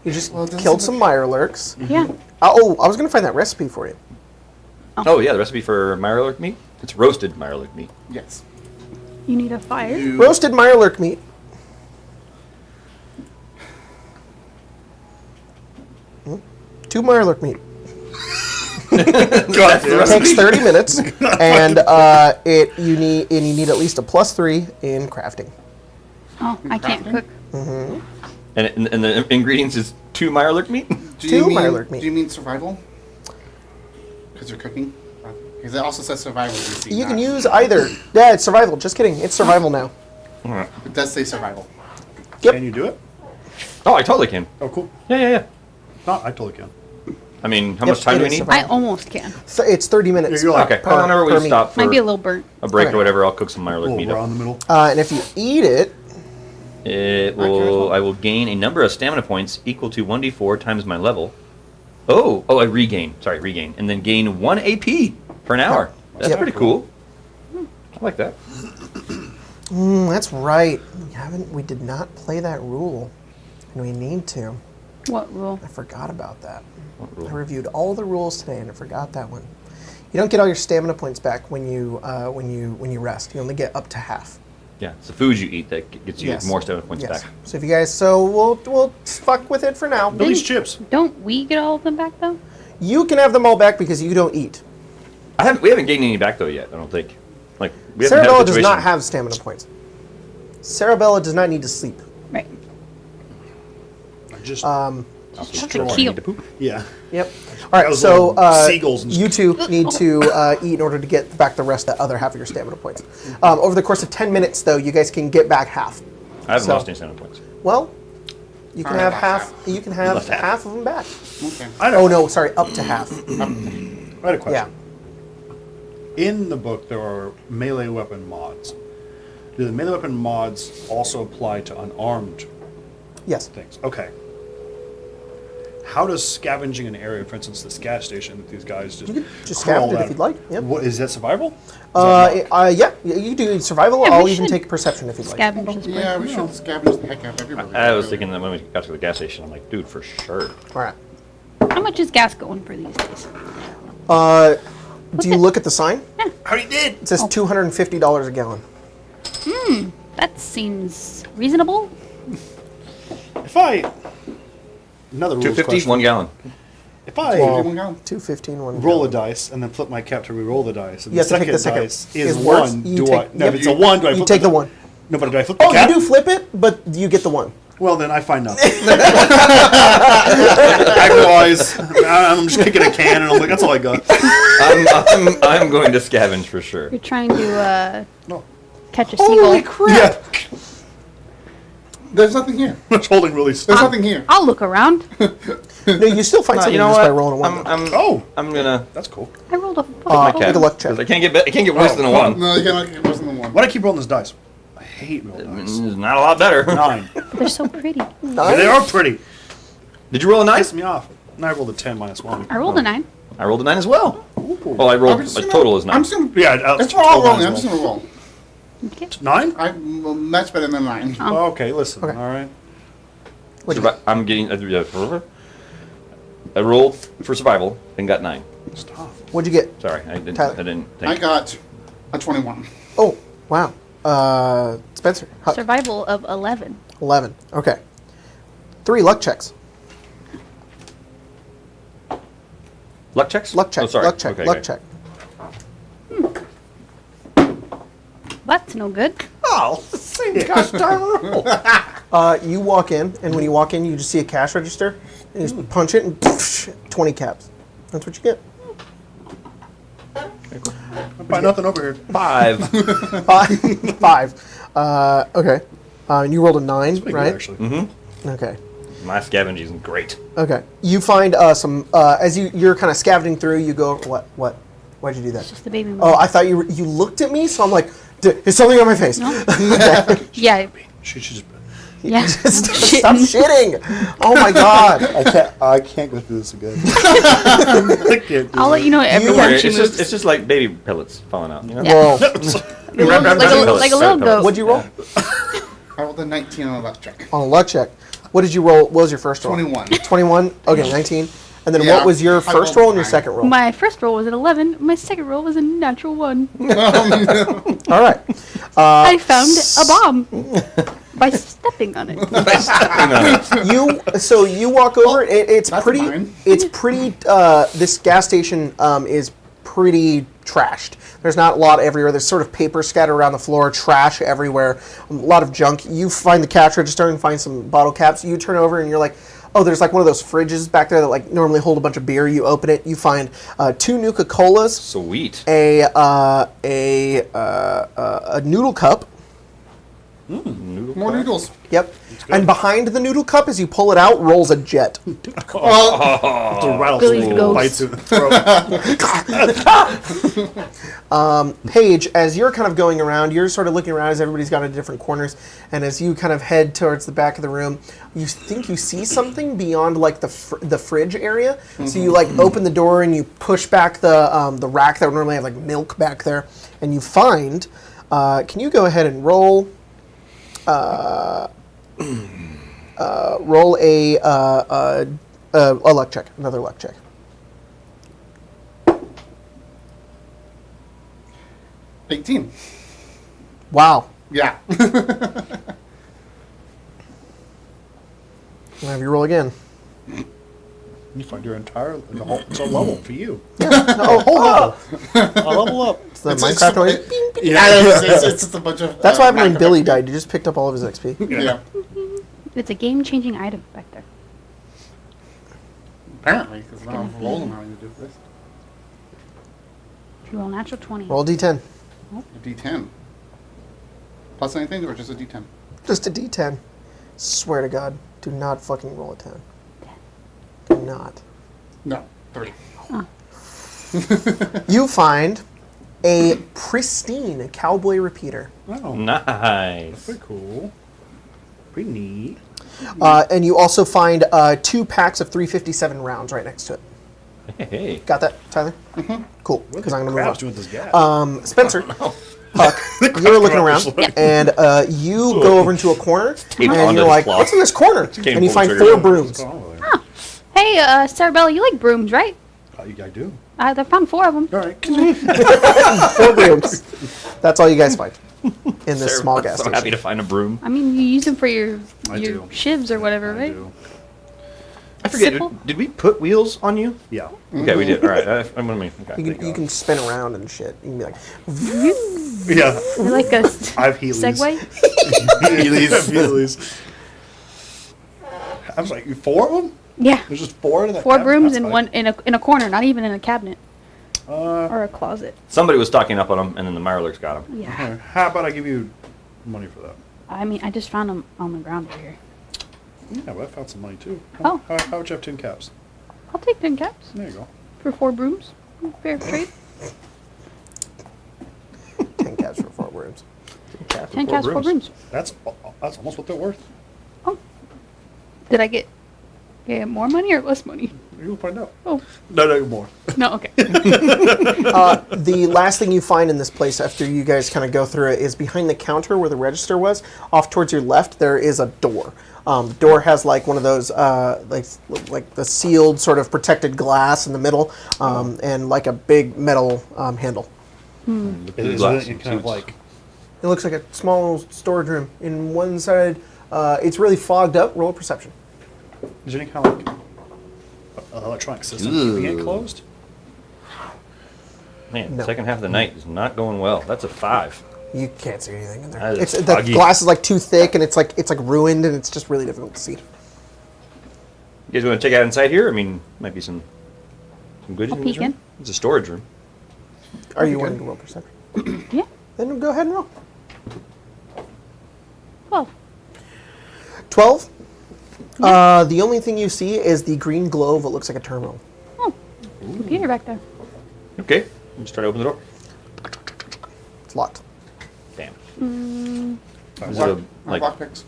You just Well, it doesn't killed seem some Mirelurks. Yeah. Oh, I was going to find that recipe for you. Oh, yeah, the recipe for Mirelurk meat? It's roasted Mirelurk meat. Yes. You need a fire. Roasted Mirelurk meat. 2 Mirelurk meat. God, It takes 30 minutes, and you need at least a +3 in crafting. Oh, I can't cook. And the ingredients is 2 Mirelurk meat? Do Two you mean, Mirelurk meat. Do you mean survival? Because you're cooking? Because it also says survival. You can use either. Yeah, it's survival. Just kidding. It's survival now. It does say survival. Yep. Can you do it? Oh, I totally can. Oh, cool. Yeah. No, I totally can. I mean, how Yep, much time it do we is need? survival. I almost can. So it's 30 minutes. You're like, Okay, per- whenever per we meat. stop Might be a for little burnt. a break Okay. or whatever, I'll cook some Mirelurk Little meat raw up. in the middle. And if you eat it, I will gain a number of stamina points equal to 1d4 times my level. Oh, I regain. Sorry, regain. And then gain 1 AP for an hour. That's Yep. pretty cool. I like that. that's right. We did not play that rule, and we need to. What rule? I forgot about that. What rule? I reviewed all the rules today, and I forgot that one. You don't get all your stamina points back when you rest. You only get up to half. Yeah, it's the food you eat that gets you Yes. more stamina points Yes. back. So if you guys, we'll fuck with it for now. At least chips. Don't we get all of them back though? You can have them all back because you don't eat. We haven't gained any back though yet. I don't think. Like we haven't had a Cerabella does situation- not have stamina points. Cerabella does not need to sleep. Right. Just That's a keel. yeah. Yep. All right, Those so little seagulls and you two need to eat in order to get back the rest of the other half of your stamina points. Over the course of 10 minutes, though, you guys can get back half. I haven't so- lost any stamina points. Well, you can I have lost half. half. You can have Lost half. half of them back. Okay. I Oh don't no, sorry, up to half. I had a question. Yeah. In the book, there are melee weapon mods. Do the melee weapon mods also apply to unarmed Yes. things? Okay. How does scavenging an area, for instance, this gas station that these guys just You could just crawl scavenge it if out- you'd like, yep. What is that survival? Is that not? Yeah, you do survival. Yeah, we I'll even should take perception if you'd like. Scavenge this Yeah, we place. should scavenge the heck out of everybody. I was thinking that when we got to the gas station, I'm like, dude, for sure. All right. How much is gas going for these days? Do you look at the sign? I already did. It says $250 a gallon. That seems reasonable. If I another rules 250, question. 1 gallon. If I Everyone go. 215 one. roll a gallon. dice and then flip my cap to re-roll the dice, and You have to pick the second. dice is worse. one, You do take- I? No, yep. if it's a one, do I? You flip take the one. No, but do I flip the Oh, cap? you do flip it, but you get the one. Well, then I find nothing. Otherwise, I'm just kicking a can, and I'm like, that's all I got. I'm going to scavenge for sure. You're trying to No. catch a seagull. Yeah, There's nothing here. I'm just holding really There's still. nothing here. I'll look around. No, you still find something you know just what? by rolling a one. Oh, I'm gonna that's cool. I rolled a my Make cap a luck check. because I can't get worse than a Oh, 1. No, you cannot get worse than the one. Why do I keep rolling this dice? I hate rolling dice. It's not a lot better. 9. They're so pretty. Nine? They are pretty. Did you roll a 9? Piss me off. And I rolled a 10 minus 1. I rolled a 9. I rolled a 9 as well. Ooh. Well, I rolled I'm just a gonna- total is 9. I'm just gonna. Yeah, It's all rolling. I'm just gonna roll. Okay. 9? I'm much better than 9. Oh. Okay, listen. Okay. All right. What'd you get? I'm getting. I rolled for survival and got 9. Stop. What'd you get? Sorry, I didn't. Tyler. I didn't think. I got a 21. Oh, wow. Spencer, Huck, Survival of 11. 11. Okay. 3 luck checks. luck checks. Luck check. Oh, sorry. Luck check. Okay, luck okay. check. That's no good. Oh, same gosh darn roll. You walk in, and when you walk in, you just see a cash register. And you just punch it, and 20 caps. That's what you get. I buy nothing over here. 5. 5. Okay. And you rolled a 9, Pretty good, right? actually. Mm-hmm. Okay. My scavenging is great. Okay. You find some as you're kind of scavenging through. You go, what? Why'd you do It's that? just the baby moon. Oh, I thought you looked at me, so I'm like, is something on my face? Yeah. She should just. Yeah. Stop shitting! Oh my god! I can't go through this again. I can't do I'll let you know every You- time It's she just moves. it's just like baby pellets falling out. You know. Whoa. Like a little goat. What'd you roll? I rolled a 19 on a luck check. On a luck check. What did you roll? What was your first roll? 21. 21? Okay, 19. And then Yeah, what was your I first rolled roll and your 9. second roll? My first roll was an 11. My second roll was a natural 1. All right. I found a bomb. By stepping on it. By stepping on it. You walk over. It's that's pretty. mine. It's pretty. This gas station is pretty trashed. There's not a lot everywhere. There's sort of paper scattered around the floor, trash everywhere, a lot of junk. You find the cash register and find some bottle caps. You turn over and you're like, oh, there's like one of those fridges back there that like normally hold a bunch of beer. You open it. You find 2 Nuka-Colas, Sweet. a noodle cup. Noodle More cup. noodles. Yep. And behind the noodle cup, as you pull it out, rolls a jet. The rattlesnake Billy's bites you in the throat. Paige, as you're kind of going around, you're sort of looking around as everybody's gone to different corners, and as you kind of head towards the back of the room, you think you see something beyond like the fridge area. So you like open the door and you push back the rack that would normally have like milk back there, and you find. Can you go ahead and roll? Roll a luck check. Another luck check. 18. Wow. Yeah. I'll have you roll again. You find your entire. It's a level for you. Oh, A level up. it's the Minecraft noise. It's just a bunch of. That's what happened when Minecraft Billy XP. died. You just picked up all of his XP. Yeah. It's a game-changing item back there. Apparently, because now I'm rolling how you do this. If you roll natural 20. Roll D10. A D10. Plus anything, or just a D10? Just a D10. Swear to God, do not fucking roll a 10. Do not. No, 3. You find a pristine cowboy repeater. Oh, Nice. pretty cool. Pretty neat. And you also find 2 packs of 357 rounds right next to it. Hey. Got that, Tyler? Mm-hmm. Cool, What because the I'm going to move crap's on. doing with this gas? Spencer, Huck, you're looking around, and you go over into a corner, and onto you're this like, cloth. what's in this corner? Can't And you pull find the 4 trigger. brooms. Hey, Cerabella, you like brooms, right? I do. I found 4 of them. All right. 4 brooms. That's all you guys find in this Sarah, small I'm gas so station. happy to find a broom. I mean, you use them for your I do. shivs or whatever, I right? do. I forget. Simple. Did we put wheels on you? Yeah. Okay, we did. All right. I'm gonna make. Okay. You can spin around and shit. You can be like, Yeah. They're like a I have Heelys. Segway. Heelys. I was like, 4 of them? Yeah. There's just 4 in that 4 cabinet? brooms That's in fine. one in a corner, not even in a cabinet or a closet. Somebody was stocking up on them, and then the Mirelurks got them. Yeah. Alright, how about I give you money for that? I mean, I just found them on the ground over here. Yeah, but I found some money too. Oh. How would you have 10 caps? I'll take 10 caps There you go. for 4 brooms. Fair trade. 10 caps for 4 brooms. 10 caps, 4 brooms. That's almost what they're worth. Oh. Did I get more money or less money? You'll find out. Oh. No, more. No, okay. The last thing you find in this place after you guys kind of go through it is behind the counter where the register was. Off towards your left, there is a door. The door has like one of those like the sealed sort of protected glass in the middle, and like a big metal handle. Is Glass it and kind of suits. like It looks like a small storage room. In one side, it's really fogged up. Roll a perception. is there any kind of like electronic system keeping it closed? Man, No. second half of the night is not going well. That's a 5. You can't see anything in there. That is It's the foggy. glass is like too thick, and it's like ruined, and it's just really difficult to see. You guys want to check out inside here? I mean, might be some goodies I'll in this peek room. in. It's a storage room. Are you wanting to roll perception? Yeah. Then go ahead and roll. 12. 12. The only thing you see is the green glow of what looks like a terminal. Oh. Computer back there. Okay, just try to open the door. It's locked. Damn. Is Is it a, like? lockpicks.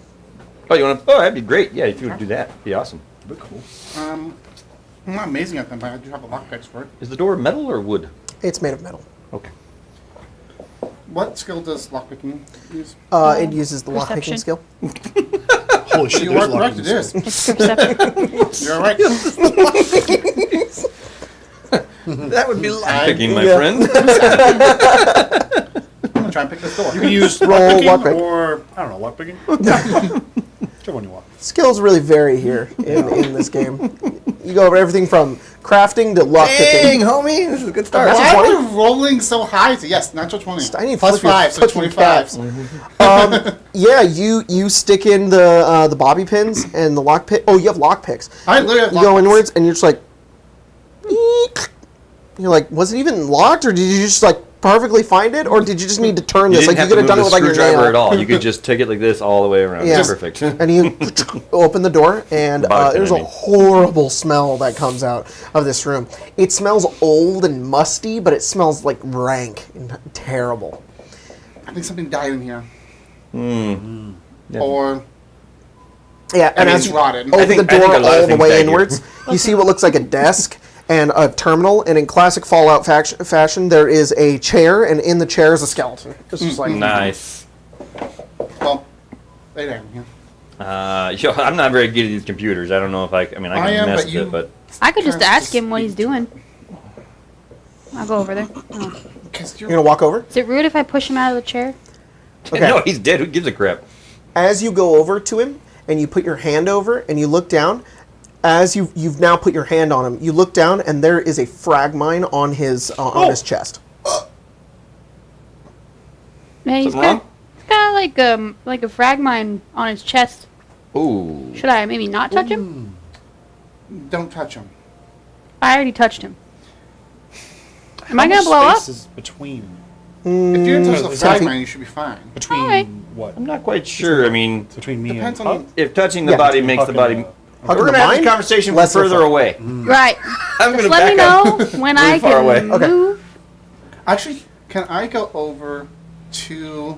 Oh, you want to? Oh, that'd be great. Yeah, if you would do that, it'd be awesome. That'd be cool. I'm not amazing at them, but I do have a lockpicks for it. Is the door metal or wood? It's made of metal. Okay. What skill does lockpicking use? It uses the lockpicking Perception. skill. Holy shit! You there's are a lot correct, of it is. It's perception. You're right. That would be I- picking, my Yeah. friend. I'm gonna try and pick this door. You can use Roll lockpicking lockpick. or, I don't know, lockpicking? Whichever one you want. Skills really vary here in this game. You go over everything from crafting to lockpicking. Dang, homie, this is a good start. That's Why a 20? are we rolling so high? Yes, natural 20. I need Plus flip your 5, so fucking 25. Yeah, you stick in the bobby pins and the lockpick. Oh, you have lockpicks. I literally have You go lockpicks. inwards and you're just like, eek. You're like, was it even locked, or did you just like perfectly find it, or did you just need to turn You this? didn't Like you have could to have done move it with the like your screwdriver nail. at all. You could just take it like this all the way around. Yeah. It's perfect. And you open the door, and Bobby pin, there's I a mean. horrible smell that comes out of this room. It smells old and musty, but it smells like rank and terrible. I think something died in here. Yeah. Or Yeah, and mean, as it's you rotted. open I think the door a lot of all the things way died here. inwards, you see what looks like a desk and a terminal, and in classic Fallout fashion, there is a chair, and in the chair is a skeleton. It's just like Nice. well, they died in here. I'm not very good at these computers. I don't know if I can I am, mess but with you- it, but I could just Parents ask him what speak he's to doing. I'll go over there. Oh. Because you're gonna walk over. Is it rude if I push him out of the chair? Okay. no, he's dead. Who gives a crap? As you go over to him and you put your hand over and you look down, as you've now put your hand on him, you look down and there is a frag mine on his chest. Man, he's Something got like a frag mine on his chest. Ooh. Should I maybe not touch him? don't touch him. I already touched him. Am How I gonna much blow up? space is between If you touch the Is frag that- mine, you should be fine. between Alright. what? I'm not quite sure. I mean, Between me Depends and on Puck? if touching the Yeah, body between makes the Puck and, body... Huck We're in going the to have this mind? conversation from Less further info. away. Right. I'm Just gonna let me back up. know when Really I far can away. Okay. move. Actually, can I go over to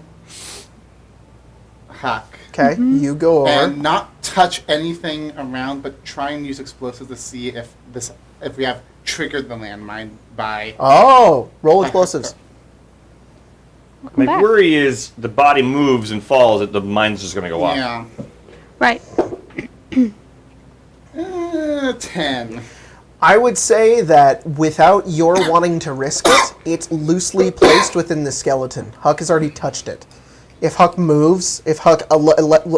Hack Okay, you go over. and not touch anything around, but try and use explosives to see if we have triggered the landmine by. Oh, roll explosives. Welcome My back. worry is the body moves and falls, that the mine's just going to go off. Yeah. Right. 10. I would say that without your wanting to risk it, it's loosely placed within the skeleton. Huck has already touched it. If Huck moves, if Huck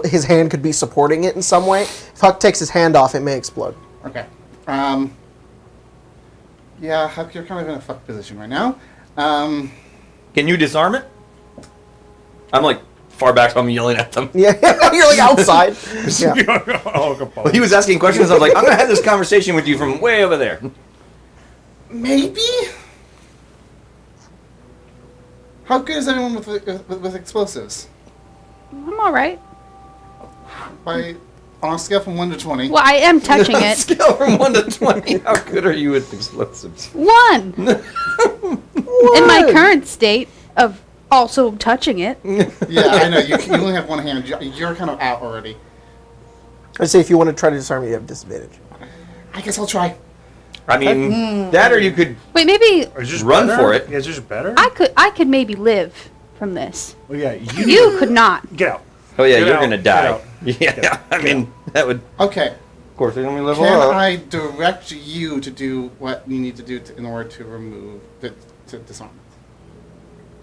his hand could be supporting it in some way. If Huck takes his hand off, it may explode. Okay. Yeah, Huck, you're kind of in a fuck position right now. Can you disarm it? I'm like far back, so I'm yelling at them. Yeah, you're like outside. Yeah. Well, he was asking questions. I was like, I'm going to have this conversation with you from way over there. Maybe? How good is everyone with explosives? I'm all right. On a scale from 1 to 20. Well, I am touching it. Scale from 1 to 20. How good are you with explosives? 1. In my current state of also touching it. Yeah, I know. You only have one hand. You're kind of out already. I'd say if you want to try to disarm it, you have disadvantage. I guess I'll try. I mean, that or you could... Wait, maybe Or is it just Run better? for it. Yeah, is it just better? I could maybe live from this. Well, yeah, You could not. Get out. Oh, yeah, Get you're out, going to get die. out. Yeah, I mean, that would... Okay. Of course, they're going to level Can up. I direct you to do what you need to do in order to remove, to disarm it?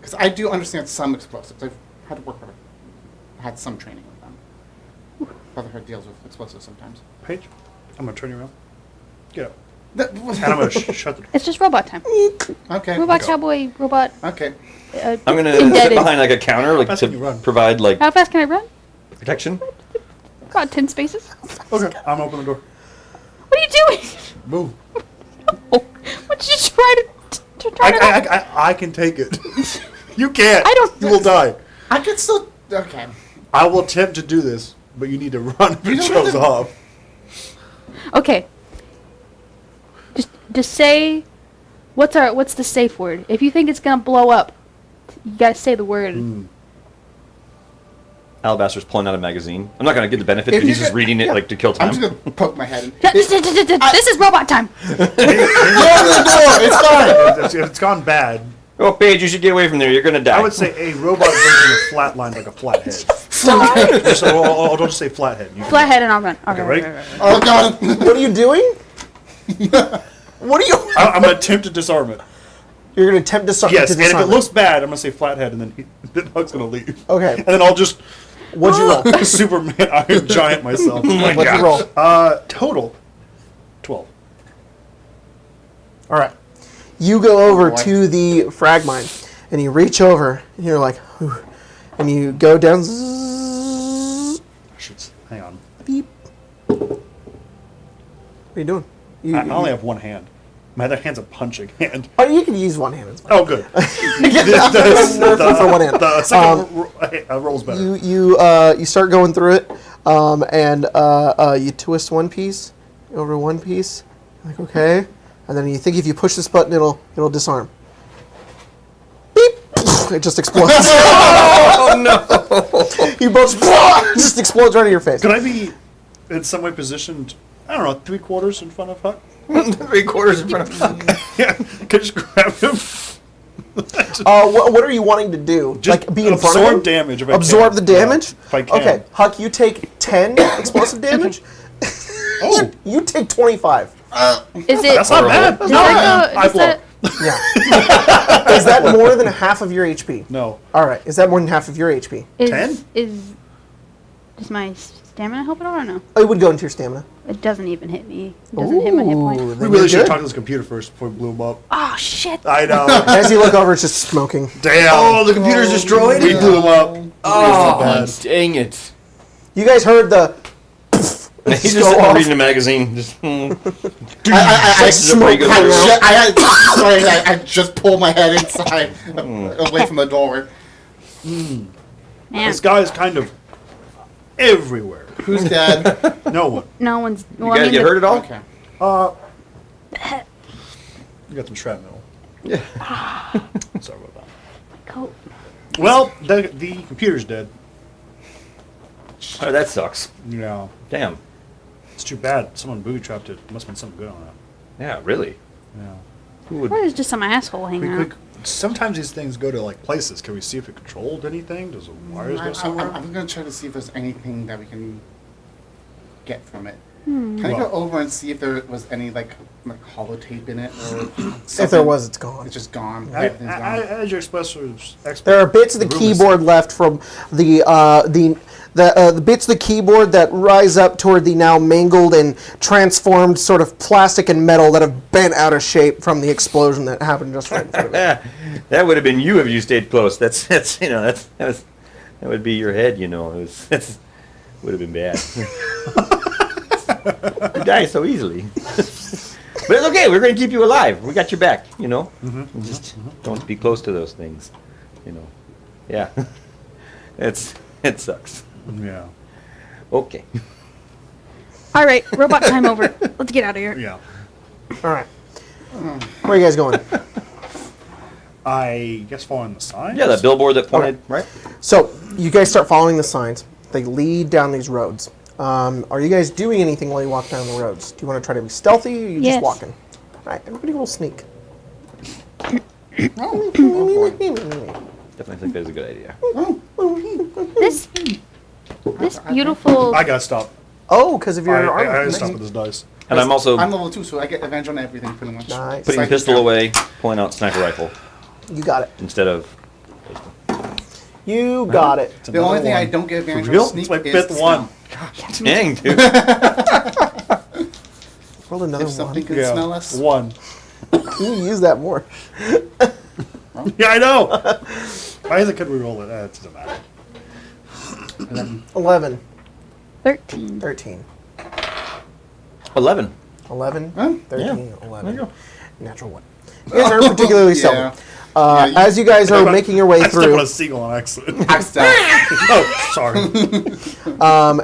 Because I do understand some explosives. I've had to work with had some training with them. Brotherhood deals with explosives sometimes. Paige, I'm going to turn you around. Get out. That- And I'm going to shut the door. It's just robot time. Okay. Robot cowboy, robot. Okay. I'm going to sit indebted. behind like a counter like fast can you run? to provide like How fast can I run? protection. Got 10 spaces. Okay, I'm open the door. What are you doing? Move. What did you try to try to? I can take it. You can't. I don't- You will die. I could still. Okay. I will attempt to do this, but you need to run if You it don't shows have to- off. Okay. Just say, what's the safe word? If you think it's gonna blow up, you gotta say the word. Alabaster's pulling out a magazine. I'm not going to give the benefit If that he's you just could- reading it like to kill I'm time. just gonna poke my head in. This is robot time. It's fine. If it's gone bad, Oh, Paige, you should get away from there. You're going to die. I would say a robot version of flatline like a flathead. So I'll just say flathead. You can- Flathead and I'll run. Okay, ready? Oh god. What are you doing? What are you? I'm going to attempt to disarm it. You're gonna attempt to Yes, and if disarm it looks bad, I'm gonna say flathead, and then Huck's gonna leave. Okay. And then I'll just What'd you roll? Superman Iron Giant myself. What'd you roll? Total 12. All right. You go over boy. to the frag mine, and you reach over, and you're like, whew, and you go down. Zzz, Hang on. beep. What are you doing? I only have one hand. My other hand's a punching hand. Oh, you can use one hand. It's fine. Oh, good. Nerf for one hand. The second roll's better. You start going through it, and you twist one piece over one piece. Like, okay, and then you think if you push this button, it'll disarm. Beep! It just explodes. Oh no! You both it just explodes right in your face. Could I be in some way positioned, I don't know, 3/4 in front of Huck? 3/4 in front of Yeah. Could I just grab him? What are you wanting to do? Just like be in front of absorb him? damage if I Absorb can. the damage? Yeah, if I can. Okay, Huck, you take 10 explosive damage. Oh, You take 25. Is it? that's not bad. Does No, that go? I Does blow. that, Yeah. Is that more than half of your HP? No. All right. Is that more than half of your HP? is 10? Does my stamina help at all or no? Oh, it would go into your stamina. It doesn't even hit me. It doesn't hit my hit point. Ooh, We then really you're should have good. talked to this computer first before we blew him up. Oh shit! I know. As you look over, it's just smoking. Damn. Oh, the computer's destroyed. We blew him up. Oh, bad. dang it! You guys heard the. He's just go sitting there off. reading a magazine. Just, I smoke coming out. I just pulled my head inside, away from the door. Man, This guy is kind of everywhere. Who's dead? No one. no one's. you guys get hurt at all? Okay. You got some shrapnel. Yeah. Sorry about that. Coat. Well, the computer's dead. Oh, that sucks. Yeah. Damn. It's too bad. Someone booby trapped it. Must have been something good on it. Yeah, really. Yeah. Who would? Or there's just some asshole hanging out. Sometimes these things go to like places. Can we see if it controlled anything? Does the wires go somewhere? I'm going to try to see if there's anything that we can get from it. Hmm. Can I go Well- over and see if there was any like holotape in it, or If there something? was, it's gone. It's just gone. I, Everything's gone. as your expert, There are bits of the room is- keyboard left from the bits of the keyboard that rise up toward the now mangled and transformed sort of plastic and metal that have bent out of shape from the explosion that happened just right in front of it. That would have been you if you stayed close. That's that would be your head. It would have been bad. You die so easily. But it's okay. We're going to keep you alive. We got your back. Just don't be close to those things. Yeah. It sucks. Yeah. Okay. All right, robot time over. Let's get out of here. Yeah. All right. Where are you guys going? I guess following the sign. Yeah, that billboard that pointed right. So you guys start following the signs. They lead down these roads. Are you guys doing anything while you walk down the roads? Do you want to try to be stealthy, or are you Yes. just walking? All right, everybody roll sneak. Oh boy. Definitely think that's a good idea. This beautiful. I gotta stop. Oh, because of your I armor. gotta stop with this dice. And I'm also I'm level 2, so I get advantage on everything pretty much. Nice. putting the Psychic pistol count. away, pulling out sniper rifle You got it. instead of. You got it. The only thing I one. don't get advantage real? on sneak It's my is fifth smell. one. Dang, dude. Roll another If something one. can smell us. One. You can use that more. Yeah, I know. Why is it could we roll it? It doesn't matter. 11, 13. 13, 11. 11, Huh? 13, There 11. you go. Natural one. You guys aren't particularly Yeah. stealthy. Yeah, you- As you guys are making your way I stepped on through, a seagull on accident. I'm stealth. Oh, sorry.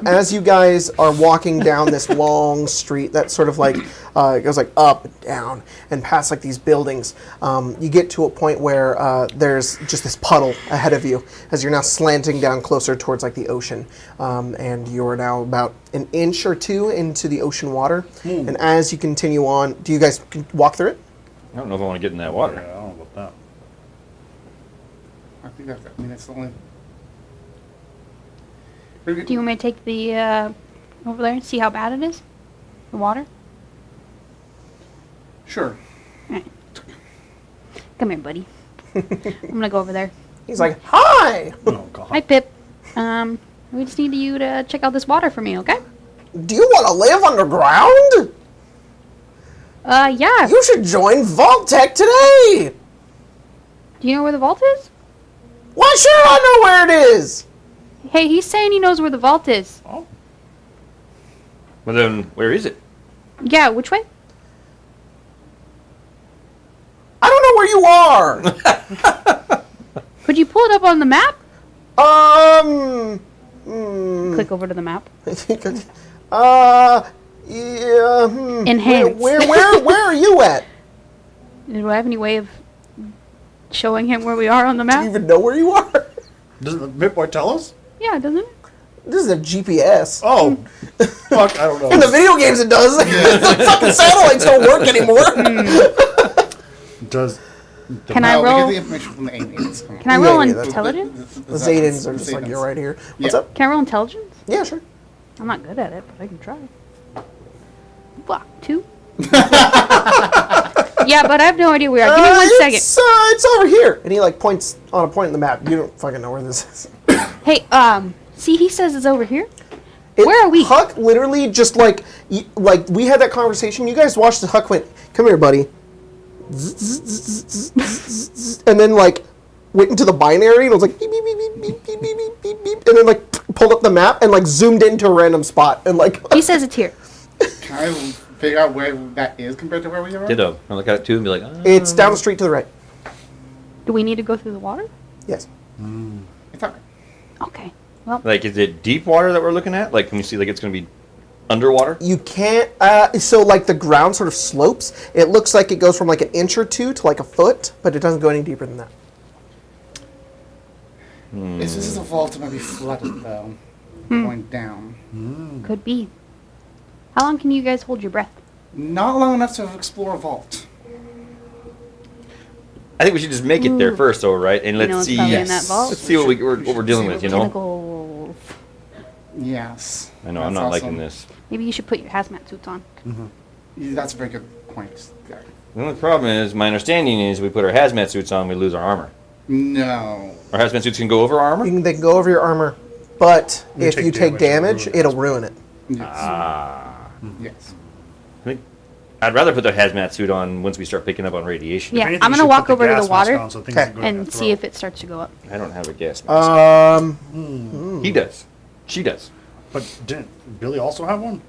as you guys are walking down this long street that sort of like it goes like up and down and past like these buildings, you get to a point where there's just this puddle ahead of you as you're now slanting down closer towards like the ocean, and you're now about an inch or two into the ocean water. And as you continue on, do you guys walk through it? I don't know if I want to get in that Yeah, water. I don't know about that. I think that's the only. Do you want me to take the over there and see how bad it is? The water? Sure. Because Come here, buddy. I'm gonna go over there. He's like, hi! Oh, God. Hi, Pip. We just need you to check out this water for me, okay? Do you want to live underground? Yeah. You should join Vault Tech today! Do you know where the vault is? Why should I know where it is? Hey, he's saying he knows where the vault is. Oh. Well, then, where is it? Yeah, which way? I don't know where you are! Could you pull it up on the map? Click over to the map. Yeah. Enhance. Where are you at? Do I have any way of showing him where we are on the Do you map? even know where you are? Doesn't the Bitboy tell us? Yeah, doesn't it? This is a GPS. Oh. Fuck, I don't know. In the video games it does. The fucking satellites don't work anymore. Does... Can I No, we get roll? the information from the aliens. Come on. Can I roll Yeah, that's- intelligence? The Zadans are just like, you're right here. What's Yeah. up? Can I roll intelligence? Yeah, sure. I'm not good at it, but I can try. Fuck, 2? Yeah, but I have no idea where we are. Give me 1 second. It's over here. And he like points on a point in the map. You don't fucking know where this is. Hey, see, he says it's over here. Where are we? Huck literally just like we had that conversation. You guys watched the Huck went, come here, buddy. And then like went into the binary and was like beep beep beep beep beep beep beep beep beep beep, and then like pulled up the map and like zoomed into a random spot and like He says it's here. Can I figure out where that is compared to where we are? Ditto. I look at it too and be like, oh. it's down the street to the right. Do we need to go through the water? Yes. It's alright. Okay. Well, Like, is it deep water that we're looking at? Like, can we see like it's going to be underwater? You can't. So like the ground sort of slopes. It looks like it goes from like an inch or two to like a foot, but it doesn't go any deeper than that. If this is a vault, it might be flooded though. Going down. could be. How long can you guys hold your breath? Not long enough to explore a vault. I think we should just make it there first, though, right? And You know let's what's see. probably in that vault? Let's see what we're dealing with. You know. Tentacles. Yes. I know. I'm That's not awesome. liking this. Maybe you should put your hazmat suits on. Yeah, that's a very good point. Yeah. The only problem is, my understanding is, we put our hazmat suits on, we lose our armor. No. Our hazmat suits can go over our armor. They can go over your armor, but You if take you take damage, damage, it'll ruin it. Yes. Yes. I think I'd rather put the hazmat suit on once we start picking up on radiation. Yeah, If anything, I'm you gonna should walk put over to the gas mask water on so things Okay. can go down your and see if throat. it starts to go up. I don't have a gas mask. He does. She does. But didn't Billy also have one?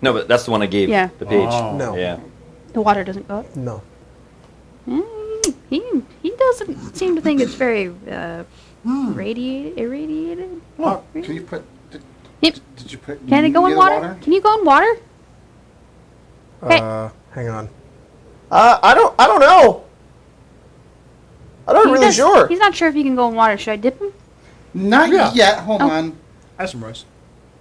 No, but that's the one I gave Yeah. the page. Oh. No. Yeah. The water doesn't go up. No. He doesn't seem to think it's very irradiated. Oh, can you put? Yep. Did you put? Can it go in near the water? Can you go in water? Hey. Hang on. I don't know. I'm not really sure. He's not sure if he can go in water. Should I dip him? Not Yeah. yet. Hold Oh. on. I have some rice.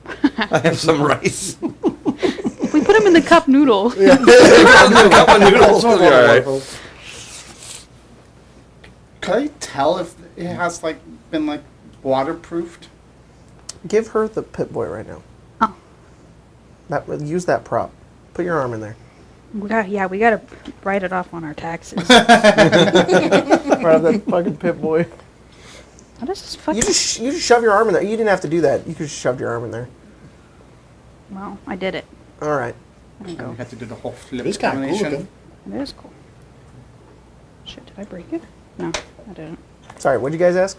I have some rice. We put him in the cup noodle. Cup of noodles. All right. Can I tell if it has like been like waterproofed? Give her the Pip-Boy right now. Oh. Use that prop. Put your arm in there. We gotta write it off on our taxes. Grab that fucking Pip-Boy. What is this fucking... You just shove your arm in there. You didn't have to do that. You could just shove your arm in there. Well, I did it. All right. There you And we go. had to do the whole flip It's kind of cool combination. looking. It is cool. Shit, did I break it? No, I didn't. Sorry, what'd you guys ask?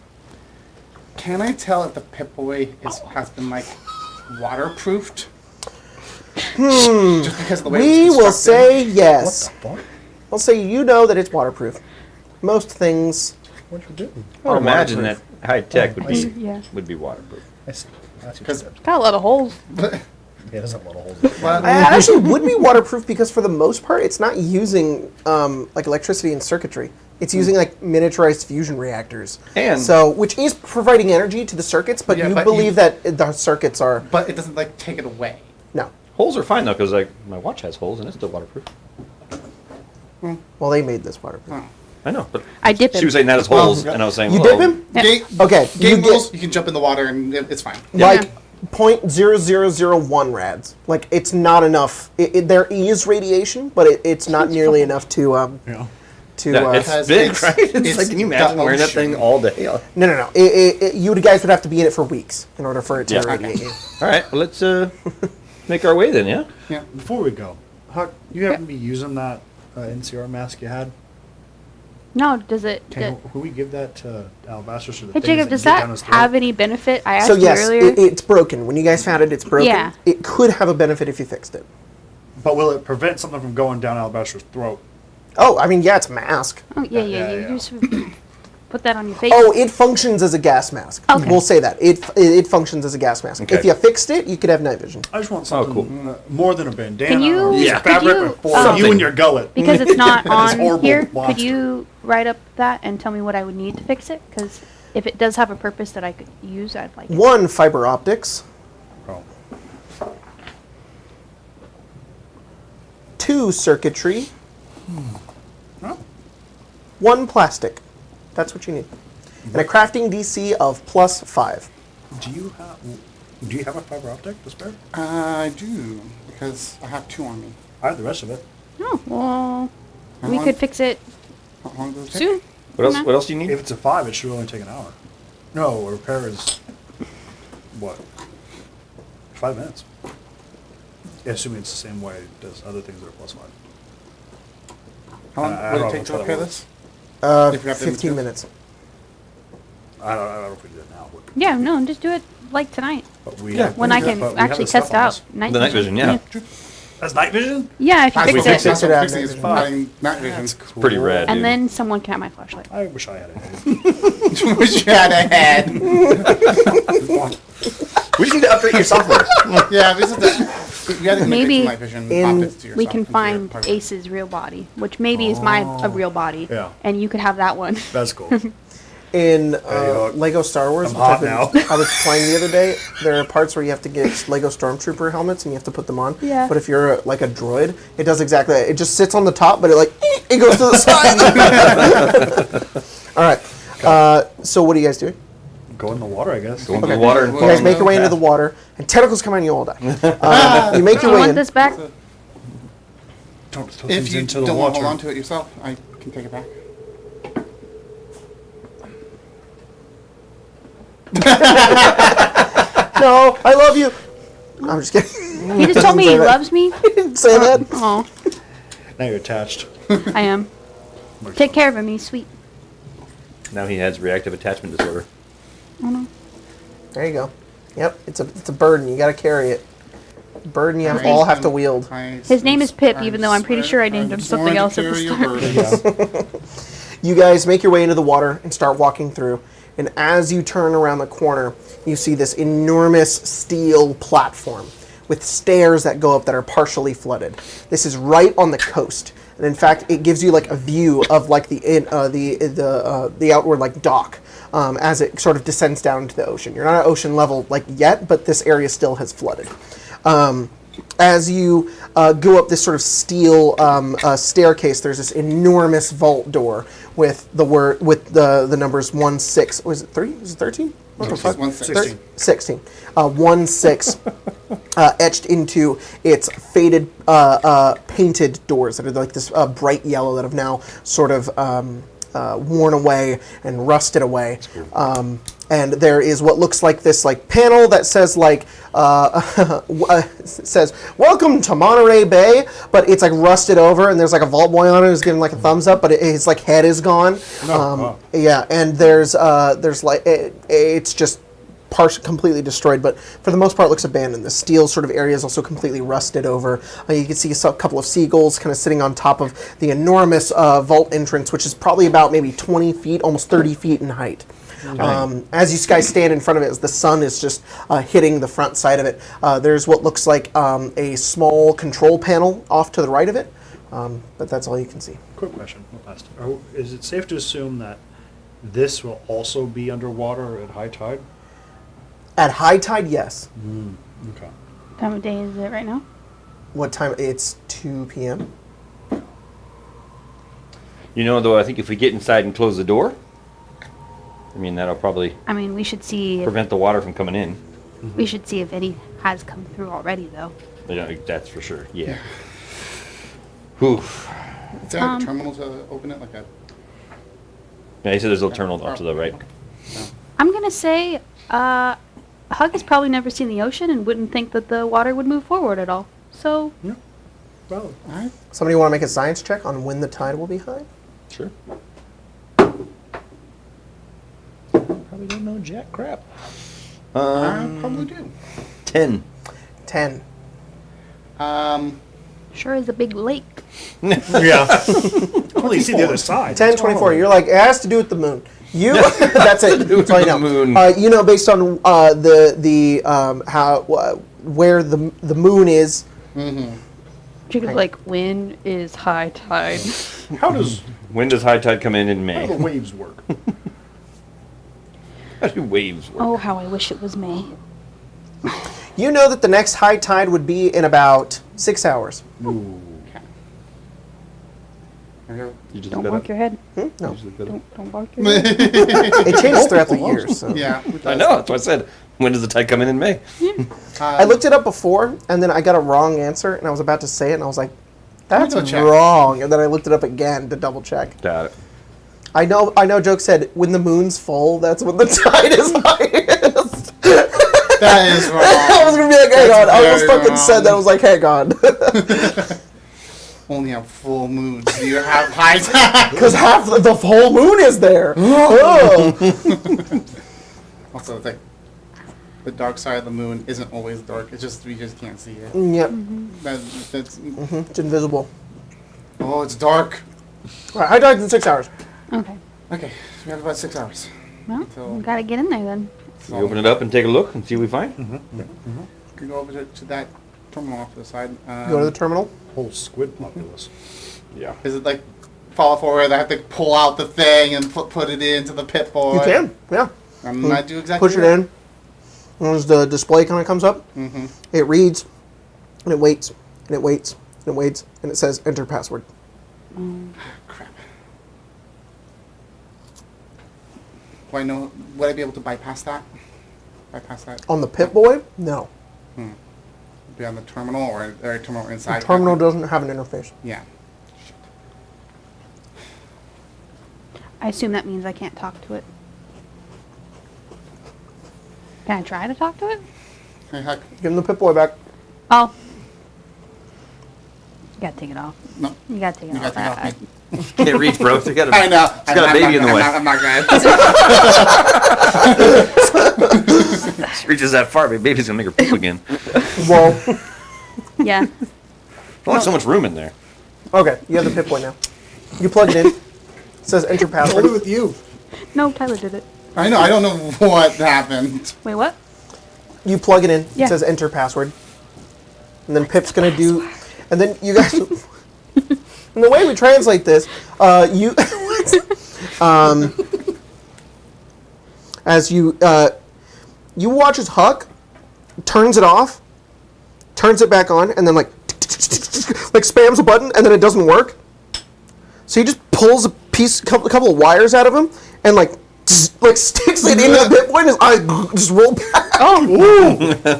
Can I tell if the Pip-Boy has been like waterproofed? Just because of the way We it's will constructed? say yes. What the fuck? We'll say you know that it's waterproof. Most things What'd you do? I would imagine that waterproof. high tech would I be see. Yeah. waterproof. I see. That's what you 'Cause- said. Got a lot of holes. But, Yeah, it does have a lot of holes. well, it actually would be waterproof because for the most part, it's not using like electricity and circuitry. It's using like miniaturized fusion reactors. And- so, which is providing energy to the circuits, but Yeah, you but believe that the circuits are but it doesn't like take it away. no. Holes are fine though, because like my watch has holes and it's still waterproof. Well, they made this waterproof. Oh. I know, but I dip she him. was saying that as holes, and I was saying, You well, dip him? Yeah. Game, Okay, game you get- rules, you can jump in the water and it's fine. Like 0.0001 rads. Like it's not enough. There is radiation, but it's not nearly enough to Yeah. to. Yeah, it's Because big, it's- right? It's, it's like, can you imagine the wearing that ocean. thing all day? No. You guys would have to be in it for weeks in order for it to Yeah. irradiate you. All right, well, let's make our way then, yeah? Yeah. Before we go, Huck, you happen to be using that NCR mask you had? No, does it? Can we give that to Alabaster? So the Hey things Jacob, that does get that down his throat? have any benefit? I asked So you yes, earlier. it's broken. When you guys found it, it's broken. Yeah. It could have a benefit if you fixed it. But will it prevent something from going down Alabaster's throat? Oh, I mean, yeah, it's a mask. Oh yeah. Yeah. You just put that on your face. Oh, it functions as a gas mask. Okay. We'll say that. It functions as a gas mask. Okay. If you fixed it, you could have night vision. I just want something cool. More than a bandana. Can you- or Yeah. could fabric you, with for you Something. and your gullet. because it's not This on horrible here. monster. Could you write up that and tell me what I would need to fix it? Because if it does have a purpose that I could use, I'd like it. 1, fiber optics. Oh. 2, circuitry. Oh. 1, plastic. That's what you need. And a crafting DC of +5. Do you have a fiber optic to spare? I do, because I have 2 on me. I have the rest of it. Oh well, How we long- could fix it How long does it take? soon. What else do you need? If it's a 5, it should only take an hour. No, a repair is what? 5 minutes. Yeah, assuming it's the same way as other things that are +5. How long I would don't it take know to how repair that this? works. If you have the 15 material. minutes. I don't know if we do that now. Yeah, no, just do it like tonight But we Yeah. have, when I can but we have actually the stuff test on out us. night The night vision, yeah. That's night vision? Yeah, if you That's fix what it, fix that's it what out, fixing night is vision. providing night vision. That's cool. Pretty rad, and dude. then someone can have my flashlight. I wish I had it. Wish you had a head. We just need to update your software. Yeah, this is the. You had to Maybe night vision in- optics to yourself, We can into your find hardware. Ace's real body, which maybe is my a real body, Yeah. and you could have that one. That's cool. In look. Lego Star Wars, I'm which hot now. I was playing the other day, there are parts where you have to get Lego Stormtrooper helmets and you have to put them on. Yeah. But if you're like a droid, it does exactly that. It just sits on the top, but it goes to the side. All right. So what are you guys doing? Go in the water, I guess. Go into the water and You guys follow make your way into the path. water, and tentacles come out and you all die. You make Do your you way want in. this back? Don't throw If things you into the don't want to water. hold on to it yourself, I can take it back. No, I love you. I'm just kidding. He just told me Say he that. loves me. Say that. Oh, Now you're attached. I am. Take care of him. He's sweet. Now he has reactive attachment disorder. Oh no. There you go. Yep, it's a burden. You got to carry it. Burden you Alright. all have to wield. His name is Pip, even though I'm pretty sure I named him something else at the start. You guys make your way into the water and start walking through. And as you turn around the corner, you see this enormous steel platform with stairs that go up that are partially flooded. This is right on the coast, and in fact, it gives you like a view of like the outward like dock as it sort of descends down into the ocean. You're not at ocean level like yet, but this area still has flooded. As you go up this sort of steel staircase, there's this enormous vault door with the numbers 16. Was it 3? Was it 13? What the fuck? 16. 16. 16 etched into its faded painted doors that are like this bright yellow that have now sort of worn away and rusted away. And there is what looks like this like panel that says like says "Welcome to Monterey Bay," but it's like rusted over, and there's like a vault boy on it who's giving like a thumbs up, but his like head is gone. wow. Yeah, and there's like it's just completely destroyed, but for the most part looks abandoned. The steel sort of area is also completely rusted over. You can see a couple of seagulls kind of sitting on top of the enormous vault entrance, which is probably about maybe 20 feet, almost 30 feet in height. As you guys stand in front of it, as the sun is just hitting the front side of it, there's what looks like a small control panel off to the right of it, but that's all you can see. Quick question. Is it safe to assume that this will also be underwater at high tide? At high tide, yes. Okay. What time of day is it right now? What time? It's 2 p.m. You know, though, I think if we get inside and close the door, I mean, that'll probably I mean, we should see. prevent the water from coming in. We should see if any has come through already, though. You know, that's for sure. Yeah. Whew. Is there a terminal to open it? Like a... Yeah, he said there's a little terminal off to the right. I'm going to say Hug has probably never seen the ocean and wouldn't think that the water would move forward at all. So, Yeah. Well, All right. Somebody want to make a science check on when the tide will be high? Sure. Probably don't know jack crap. I probably do. 10. 10. sure is a big lake. Yeah. Only see the other side. 10, 24. You're like, it has to do with the moon. You, that's it. That's all you know. Moon. You know, based on where the moon is. Particularly like when is high tide? How does When does high tide come in how do May? the waves work? How do waves work? Oh, how I wish it was May. You know that the next high tide would be in about 6 hours. Ooh. You just Don't look bonk your head. No, You just look that up. Don't bonk your head. it changes throughout the years. So. Yeah. I know, that's what I said. When does the tide come in May? I looked it up before, and then I got a wrong answer, and I was about to say it, and I was like, "That's Double check. wrong." And then I looked it up again to double check. Got it. I know. Joke said when the moon's full, that's when the tide is highest. That is wrong. I was gonna be like, "Hang on!" I almost very fucking said that. I was like, "Hang on," Only on full moons do you have high tide. because half the whole moon is there. Oh. Also, the dark side of the moon isn't always dark. It's just we just can't see it. Yep, That's it's invisible. oh, it's dark. All right, high tide's in 6 hours. Okay. Okay, we have about 6 hours. Well, So- we gotta get in there then. We open it up and take a look and see what we find. You can go over to that terminal off to the side. Go to the terminal. Whole squid populace. Yeah. Is it like fall forward? I have to pull out the thing and put it into the pit boy. You can, yeah. And I do exactly. Push it in. As the display kind of comes up, it reads, and it waits, and it waits, and it waits, and it says enter password. Crap. Would I be able to bypass that? Bypass that? On the Pit Boy, no. Be on the terminal or a terminal inside? The terminal doesn't have an interface. Yeah. I assume that means I can't talk to it. Can I try to talk to it? Hey, heck. Give him the Pit Boy back. Oh. You gotta take it off. No. You gotta take it You off. gotta take it off. Can't reach, bro. It's got I know. It's got a baby in the way. I'm not good. Reaches that far, but baby's gonna make her poop again. Well, Yeah. Only so much room in there. okay, you have the Pit Boy now. You plug it in. It says enter password. Only with you. No, Tyler did it. I know. I don't know what happened. Wait, what? You plug it in. Yeah. It says enter password. And then Pip's gonna do. And then you guys. And the way we translate this, as you watch as Huck turns it off, turns it back on, and then like spams a button, and then it doesn't work. So he just pulls a couple of wires out of him, and like sticks it into the Pip Boy, and his eyes just roll back. Oh.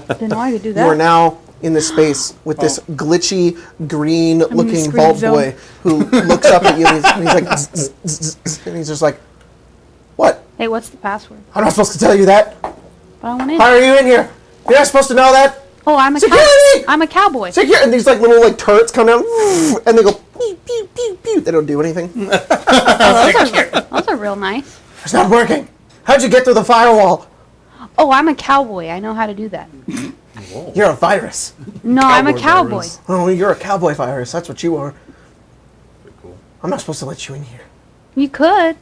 Didn't know I could do that. You are now in this space with this glitchy, green-looking screen bulb zone. boy who looks up at you and he's like, zzz, zzz, zzz, zzz, and he's just like, "What? Hey, what's the password? I'm not supposed to tell you that. But I want in. How are you in here? You're not supposed to know that. Oh, I'm a Security! I'm a cowboy. Secure." And these like little turrets come down, and they go pew pew pew pew. They don't do anything. Those are real nice. It's not working. How'd you get through the firewall? Oh, I'm a cowboy. I know how to do that. You're a virus. No, I'm a Cowboy cowboy. virus. Oh, you're a cowboy virus. That's what you are. Pretty cool. I'm not supposed to let you in here. You could.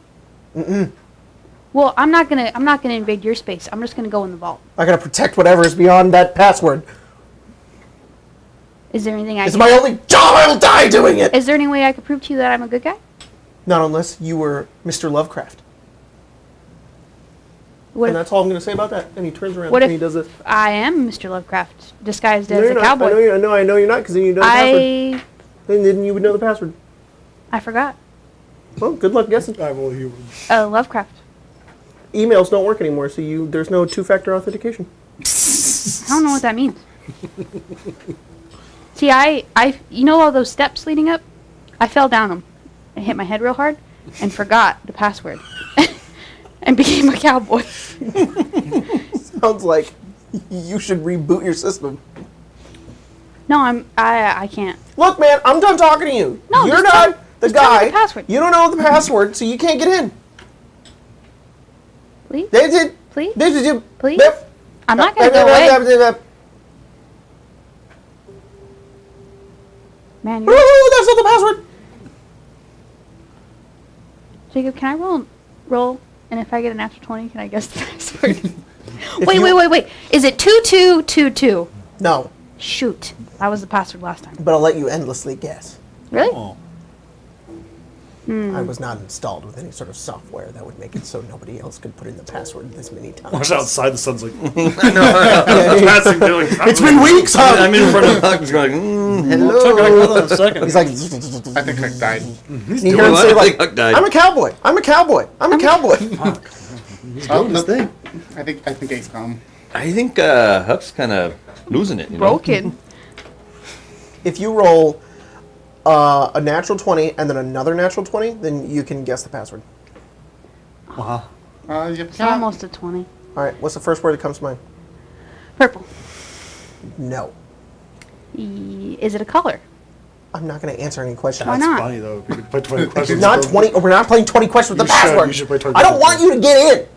Well, I'm not gonna invade your space. I'm just gonna go in the vault. I gotta protect whatever is beyond that password. Is there anything I It's can, my only job. I will die doing it. Is there any way I could prove to you that I'm a good guy? Not unless you were Mr. Lovecraft. What And if that's all I'm going to say about that. And he turns around What and if- he does this. I am Mr. Lovecraft disguised No, as you're a not. cowboy? I know you're not, because then you know the password. Then you would know the password. I forgot. Well, good luck guessing. I will you. Lovecraft. Emails don't work anymore, so there's no two-factor authentication. I don't know what that means. See, you know all those steps leading up? I fell down him. I hit my head real hard and forgot the password. And became a cowboy. Sounds like you should reboot your system. No, I can't. Look, man, I'm done talking to you. No, You're just not the just tell me guy. the password. You don't know the password, so you can't get in. Please? Please? Please? I'm not going to go away. Man, you're... That's not the password. Jacob, can I roll? And if I get a natural 20, can I guess the password? Wait. Is it 2222? No, Shoot. That was the password last time. but I'll let you endlessly guess. Really? Oh. I was not installed with any sort of software that would make it so nobody else could put in the password this many times. Watch outside, the sun's like, It's doing. It's been weeks, huh? I'm in front of Huck, just going, Hello. in a second. He's like, I think Huck died. you hear him say like, Huck died. I'm a cowboy. I'm a cowboy. I'm a cowboy. Oh, no. I think Ace got him. I think Huck's kind of losing it. You know? Broken. If you roll a natural 20 and then another natural 20, then you can guess the password. Wow. Yep. It's almost a 20. All right, what's the first word that comes to mind? Purple. No. Is it a color? I'm not going to answer any questions. Why That's not? funny though. If you could put 20 questions. Not 20. We're not playing 20 questions with the You should. password. You should play 20 I don't want questions. you to get in.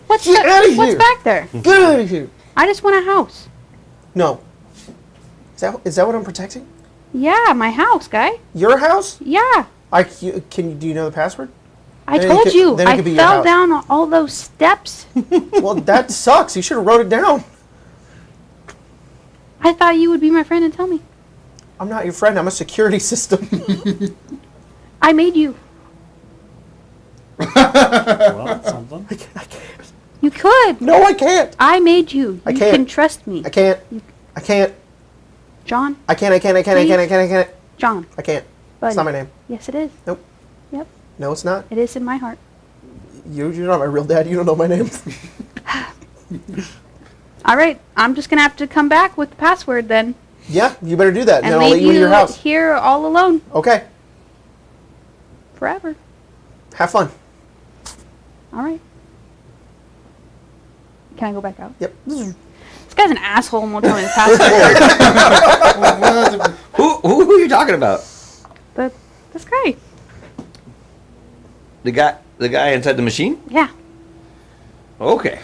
What's Get outta what's here. back there? Get out of here. I just want a house. No. Is that what I'm protecting? Yeah, my house, guy. Your house? Yeah. Do you know the password? I Then it told could- you. then it I could be your fell house. down all those steps. Well, that sucks. You should have wrote it down. I thought you would be my friend and tell me. I'm not your friend. I'm a security system. I made you. Well, that's something. I can't. You could. No, I can't. I made you. I You can't. can trust me. I can't. I can't. John? I can't. John. I can't. Buddy. It's not my name. Yes, it is. Nope. Yep. No, it's not. It is in my heart. You're not my real dad. You don't know my name. All right. I'm just going to have to come back with the password then. Yeah, you better do that. And then I'll let leave you in your house. here all alone Okay. forever. Have fun. All right. Can I go back out? Yep. This guy's an asshole and won't tell me the password. Who are you talking about? This guy. The guy inside the machine? Yeah. Okay.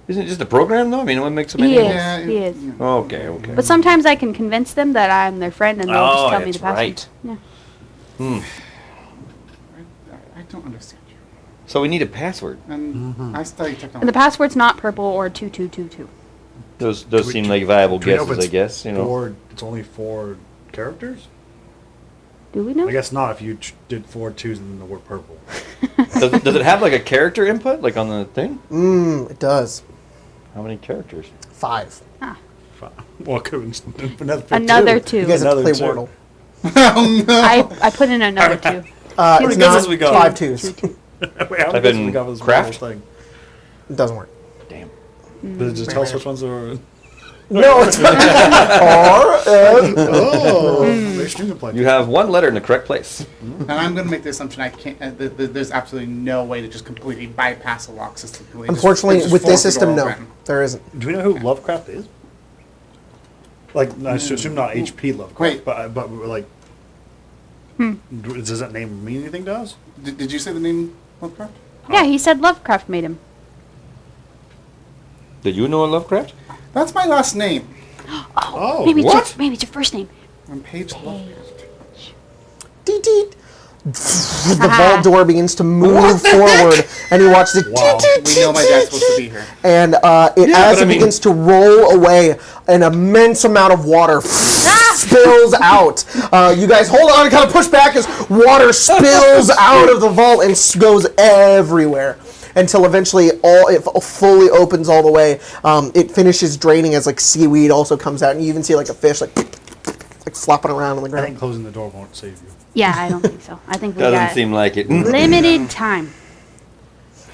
Isn't it just a program though? I mean, what makes him He any? is. Yeah, He is. Okay, okay. But sometimes I can convince them that I'm their friend and they'll just tell me the that's password. right. Yeah. I don't understand you. So we need a password. And I study And the technology. password's not purple or 2222. Those Do we- seem do- like viable do we know if guesses, I it's guess. You know. It's only 4 characters? Do we know? I guess not if you did 4 twos and then the word purple. Does it have like a character input, like on the thing? It does. How many characters? 5. Well, could Another 2. You guys have to play Another two. Wordle. Oh no! I put in another 2. many It's guesses not we got? 5 twos. Wait, how Type many guesses in we got for this craft? whole thing? It doesn't work. Damn. Did it just tell us which ones are... No, it's not. Oh! Very streaming You have one letter in the correct place. And I'm going to make the assumption I can't. There's absolutely no way to just completely bypass a lock system. Unfortunately, with this system, no. Open. There isn't. Do we know who Lovecraft is? Like, I assume not HP Lovecraft, Wait. but like... Does that name mean anything to us? Did you say the name Lovecraft? Yeah, he said Lovecraft made him. Did you know a Lovecraft? That's my last name. Oh, maybe what? It's your first name. I'm Paige Lovecraft. Deet, deet. The vault door begins to move forward, and you watch the Wow. We know my dad's supposed to be here. and as but I it mean- begins to roll away, an immense amount of water spills out. You guys hold on and kind of push back as water spills out of the vault and goes everywhere. Until eventually it fully opens all the way. It finishes draining as like seaweed also comes out, and you even see like a fish like flopping around on the I ground. think closing the door won't save you. Yeah, I don't think so. I think we Doesn't got seem like it. limited time.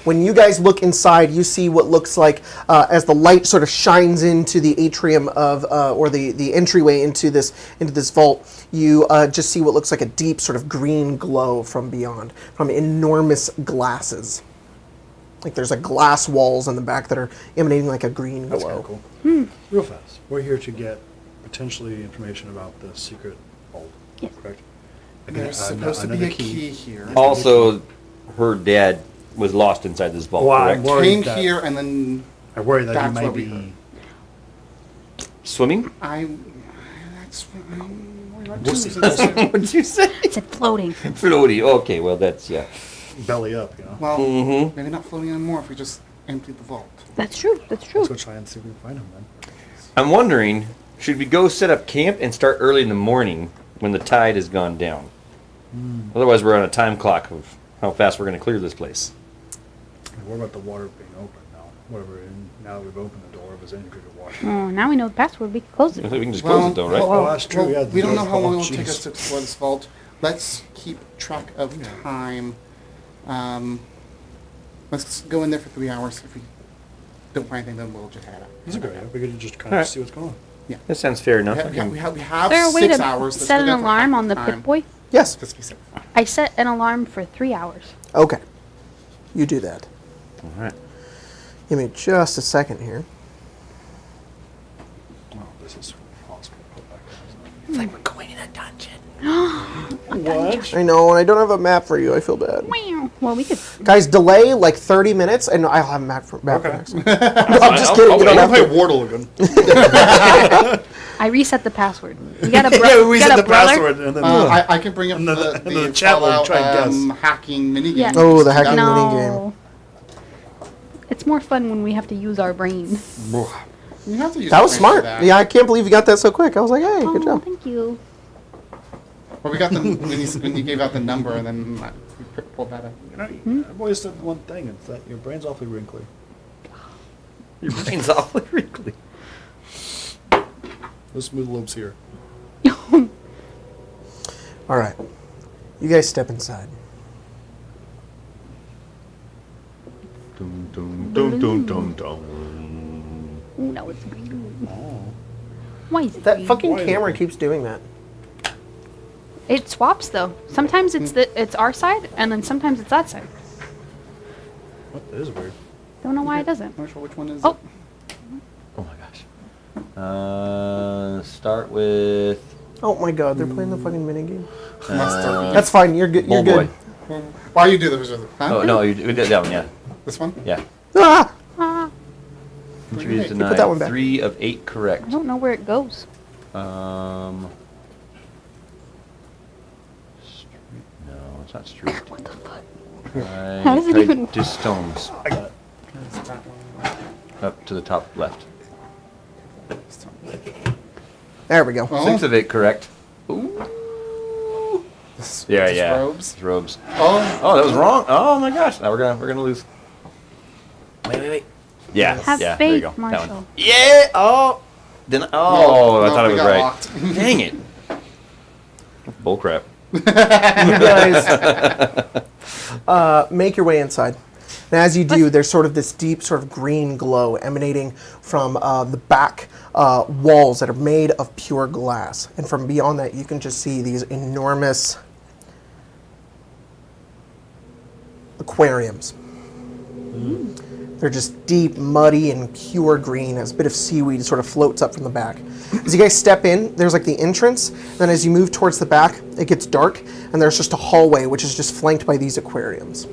When you guys look inside, you see what looks like, as the light sort of shines into the atrium of, or the entryway into this vault, you just see what looks like a deep sort of green glow from beyond, from enormous glasses. Like there's like glass walls in the back that are emanating like a green glow. That's kind of cool. Real fast. We're here to get potentially information about the secret vault. Yes. Correct? There's supposed to be a key here. Also, her dad was lost inside this vault, Well, correct? I'm worried Came that- here and then I worry that he That's might what we be. heard. Swimming? That's what I'm We'll see. What did you say? I said floating. Floaty. Okay, well, that's, yeah. Belly up, you know. Well, Mm-hmm. maybe not floating anymore if we just empty the vault. That's true. That's true. Let's go try and see if we can find him then. I'm wondering, should we go set up camp and start early in the morning when the tide has gone down? Otherwise, we're on a time clock of how fast we're going to clear this place. And what about the water being open now? Whatever. Now that we've opened the door, if there's any good water. Oh, now we know the password. We can close I it. think we can just close it though, right? Oh, that's true. Well, Yeah, we don't know how long it will jeez. take us to explore this vault. Let's keep track of time. Let's go in there for 3 hours. If we don't find anything, then we'll just head out. That's a good idea. We could just kind of Alright. see what's going on. That sounds fair enough. We have Is there a way 6 to hours. Let's set go an there for alarm half on the time. Pip-Boy? Yes. Just be safe. I set an alarm for 3 hours. Okay. You do that. All right. Give me just a second here. Oh, this is possible. Put back there. It's like we're going in a dungeon. What? I know, and I don't have a map for you. I feel bad. Meow. Well, we could. Guys, delay like 30 minutes, and I'll have a map for Okay. next time. I'm just kidding. I'll You don't wait. have Play to. Wardle again. I reset the password. You got a Yeah, we got set a the brother? password and then. I can bring up And then the, the chat will Fallout, try and guess. hacking minigame. Yeah. Oh, the Just do hacking that. minigame. It's more fun when we have to use our brain. You have to use That your was brain smart. for that. Yeah, I can't believe you got that so quick. I was like, hey, Oh, good job. thank you. Well, we got the when you gave out the number, and then we pulled that up. You know, I've always said one thing. It's that your brain's awfully wrinkly. Your brain's awfully wrinkly. No smooth lobes here. All right. You guys step inside. Dum, dum, dum, dum, dum, dum. Ooh, now it's green. Why is it That green? fucking Why is it camera green? keeps doing that. It swaps though. Sometimes it's our side, and then sometimes it's that side. What? That is weird. Don't know why it doesn't. Not sure which one is Oh, it. Oh my gosh. Start with Oh my god, they're playing the fucking minigame. Mustard. That's fine. You're good. You're Bull Boy. good. Why you do this? Huh? Oh no, you did that one, yeah. This one? Yeah. Ah! ah, Entry is You put that one denied. back. 3 of 8 correct. I don't know where it goes. No, it's not street. What the fuck? How does it even- Distones. I got it. It's that one. Up to the top left. There we go. Oh. 6 of 8 correct. Ooh. Yeah, Just yeah. robes? It's robes. Oh, Oh, that was wrong. Oh my gosh. Now we're gonna lose. Wait. Yeah. Have yeah. There you faith, go. That Marshall. one. Yeah. Oh. Didn't. Oh, I no, thought I we was got right. locked. Dang it. Bull crap. You guys make your way inside. And as you do, there's sort of this deep sort of green glow emanating from the back walls that are made of pure glass. And from beyond that, you can just see these enormous aquariums. They're just deep, muddy, and pure green as a bit of seaweed sort of floats up from the back. As you guys step in, there's like the entrance. Then as you move towards the back, it gets dark, and there's just a hallway which is just flanked by these aquariums.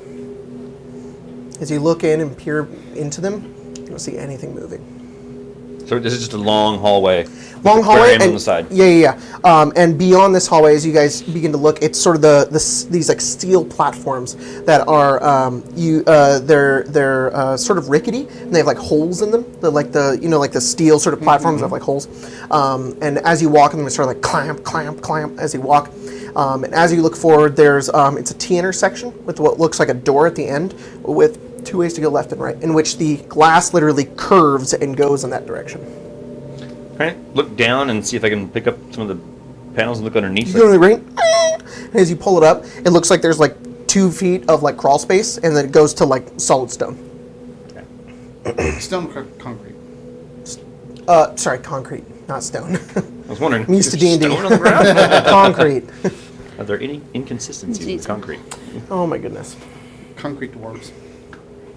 As you look in and peer into them, you don't see anything moving. So this is just a long hallway. Long with hallway, aquariums and on the side. yeah. And beyond this hallway, as you guys begin to look, it's sort of these like steel platforms that are they're sort of rickety, and they have like holes in them. They're like the steel sort of platforms that have like holes. And as you walk in them, it's sort of like clamp as you walk. And as you look forward, there's it's a T intersection with what looks like a door at the end, with 2 ways to go left and right, in which the glass literally curves and goes in that direction. Can I look down and see if I can pick up some of the panels and look underneath? You go to the ring, and as you pull it up, it looks like there's like 2 feet of like crawl space, and then it goes to like solid stone. Stone concrete. Sorry, concrete, not stone. I was wondering. I'm used to D&D. Stone on the ground? Concrete. Are there any inconsistencies with concrete? Oh my goodness. Concrete dwarves.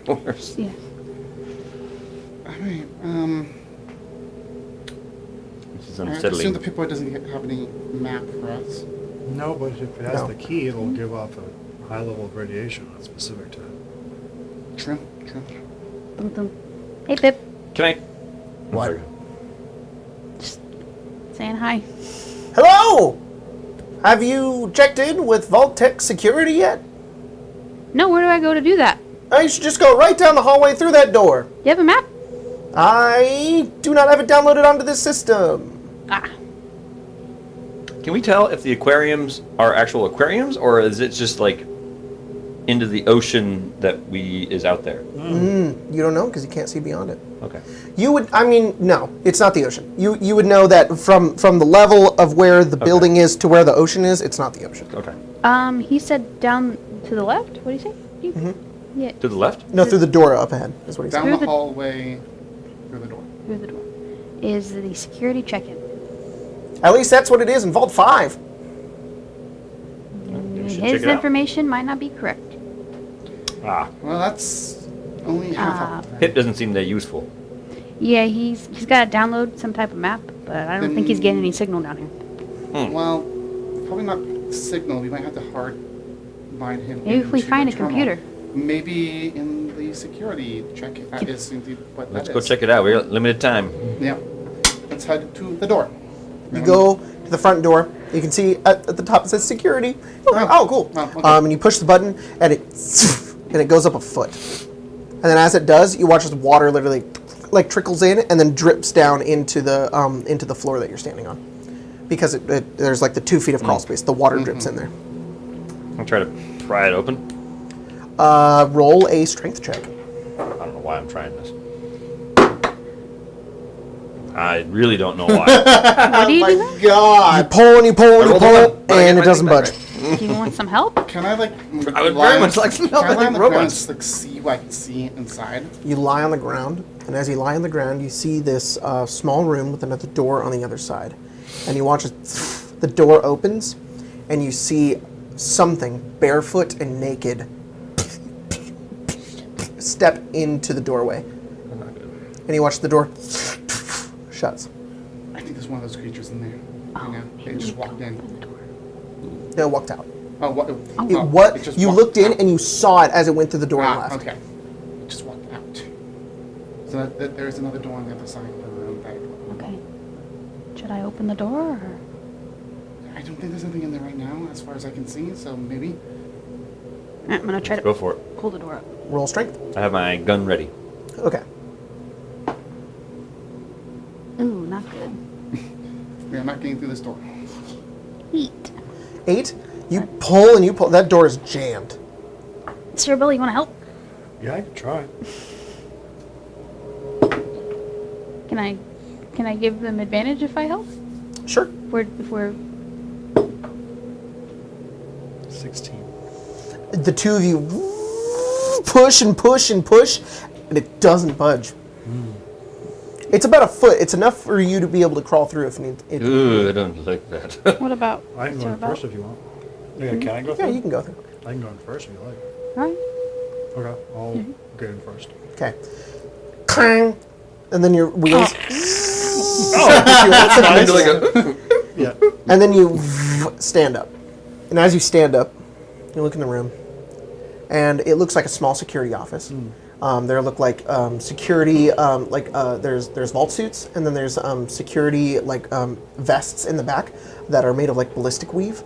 Worse. Yeah. Alright, This is I assume unsettling. the Pip-Boy doesn't have any map for us. No, but if it has No. the key, it'll give off a high level of radiation that's specific to it. True. Dum, dum. Hey, Pip. Can I? What? Just saying hi. Hello! Have you checked in with Vault Tech Security yet? No, where do I go to do that? You should just go right down the hallway through that door. Do you have a map? I do not have it downloaded onto this system. Ah. Can we tell if the aquariums are actual aquariums, or is it just like into the ocean that is out there? You don't know because you can't see beyond it. Okay. You would, I mean, no, it's not the ocean. You would know that from the level of where the building is to where the ocean is, it's not the ocean. Okay. He said down to the left. What did he say? Yeah, To the left? No, through the door up ahead is what he said. Down Through the the- hallway, through the door. through the door. Is the security check-in. At least that's what it is in Vault 5. we should check His it out. information might not be correct. Ah. Well, that's only half of it. Pip doesn't seem that useful. Yeah, he's got to download some type of map, but I don't think he's getting any signal down here. Well, probably not signal. We might have to hard bind him. Maybe if we into find the a terminal. computer. Maybe in the security check. If that is indeed what Let's that go is. check it out. We got limited time. Yeah. Let's head to the door. You go to the front door. You can see at the top it says security. Cool. Oh, okay. And you push the button, and it goes up a foot. And then as it does, you watch as water literally like trickles in and then drips down into the floor that you're standing on, because there's like the 2 feet of crawl space. The water drips in there. I'll try to pry it open. Roll a strength check. I don't know why I'm trying this. I really don't know why. What do you do then? You God. pull and you pull and you rolled a pull, one, but I and get it doesn't my budge. thing Do you want some help? Can I like? I would lie very on- much like some help. Can I I lie on think the ground and robots. just like see what I can see inside? You lie on the ground, and as you lie on the ground, you see this small room with another door on the other side. And you watch as the door opens, and you see something barefoot and naked step into the doorway. And you watch the door shuts. I think there's one of those creatures in there. Right now. They just walked in. No, it walked out. Oh, what? It just you walked looked in out. and you saw it as it went through the door and left. Okay. It just walked out. So there's another door on the other side of the room. Okay. Should I open the door? Or? I don't think there's anything in there right now, as far as I can see. So maybe. I'm gonna try to Go for it. pull the door up. Roll strength. I have my gun ready. Okay. Ooh, not good. We are not getting through this door. 8. 8. You pull and you pull. That door is jammed. Cerabella, you want to help? Yeah, I can try. Can I give them advantage if I help? Sure. If we're 16. The two of you push and push and push, and it doesn't budge. It's about a foot. It's enough for you to be able to crawl through if you need. Ooh, I don't like that. what about I can go in Cerabella? first if you want. Yeah, can I go Yeah, through? you can go through. I can go in first if you like. All right. Okay, I'll get in first. Okay. Clang. And then your wheels. Kinda like a- Yeah. And then you stand up. And as you stand up, you look in the room, and it looks like a small security office. There look like security, there's vault suits, and then there's security vests in the back that are made of like ballistic weave.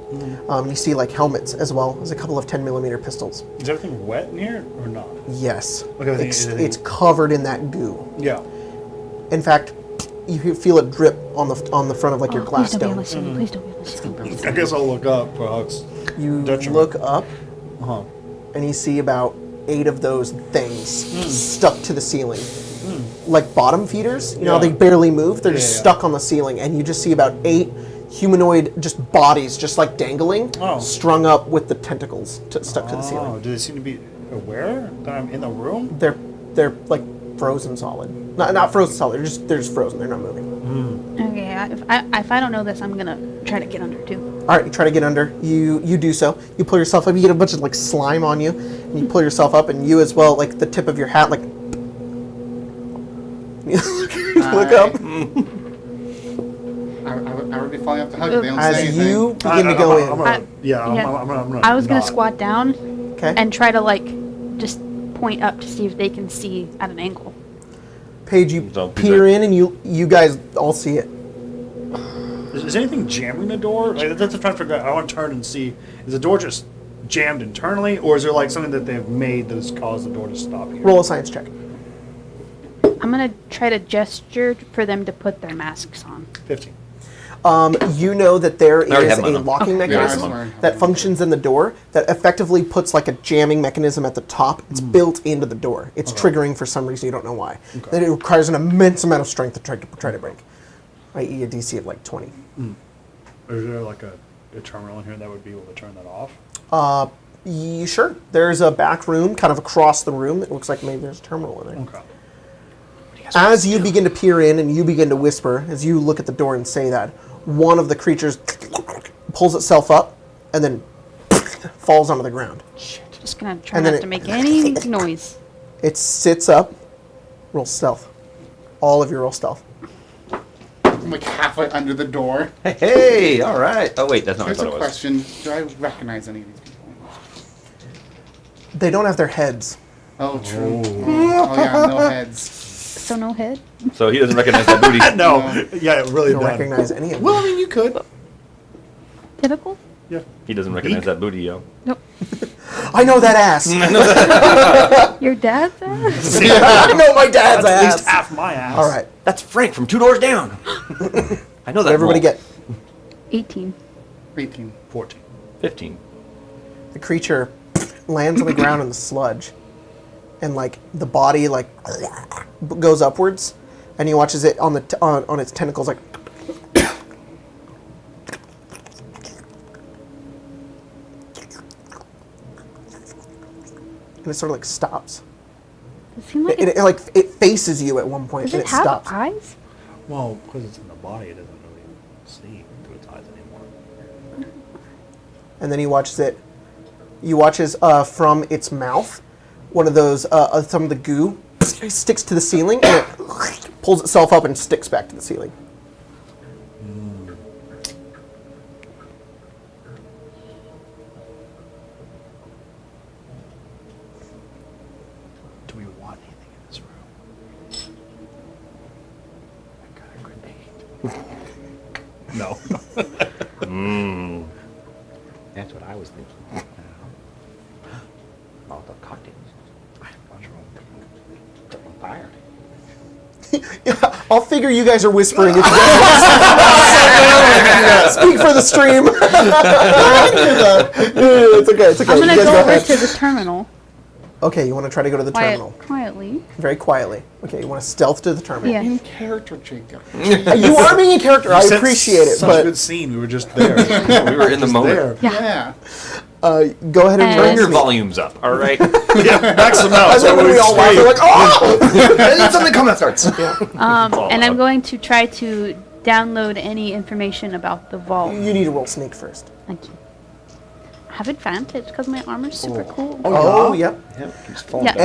You see like helmets as well as a couple of 10mm pistols. Is everything wet in here or not? Yes, Okay, it's covered in that goo. Yeah. In fact, you feel it drip on the front of like your glass Please don't be dome. on my Please don't be on my I guess I'll look up for how it's You detriment. look up, Uh-huh. and you see about 8 of those things stuck to the ceiling. Like bottom feeders, you know, Yeah. they barely move. They're just Yeah. stuck on the ceiling, and you just see about 8 humanoid just bodies, just like dangling, Oh. strung up with the tentacles stuck to the Oh, ceiling. do they seem to be aware that I'm in the room? They're like frozen solid. Not frozen solid. They're just frozen. They're not moving. Okay, if I don't know this, I'm gonna try to get under too. All right, you try to get under. You do so. You pull yourself up. You get a bunch of like slime on you, and you pull yourself up, and you as well, like the tip of your hat, like. You look up I would be falling off the hug. They don't say as anything. you begin to go in. I'm gonna I was gonna nod. squat down Okay. and try to like just point up to see if they can see at an angle. Paige, you Don't do peer that. in, and you guys all see it. Is anything jamming the door? Like, that's what I'm trying to figure out. I want to turn and see, is the door just jammed internally, or is there like something that they've made that has caused the door to stop here? Roll a science check. I'm gonna try to gesture for them to put their masks on. 15. You know that there already is have a mine on. locking Yeah, I mechanism swear. that functions in the door that effectively puts like a jamming mechanism at the top. It's built into the door. It's triggering for some reason, you don't know why. That it requires an immense amount of strength to try to break, i.e. a DC of like 20. Is there like a terminal in here that would be able to turn that off? Sure. There's a back room kind of across the room. It looks like maybe there's a terminal in there. Okay. As you begin to peer in and you begin to whisper, as you look at the door and say that, one of the creatures pulls itself up and then falls onto the ground. Just gonna try And then not to make any noise. It sits up. Roll stealth. All of you roll stealth. I'm like halfway under the door. Hey, all right. Oh wait, that's not what I Here's thought a it was. question. Do I recognize any of these people? They don't have their heads. Oh, true. Oh, yeah, no heads. So no head. So he doesn't recognize that booty. No, yeah, really You don't bad. recognize any of them. Well, I mean, you could. Typical. Yeah. He doesn't recognize that booty, yo. Nope. I know that ass. Your dad's ass? I know my dad's That's at ass. least half my ass. All right. That's Frank from 2 doors down. I know that. Everybody mole. get 18. 18. 14. 15. the creature lands on the ground in the sludge, and like the body like goes upwards, and he watches it on the on its tentacles like. And it sort of like stops. Does it seem like It faces you at one point does and it it have stops. eyes? Well, because it's in the body, it doesn't really see through its eyes anymore. And then he watches it. He watches from its mouth, one of those some of the goo sticks to the ceiling and it pulls itself up and sticks back to the ceiling. Do we want anything in this room? I got a grenade. No. That's what I was thinking. All the cocktails. Set on fire. I'll figure you guys are whispering. Speak for the stream. It's okay. It's okay. I'm You gonna guys go over ahead. to the terminal. Okay, you want to try to go to the terminal Quietly. very quietly. Okay, you want to stealth to the terminal. Yeah. In character, Jacob. You are being in character. I You set appreciate it, Such a good but scene. We were just there. We were in the Just moment. there. Yeah. go ahead and And- Turn roll your me. volumes up, all right? Yeah, max them out. And so then we all laugh. We're like, oh! And something come that starts. And I'm going to try to download any information about the vault. You need to roll snake first. Thank you. I have advantage because my armor's super cool. Oh, yep. Yeah.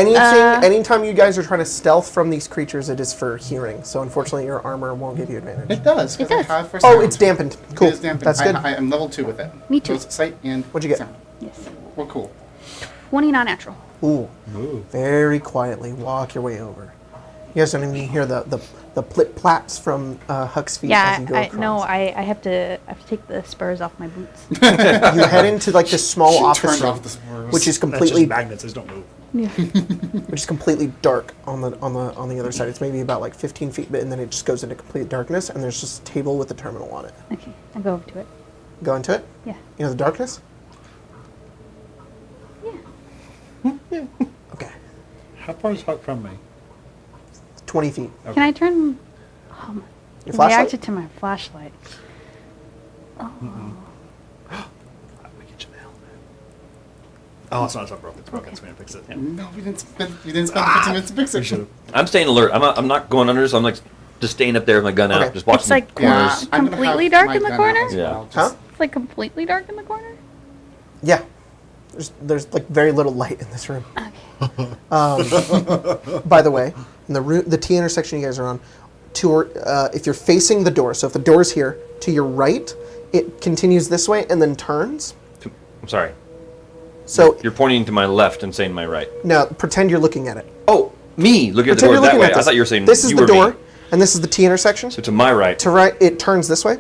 Anytime you guys are trying to stealth from these creatures, it is for hearing. So unfortunately, your armor won't give you advantage. It does. 'cause It does. I have first Oh, sound. it's dampened. Cool. It is dampened. That's good. I'm level 2 with it. Me too. So it's sight and What'd you get? sound. Yes. We're cool. 29 natural. Ooh. Very quietly walk your way over. You guys don't even hear the plip plaps from Huck's feet as you go across. I have to take the spurs off my boots. You head into like this small She office turned room, off the spurs. which is That's completely just magnets. They just don't move. which is completely dark on the other side. It's maybe about like 15 feet, and then it just goes into complete darkness. And there's just a table with a terminal on it. Okay, I go over to it. Go into it. Yeah. You know the darkness. Yeah. Okay. How far is Huck from me? 20 feet. Can I turn Your the flashlight. reactor to my flashlight? We get you the helmet. Oh, it's not broken. It's broken. So we can fix it. No, we didn't spend the 15 minutes to fix We it. should have. I'm staying alert. I'm not going under, so I'm like just staying up there with my gun Okay. out, just watching It's like the corners. I'm gonna completely have dark my in the gun out corner? as well, Yeah. just- It's like completely dark in the corner? Yeah. There's like very little light in this room. Okay. By the way, in the T intersection you guys are on, if you're facing the door, so if the door is here, to your right, it continues this way and then turns. I'm sorry. So You're pointing to my left and saying my right. now pretend you're looking at it. Oh, me looking at the Pretend door you're that looking way. at I this. thought you were saying this is you the were door, me. and this is the T intersection. So to my right. To right, it turns this way,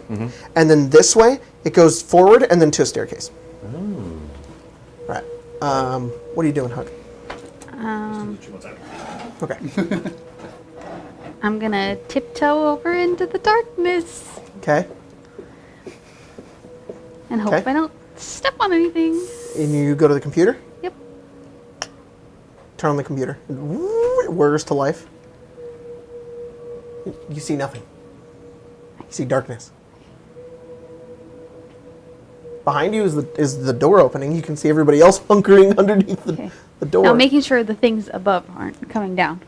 and then this way, it goes forward and then to a staircase. Right. What are you doing, Hug? Okay. I'm gonna tiptoe over into the darkness Okay. and hope Okay. I don't step on anything. And you go to the computer. Yep. Turn on the computer. It whirs to life. You see nothing. You see darkness. Behind you is the door opening. You can see everybody else hunkering underneath Okay. the door. Now making sure the things above aren't coming down.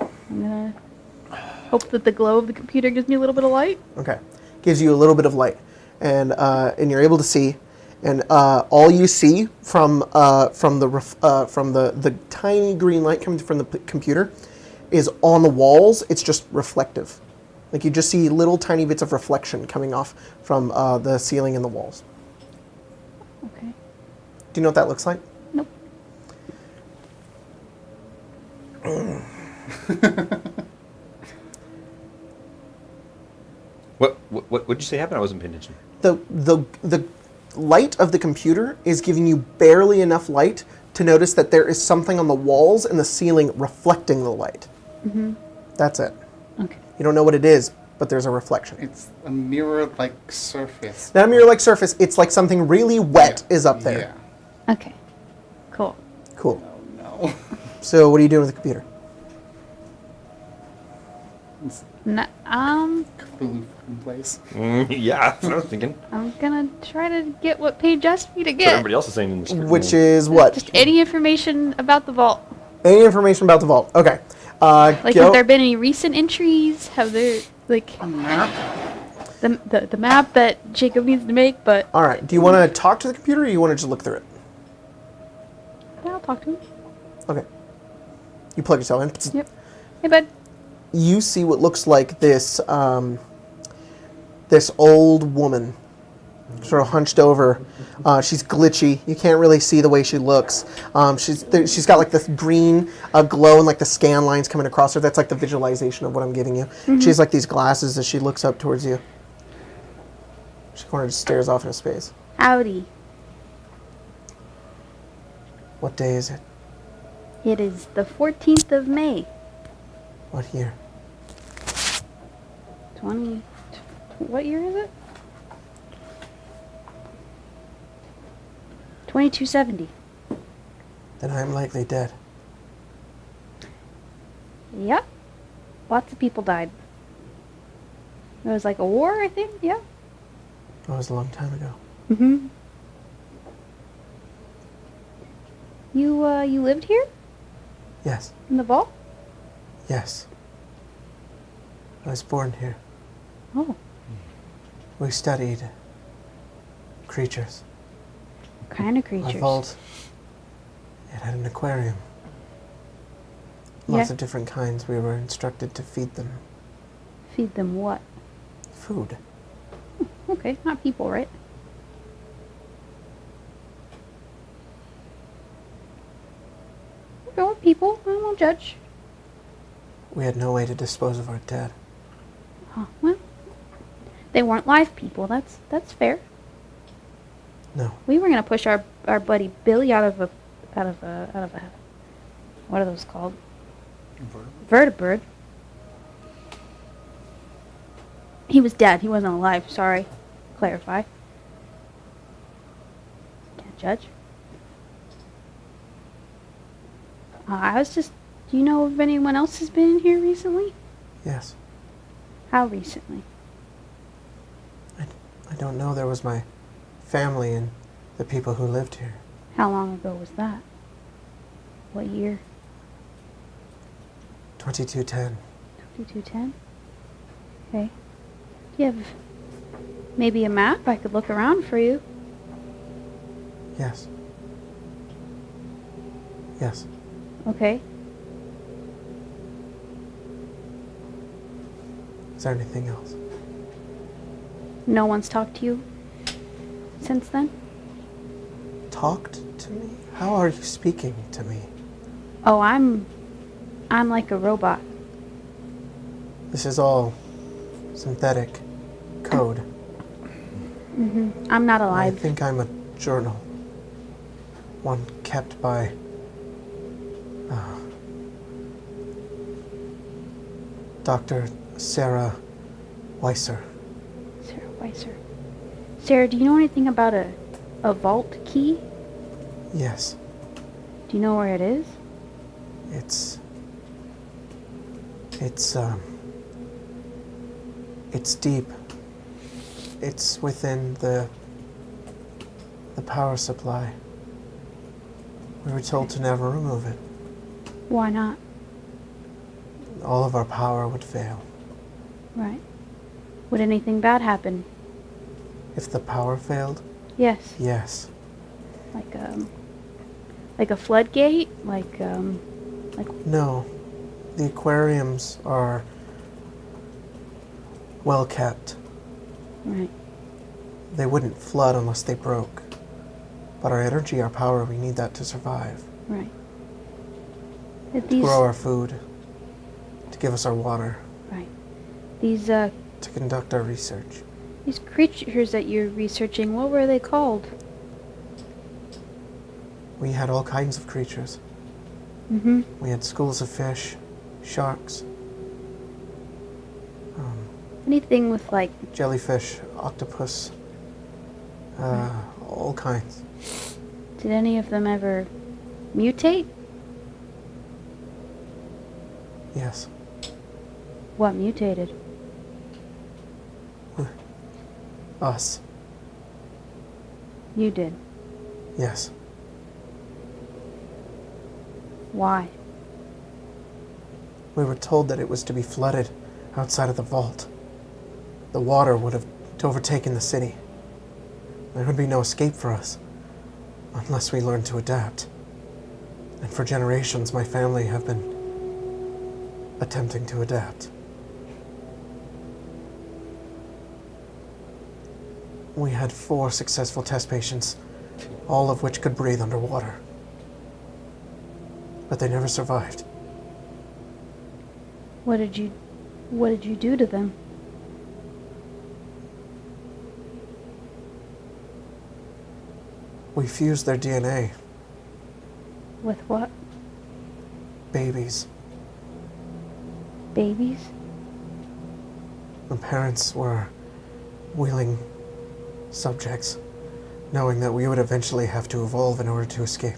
I'm gonna hope that the glow of the computer gives me a little bit of light. Okay, gives you a little bit of light, and you're able to see, and all you see from the tiny green light coming from the computer is on the walls. It's just reflective, like you just see little tiny bits of reflection coming off from the ceiling and the walls. Okay. Do you know what that looks like? Nope. What did you say happened? I wasn't paying attention. The light of the computer is giving you barely enough light to notice that there is something on the walls and the ceiling reflecting the light. Mm-hmm. That's it. Okay. You don't know what it is, but there's a reflection. It's a mirror-like surface. Not a mirror-like surface. It's like something really wet is up there. Yeah. Okay. Cool. Cool. No. So what are you doing with the computer? Cthulhu fucking place. Yeah, that's what I was thinking. I'm gonna try to get what Paige asked me to What get. everybody else is saying in the script. Which is what? Just any information about the vault. Any information about the vault? Okay. Like, go. have there been any recent entries? Have there, like, A map? the map that Jacob needs to make? But All right. Do you want to talk to the computer, or you want to just look through it? I'll talk to him. Okay. You plug yourself in. Yep. Hey, bud. You see what looks like this this old woman, sort of hunched over. She's glitchy. You can't really see the way she looks. She's got like this green glow and like the scan lines coming across her. That's like the visualization of what I'm giving you. She has like these glasses as she looks up towards you. She kind of just stares off into space. Howdy. What day is it? It is the 14th of May, What year? 20. What year is it? 2270. Then I'm likely dead. Yep. Lots of people died. There was like a war, I think. Yeah. That was a long time ago. Mhm. You lived here Yes. in the vault? Yes. I was born here. Oh, We studied creatures. what kind of Our creatures? vault, it had an aquarium. Lots Yeah. of different kinds. We were instructed to feed them Feed them what? food. Okay, not people, right? We're going people. I won't judge. We had no way to dispose of our dead. Oh, well, they weren't live people. That's fair. No. We were gonna push our buddy Billy out of a what are those called? Vertebrate. He was dead. He wasn't alive. Sorry. Clarify. Can't judge. I was just. Do you know if anyone else has been in here recently? Yes. How recently? I don't know. There was my family and the people who lived here. How long ago was that? What year? 2210. 2210? Okay. Do you have maybe a map? I could look around for you. Yes. Yes. Okay. Is there anything else? No one's talked to you since then? Talked to me? How are you speaking to me? Oh, I'm like a robot. This is all synthetic code. I'm not I alive. think I'm a journal. One kept by Dr. Sarah Weiser. Sarah Weiser. Sarah, do you know anything about a vault key? Yes, Do you know where it is? it's deep. It's within the power supply. We were told to never remove it. Why not? All of our power would fail. Right. Would anything bad happen? If the power failed, Yes. yes. Like a floodgate? Like No, the aquariums are well kept. right. They wouldn't flood unless they broke. But our energy, our power, we need that to survive. Right. To grow our food, to give us our water, right. These to conduct our research. these creatures that you're researching, what were they called? We had all kinds of creatures. Mm-hmm. We had schools of fish, sharks, Anything with like jellyfish, octopus, all kinds. did any of them ever mutate? Yes. What mutated? Us. You did. Yes. Why? We were told that it was to be flooded outside of the vault. The water would have overtaken the city. There would be no escape for us unless we learned to adapt. And for generations, my family have been attempting to adapt. We had 4 successful test patients, all of which could breathe underwater. But they never survived. What did you do to them? We fused their DNA. With what? Babies. Babies? The parents were willing subjects, knowing that we would eventually have to evolve in order to escape.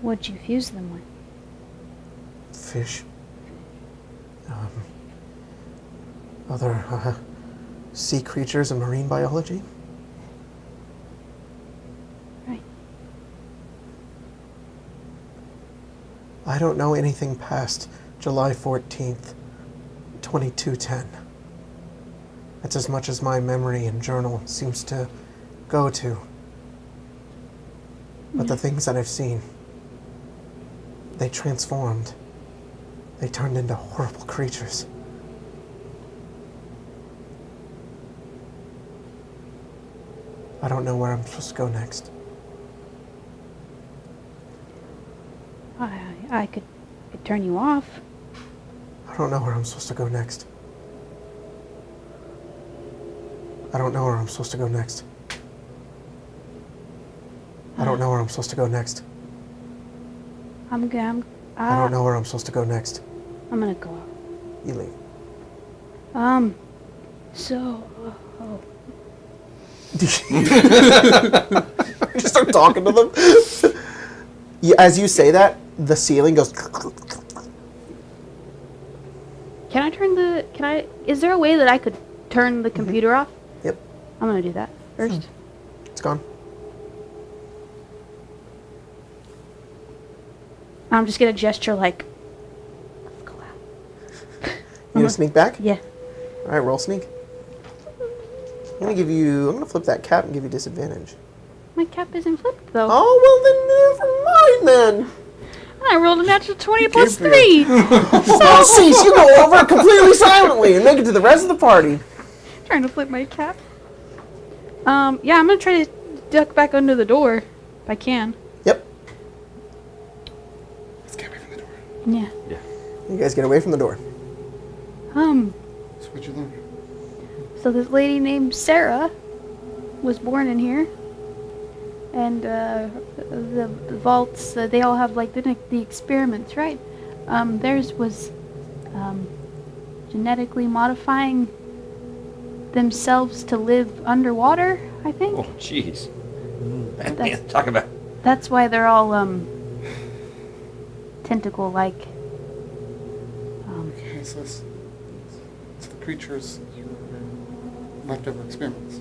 What'd you fuse them with? Fish. Other sea creatures and marine biology. Right. I don't know anything past July 14th, 2210. That's as much as my memory and journal seems to go to. But the things that I've seen, they transformed. They turned into horrible creatures. I don't know where I'm supposed to go next. I could turn you off. I don't know where I'm supposed to go next. I don't know where I'm supposed to go next. I don't know where I'm supposed to go next. I don't know where I'm supposed to go next. I'm gonna go out. You leave. Just start talking to them. As you say that, the ceiling goes. Is there a way that I could turn the computer off? Yep. I'm gonna do that first. It's gone. I'm just gonna gesture like, let's go out. You gonna sneak back? Yeah. All right, roll sneak. I'm gonna flip that cap and give you disadvantage. My cap isn't flipped though. Oh, well then, never mind then. I rolled a natural 20 plus 3. So, Cease, you go over completely silently and make it to the rest of the party. Trying to flip my cap. Yeah, I'm gonna try to duck back under the door if I can. Yep. Let's get away from the door. Yeah. You guys get away from the door. So what'd you learn? So this lady named Sarah was born in here, and the vaults they all have like the experiments, right? Theirs was genetically modifying themselves to live underwater, I think. Oh, jeez. That's- Talk about. That's why they're all tentacle-like. Okay, so the creatures were leftover experiments.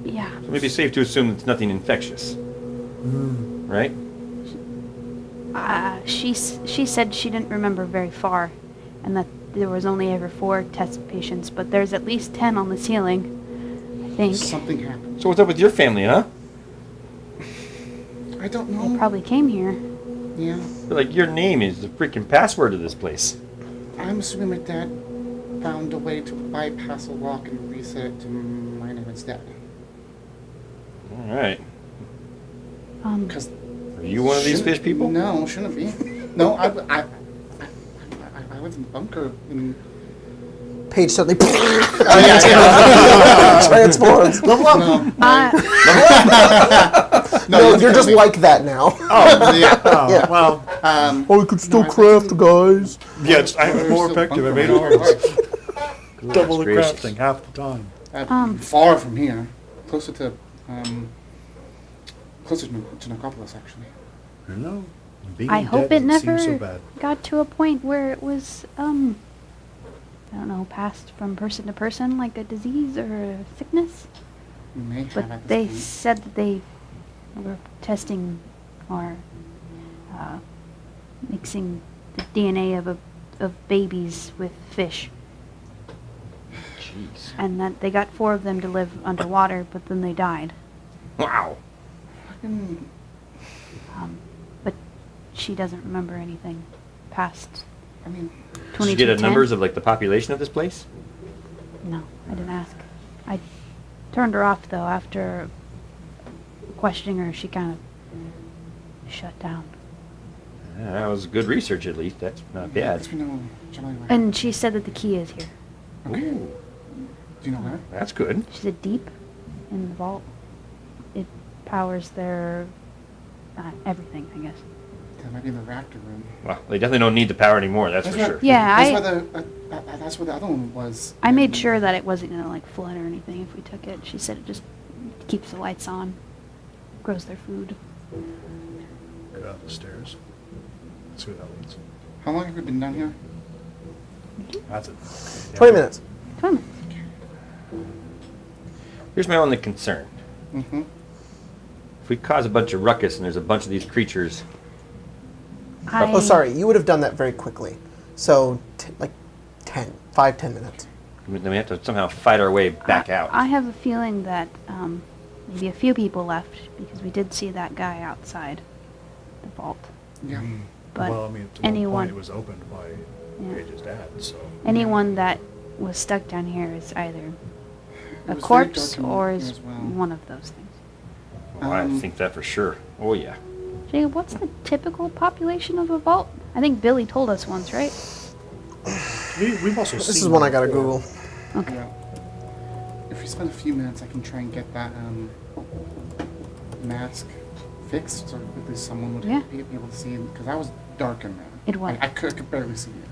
Yeah. So maybe it's safe to assume it's nothing infectious. Right? She said she didn't remember very far, and that there was only ever 4 test patients, but there's at least 10 on the ceiling, I think. Something happened. So what's up with your family, huh? I don't They know. probably came here. Yeah. But, like, your name is the freaking password to this place. I'm assuming my dad found a way to bypass a lock and reset it to my name instead. All right. Because Are you one of these fish people? No, shouldn't be. No, I was in the bunker and Page suddenly yeah. transforms. No. No, you're just like that now. Oh, yeah. Yeah. Well, Oh, we could still No, I craft, guys. yeah, I'm more effective. I made it double the gracious. crafting half the time. Far from here, closer to Necropolis, actually. I don't know. Being I hope dead it doesn't seem never so bad. got to a point where it was, I don't know, passed from person to person like a disease or a sickness. We may have But at this they point. said that they were testing or mixing the DNA of babies with fish, Jeez. and that they got 4 of them to live underwater, but then they died. Wow. But she doesn't remember anything past I mean, 2210. Did you get numbers of, like, the population of this place? No, I didn't ask. I turned her off, though, after questioning her. She kind of shut down. Yeah, that was good research, at least. That's not bad. we know generally where. And she said that the key is here. Okay. Ooh, Do you know where? that's good. She said deep in the vault. It powers their everything, I guess. That might be in the reactor room. Well, they definitely don't need the power anymore, that's for where- sure. Yeah, That's where the other one was. I made sure that it wasn't gonna like flood or anything if we took it. She said it just keeps the lights on, grows their food. Go down the stairs. See what that leads. How long have you been down here? That's it. 20 minutes. 20 minutes. Here's my only concern. Mm-hmm. If we cause a bunch of ruckus and there's a bunch of these creatures, Oh, sorry. You would have done that very quickly. So, like 5-10 minutes. then we have to somehow fight our way back out. I have a feeling that maybe a few people left because we did see that guy outside the vault. Yeah. But well, I mean, at one anyone, point it was opened by Yeah. Paige's dad, so. anyone that was stuck down here is either a was very corpse dark in or here is as well. one of those things. Oh, I think that for sure. Oh, yeah. Jacob, what's the typical population of a vault? I think Billy told us once, right? We've also This seen is one I gotta before. Google. Okay. Yeah. If we spend a few minutes, I can try and get that mask fixed, so at least someone would Yeah. be able to see it, because I was dark in there. It was. I could barely see it.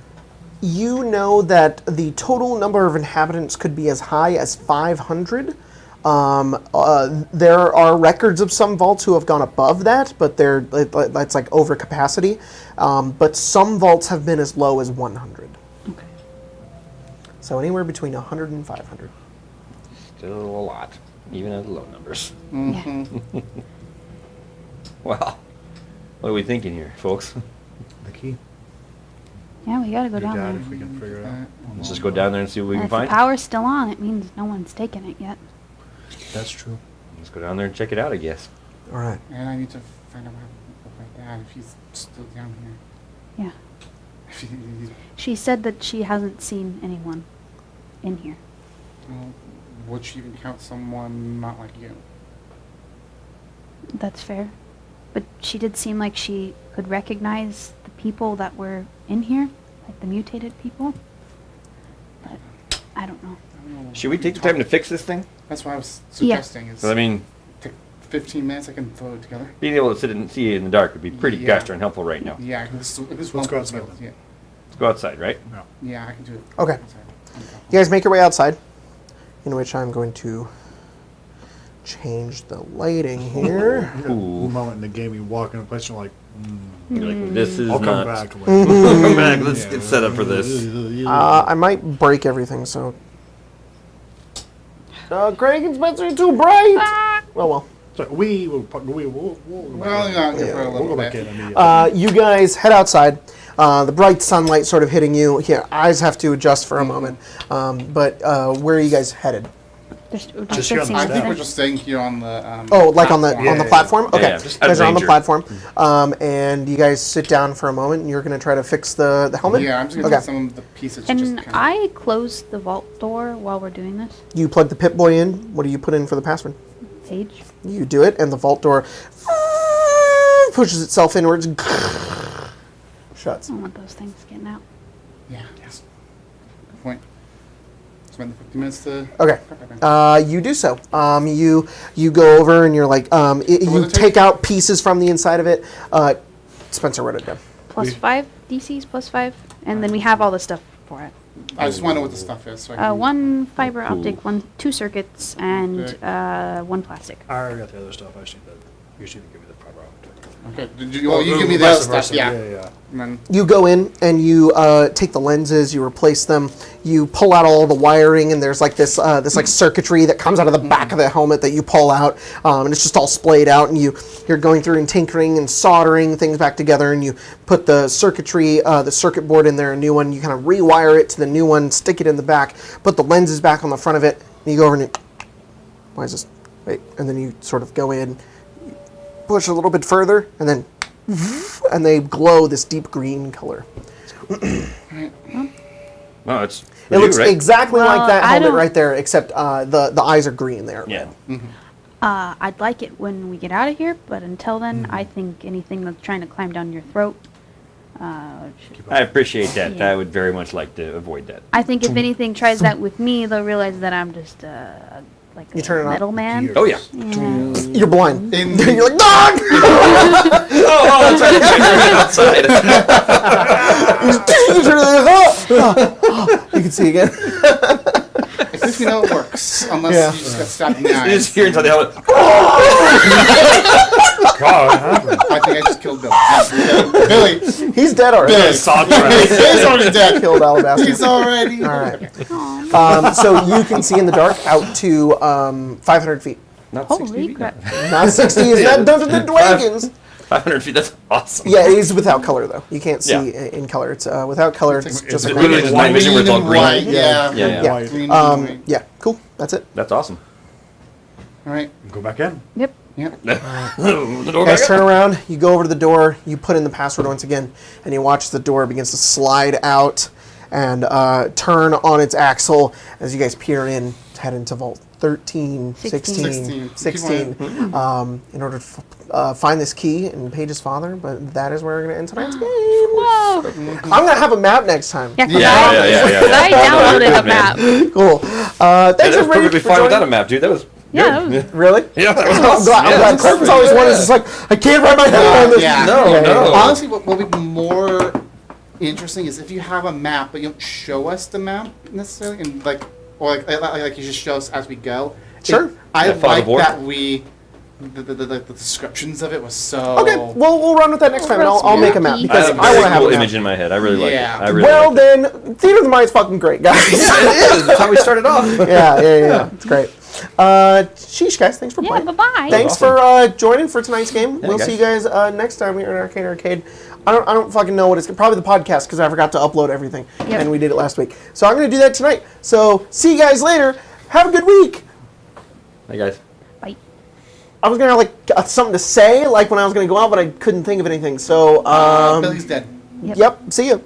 You know that the total number of inhabitants could be as high as 500. There are records of some vaults who have gone above that, but that's like over capacity. But some vaults have been as low as 100. Okay. So anywhere between 100 and 500. Still a lot, even at the low numbers. Mm-hmm. Wow. What are we thinking here, folks? The key. Yeah, we gotta go Your down dad, there. if we can figure it out. Let's just go down there and see what we And can if the find. power's still on, it means no one's taken it yet. That's true. Let's go down there and check it out, I guess. All right. And I need to find out about my dad if he's still down here. Yeah. If he, She said that she hasn't seen anyone in here. well, would she even count someone not like you? That's fair. But she did seem like she could recognize the people that were in here, like the mutated people. But I don't know. I don't know. Should we take the time to fix this thing? That's what I was Yeah. suggesting. Is 'Cause, I mean, take 15 minutes. I can throw it together. being able to sit and see in the dark would be pretty Yeah. gosh darn helpful right now. Yeah, this Let's one go outside skills, then. Let's go outside, right? No. Yeah, I can do it. Okay. outside. You guys make your way outside, in which I'm going to change the lighting here. A Ooh. moment in the game, you walk in a place and you're like, You're like, this is I'll not. come back. I'll come back. Let's get set up for this. I might break everything, so. Craig and Spencer are too bright! Well. So we'll go Well, yeah, for a we'll little go back bit. in immediately. You guys head outside. The bright sunlight sort of hitting you. Here, eyes have to adjust for a moment. But where are you guys headed? Just Just here on the fixing I step. think we're everything. just staying here on the. Oh, like on the platform. platform? Okay. Yeah, just you guys out are of on the danger. platform. And you guys sit down for a moment, and you're going to try to fix the helmet? Yeah, I'm just gonna Okay. take some of the pieces. Can just kinda, I close the vault door while we're doing this? You plug the Pip-Boy in. What do you put in for the password? Page? You do it, and the vault door pushes itself inwards. Shuts. I don't want those things getting out. Yeah. Yes. Good point. Spend the 15 minutes to. Okay. You do so. You go over and you're like, you it take out pieces from the inside of it. Spencer wrote it down. Plus 5 DCs, plus 5. And then we have all the stuff for it. I just want to know what the stuff is. So I can, One fiber optic, 2 circuits, and Okay. 1 plastic. I already got the other stuff. I just need you just need to give me the proper optic. Okay. You give me the other stuff. Yeah. Yeah. And then, You go in and you take the lenses, you replace them, you pull out all the wiring, and there's like this like circuitry that comes out of the back of the helmet that you pull out, and it's just all splayed out, and you're going through and tinkering and soldering things back together, and you put the circuitry, the circuit board in there, a new one, you kind of rewire it to the new one, stick it in the back, put the lenses back on the front of it, and you go over and why is this? Wait, and then you sort of go in, push a little bit further, and then and they glow this deep green color. No, it's. It looks right? exactly Well, like that I helmet don't- right there, except the eyes are green there. Yeah. I'd like it when we get out of here, but until then, I think anything that's trying to climb down your throat should... I appreciate that. Yeah. I would very much like to avoid that. I think if anything tries that with me, they'll realize that I'm just like You a turn it on? metal man. Oh, yeah. Yeah. You're blind. In- You're like, dog! Oh, that's right. Outside. You turn it like, you can see again. I think we know it works, unless Yeah. you just got stabbed in the You eyes. just hear inside the helmet. God, what happened? I think I just killed Billy. Yeah, Billy. He's dead already. Billy. Sock right. He's already dead. Killed Alabaster. He's already. All right. So you can see in the dark out to 500 feet. Not 60 Holy feet. crap. Not 60 is not Dungeons and Dragons. 500 feet. That's awesome. Yeah, it is without color though. You can't see Yeah. in color. It's without color. It's just it a literally just night vision where it's all green? White, yeah. Yeah, yeah. White. Green and white. yeah, cool. That's it. That's awesome. All right. Go back in. Yep. Yeah. The door You guys back turn up. around, you go over to the door, you put in the password once again, and you watch the door begins to slide out and turn on its axle as you guys peer in, head into Vault 13, 16, 16 in order to find this key in Paige's father, but that is where we're going to end tonight's game. Whoa. I'm going to have a map next time. Yeah, 'cause Yeah. I downloaded a Good, man. map. Cool. Yeah, Thanks that was everybody perfectly for fine joining. without a map, dude. That was Yeah, good. that was- Really? Yeah, that was I'm awesome. glad. Yeah, I'm glad. that's Colton's perfect. always one is just like, I can't wrap my head around this. Yeah. No, Okay. no. Honestly, what will be more interesting is if you have a map, but you don't show us the map necessarily, and like you just show us as we go. Sure. I Yeah, follow the like board. that the descriptions of it was so. Okay, we'll run with that next time, and I'll make a map Spooky. because I have I a want very to have cool a map. image in my head. I really like it. Yeah. I really Well, like it. then, Theater of the Mind's fucking great, guys. It is. That's how we started off. yeah. It's great. Sheesh, guys. Thanks for Yeah, playing. bye-bye. Thanks for joining for tonight's game. We'll guys. see you guys next time here in Arcade Arcade. I don't fucking know what it's probably the podcast because I forgot to upload everything Yep. and we did it last week. So I'm gonna do that tonight. So see you guys later. Have a good week. Hey guys. Bye. I was gonna have like something to say like when I was gonna go out, but I couldn't think of anything. So Billy's dead. yep. See you.